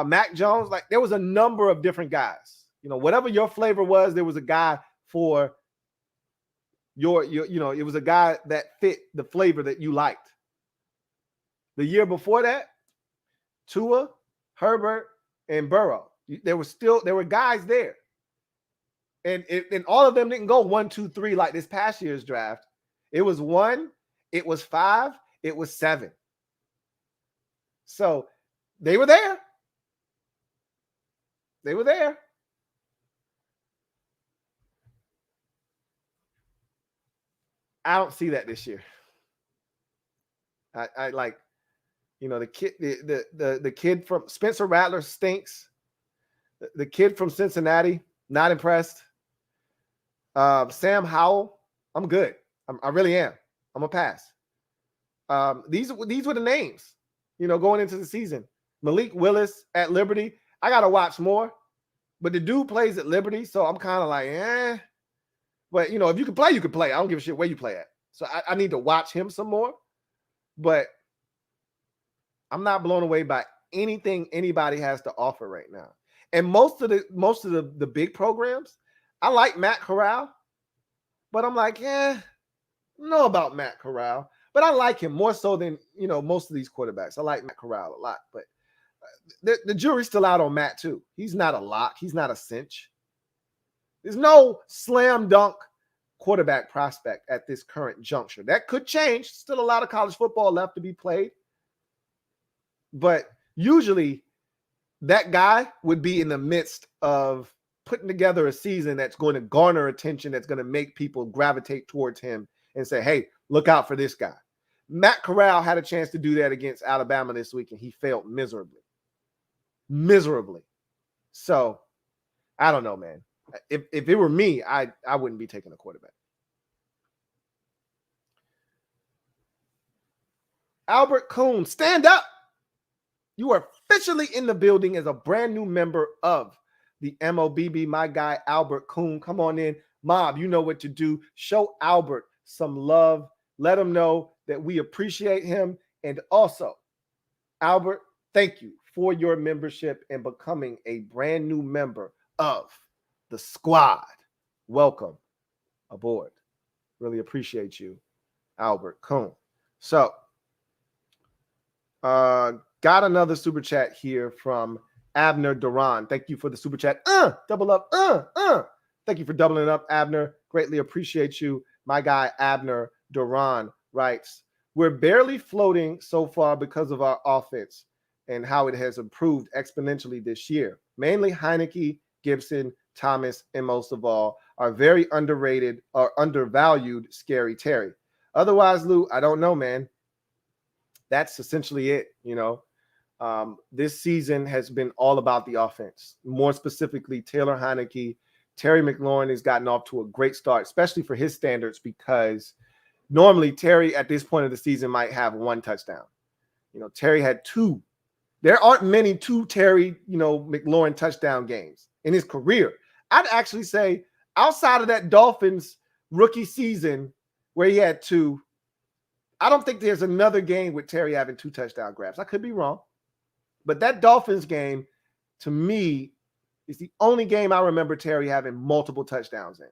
Mac Jones, like there was a number of different guys. Whatever your flavor was, there was a guy for your it was a guy that fit the flavor that you liked. The year before that, Tua, Herbert, and Burrow. There were guys there. And all of them didn't go 1, 2, 3 like this past year's draft. It was 1, it was 5, it was 7. So they were there. They were there. I don't see that this year. I like, the kid, the kid from Spencer Rattler stinks. The kid from Cincinnati, not impressed. Sam Howell, I'm good. I really am. I'm a pass. These were the names, going into the season. Malik Willis at Liberty. I got to watch more, but the dude plays at Liberty, so I'm kind of like, eh. But, if you can play, you can play. I don't give a shit where you play at. So I need to watch him some more. But I'm not blown away by anything anybody has to offer right now. And most of the big programs, I like Matt Corral, but I'm like, I don't know about Matt Corral. But I like him more so than, most of these quarterbacks. I like Matt Corral a lot. But the jury's still out on Matt, too. He's not a lock. He's not a cinch. There's no slam dunk quarterback prospect at this current juncture. That could change. Still a lot of college football left to be played. But usually that guy would be in the midst of putting together a season that's going to garner attention, that's going to make people gravitate towards him and say, hey, look out for this guy. Matt Corral had a chance to do that against Alabama this week, and he failed miserably. Miserably. So, I don't know, man. If it were me, I wouldn't be taking a quarterback. Albert Kuhn, stand up. You are officially in the building as a brand new member of the MOBB. My guy, Albert Kuhn. Come on in. Mob, you know what to do. Show Albert some love. Let him know that we appreciate him. And also, Albert, thank you for your membership and becoming a brand new member of the squad. Welcome aboard. Really appreciate you, Albert Kuhn. So, got another super chat here from Abner Duran. Thank you for the super chat. Double up. Thank you for doubling up, Abner. Greatly appreciate you. My guy, Abner Duran, writes, we're barely floating so far because of our offense and how it has improved exponentially this year. Mainly Heineke, Gibson, Thomas, and most of all, are very underrated or undervalued Scary Terry. Otherwise, Lou, I don't know, man. That's essentially it. This season has been all about the offense. More specifically, Taylor Heineke. Terry McLaurin has gotten off to a great start, especially for his standards, because normally Terry at this point of the season might have one touchdown. Terry had two. There aren't many two Terry, McLaurin touchdown games in his career. I'd actually say outside of that Dolphins rookie season where he had two, I don't think there's another game with Terry having two touchdown grabs. I could be wrong. But that Dolphins game, to me, is the only game I remember Terry having multiple touchdowns in.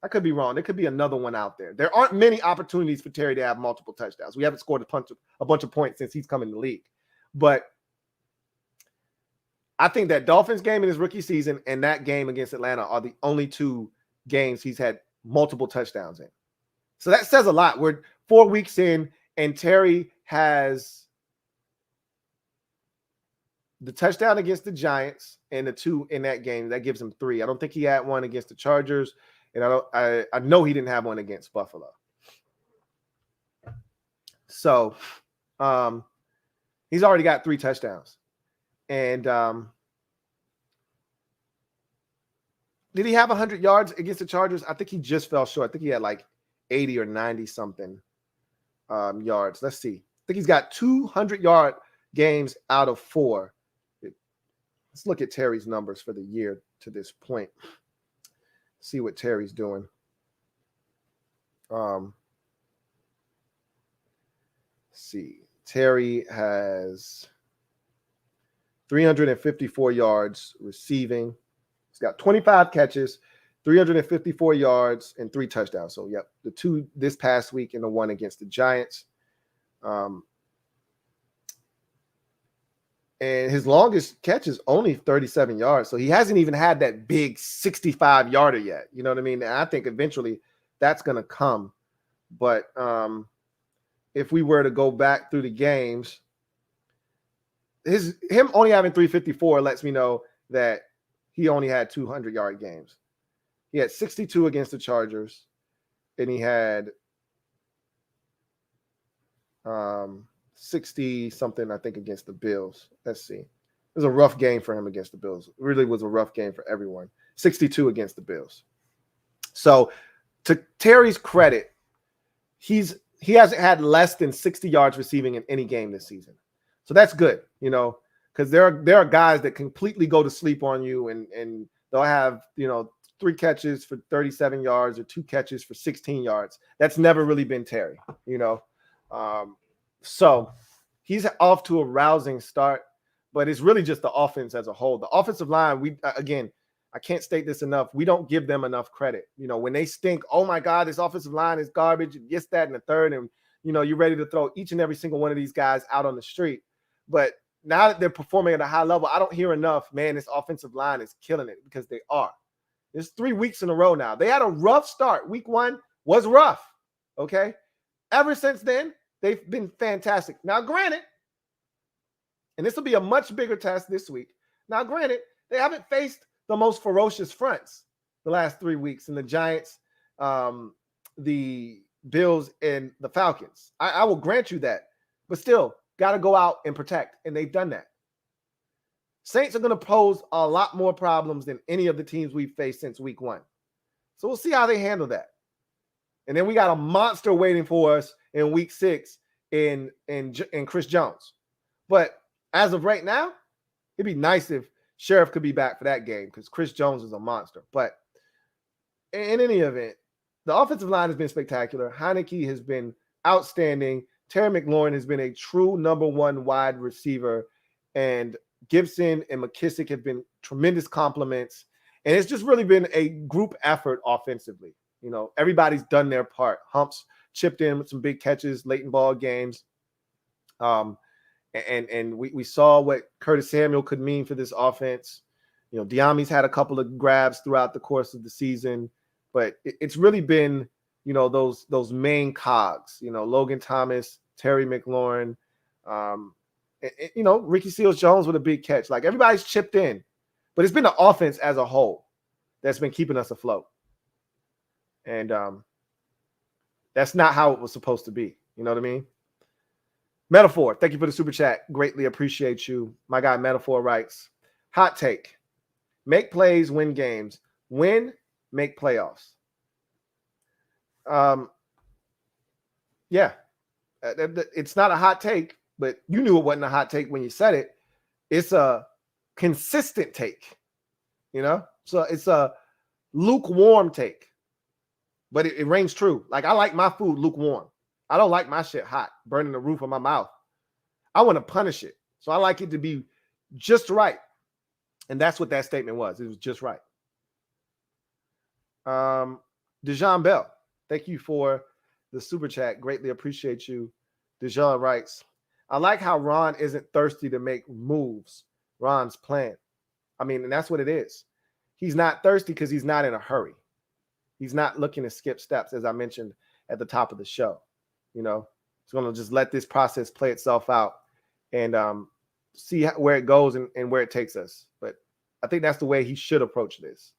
I could be wrong. There could be another one out there. There aren't many opportunities for Terry to have multiple touchdowns. We haven't scored a bunch of points since he's come in the league. But I think that Dolphins game in his rookie season and that game against Atlanta are the only two games he's had multiple touchdowns in. So that says a lot. We're 4 weeks in, and Terry has the touchdown against the Giants and the two in that game. That gives him 3. I don't think he had one against the Chargers, and I know he didn't have one against Buffalo. So he's already got 3 touchdowns. And did he have 100 yards against the Chargers? I think he just fell short. I think he had like 80 or 90 something yards. Let's see. I think he's got 200-yard games out of 4. Let's look at Terry's numbers for the year to this point. See what Terry's doing. Let's see. Terry has 354 yards receiving. He's got 25 catches, 354 yards, and 3 touchdowns. So, yep, the 2 this past week and the 1 against the Giants. And his longest catch is only 37 yards. So he hasn't even had that big 65-yarder yet. You know what I mean? And I think eventually that's going to come. But if we were to go back through the games, him only having 354 lets me know that he only had 200-yard games. He had 62 against the Chargers, and he had 60-something, I think, against the Bills. Let's see. It was a rough game for him against the Bills. It really was a rough game for everyone. 62 against the Bills. So, to Terry's credit, he hasn't had less than 60 yards receiving in any game this season. So that's good, because there are guys that completely go to sleep on you, and they'll have 3 catches for 37 yards or 2 catches for 16 yards. That's never really been Terry, So he's off to a rousing start, but it's really just the offense as a whole. The offensive line, I can't state this enough. We don't give them enough credit. When they stink, oh my God, this offensive line is garbage. And gets that in the third, and you're ready to throw each and every single one of these guys out on the street. But now that they're performing at a high level, I don't hear enough, man, this offensive line is killing it, because they are. It's 3 weeks in a row now. They had a rough start. Week 1 was rough, okay? Ever since then, they've been fantastic. Now, granted, and this will be a much bigger test this week. Now, granted, they haven't faced the most ferocious fronts the last 3 weeks in the Giants, the Bills, and the Falcons. I will grant you that. But still, got to go out and protect, and they've done that. Saints are going to pose a lot more problems than any of the teams we've faced since week 1. So we'll see how they handle that. And then we got a monster waiting for us in week 6 in Chris Jones. But as of right now, it'd be nice if Sheriff could be back for that game, because Chris Jones is a monster. But in any event, the offensive line has been spectacular. Heineke has been outstanding. Terry McLaurin has been a true number 1 wide receiver, and Gibson and McKissick have been tremendous compliments. And it's just really been a group effort offensively. Everybody's done their part. Humps chipped in with some big catches late in ball games. And we saw what Curtis Samuel could mean for this offense. Diami's had a couple of grabs throughout the course of the season, but it's really been, those main cogs, Logan Thomas, Terry McLaurin, Ricky Seals-Jones with a big catch. Like, everybody's chipped in, but it's been the offense as a whole that's been keeping us afloat. And That's not how it was supposed to be. You know what I mean? Metaphor, thank you for the super chat. Greatly appreciate you. My guy Metaphor writes, hot take. Make plays, win games. Win, make playoffs. Yeah. It's not a hot take, but you knew it wasn't a hot take when you said it. It's a consistent take, you know? So it's a lukewarm take, but it rings true. Like, I like my food lukewarm. I don't like my shit hot, burning the roof of my mouth. I want to punish it. So I like it to be just right. And that's what that statement was. It was just right. Dejan Bell, thank you for the super chat. Greatly appreciate you. Dejan writes, I like how Ron isn't thirsty to make moves. Ron's plan. I mean, and that's what it is. He's not thirsty because he's not in a hurry. He's not looking to skip steps, as I mentioned at the top of the show. You know, he's going to just let this process play itself out and see where it goes and where it takes us. But I think that's the way he should approach this.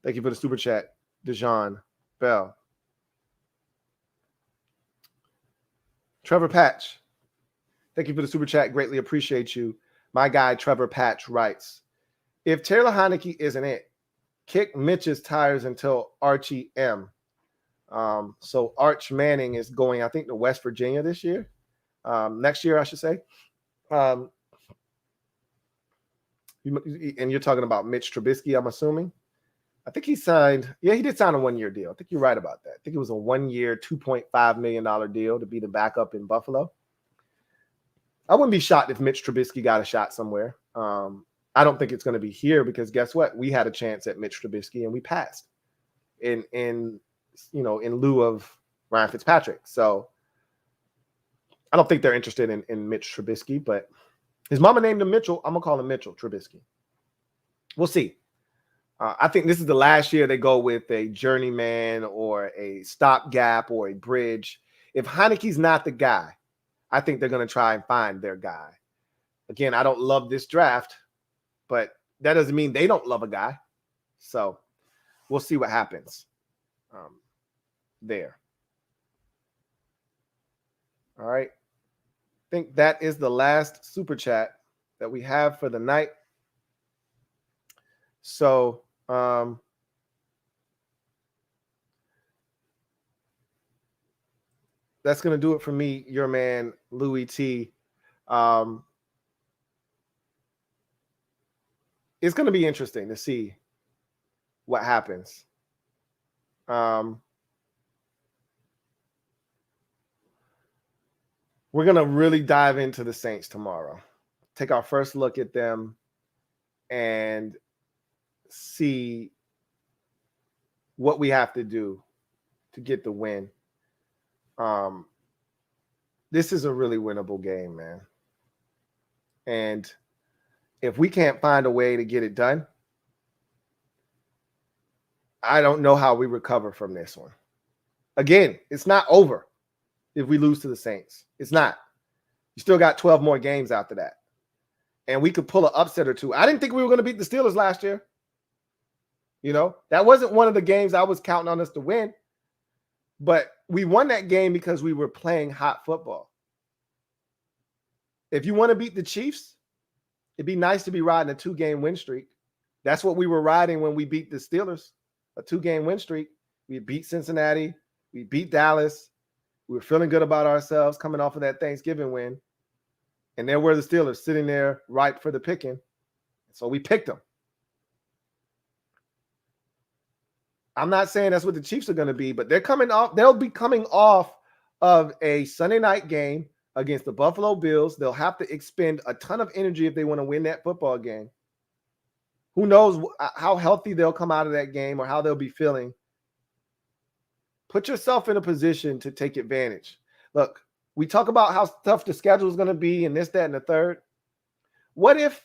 Thank you for the super chat, Dejan Bell. Trevor Patch, thank you for the super chat. Greatly appreciate you. My guy, Trevor Patch, writes, if Taylor Heineke isn't it, kick Mitch's tires until Archie M. So Arch Manning is going, I think, to West Virginia this year. Next year, I should say. And you're talking about Mitch Trubisky, I'm assuming. I think he signed, yeah, he did sign a one-year deal. I think you're right about that. I think it was a one-year, $2.5 million deal to be the backup in Buffalo. I wouldn't be shocked if Mitch Trubisky got a shot somewhere. I don't think it's going to be here because guess what? We had a chance at Mitch Trubisky and we passed in lieu of Ryan Fitzpatrick. So I don't think they're interested in Mitch Trubisky, but his mama named him Mitchell. I'm going to call him Mitchell Trubisky. We'll see. I think this is the last year they go with a journeyman or a stopgap or a bridge. If Heineke's not the guy, I think they're going to try and find their guy. Again, I don't love this draft, but that doesn't mean they don't love a guy. So we'll see what happens there. All right. I think that is the last super chat that we have for the night. So that's going to do it for me, your man, Louie T. It's going to be interesting to see what happens. We're going to really dive into the Saints tomorrow. Take our first look at them and see what we have to do to get the win. This is a really winnable game, man. And if we can't find a way to get it done, I don't know how we recover from this one. Again, it's not over if we lose to the Saints. It's not. You still got 12 more games after that. And we could pull an upset or two. I didn't think we were going to beat the Steelers last year. You know, that wasn't one of the games I was counting on us to win. But we won that game because we were playing hot football. If you want to beat the Chiefs, it'd be nice to be riding a 2-game win streak. That's what we were riding when we beat the Steelers, a 2-game win streak. We beat Cincinnati. We beat Dallas. We were feeling good about ourselves coming off of that Thanksgiving win. And there were the Steelers sitting there ripe for the picking. So we picked them. I'm not saying that's what the Chiefs are going to be, but they're coming off. They'll be coming off of a Sunday night game against the Buffalo Bills. They'll have to expend a ton of energy if they want to win that football game. Who knows how healthy they'll come out of that game or how they'll be feeling. Put yourself in a position to take advantage. Look, we talk about how tough the schedule is going to be and this, that, and the third. What if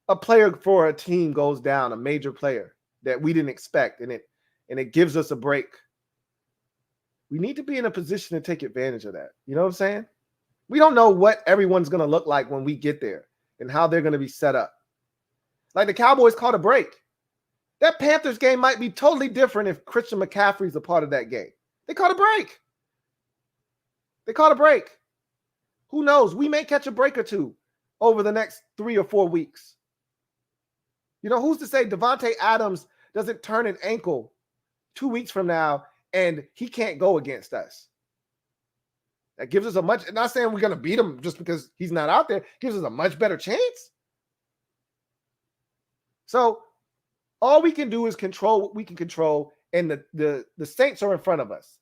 a player for a team goes down, a major player that we didn't expect, and it gives us a break? We need to be in a position to take advantage of that. You know what I'm saying? We don't know what everyone's going to look like when we get there and how they're going to be set up. Like the Cowboys caught a break. That Panthers game might be totally different if Christian McCaffrey's a part of that game. They caught a break. They caught a break. Who knows? We may catch a break or two over the next 3 or 4 weeks. You know, who's to say Devontae Adams doesn't turn an ankle 2 weeks from now and he can't go against us? That gives us a much, not saying we're going to beat him just because he's not out there, gives us a much better chance. So all we can do is control what we can control, and the Saints are in front of us.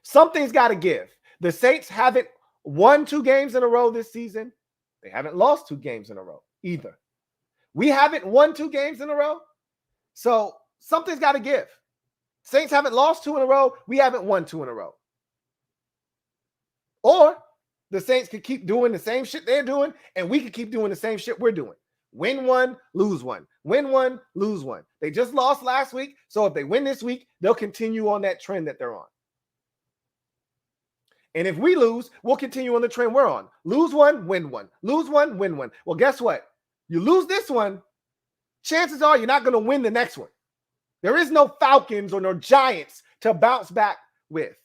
Something's got to give. The Saints haven't won 2 games in a row this season. They haven't lost 2 games in a row either. We haven't won 2 games in a row. So something's got to give. Saints haven't lost 2 in a row. We haven't won 2 in a row. Or the Saints could keep doing the same shit they're doing, and we could keep doing the same shit we're doing. Win 1, lose 1. Win 1, lose 1. They just lost last week, so if they win this week, they'll continue on that trend that they're on. And if we lose, we'll continue on the trend we're on. Lose 1, win 1. Lose 1, win 1. Well, guess what? You lose this one, chances are you're not going to win the next one. There is no Falcons or no Giants to bounce back with.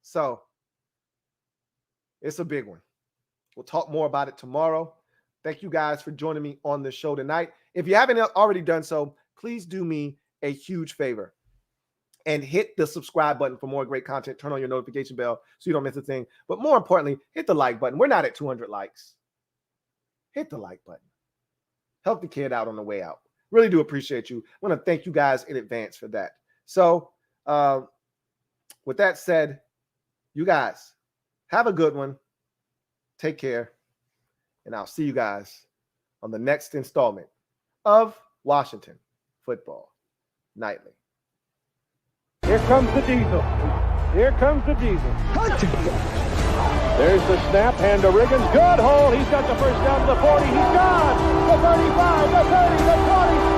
So it's a big one. We'll talk more about it tomorrow. Thank you guys for joining me on the show tonight. If you haven't already done so, please do me a huge favor and hit the subscribe button for more great content. Turn on your notification bell so you don't miss a thing. But more importantly, hit the like button. We're not at 200 likes. Hit the like button. Help the kid out on the way out. Really do appreciate you. I want to thank you guys in advance for that. So with that said, you guys have a good one. Take care. And I'll see you guys on the next installment of Washington Football Nightly. Here comes the diesel. Here comes the diesel. There's the snap. Hand to Riggins. Good hole. He's got the first down to the 40. He's gone. The 35, the 30, the 20.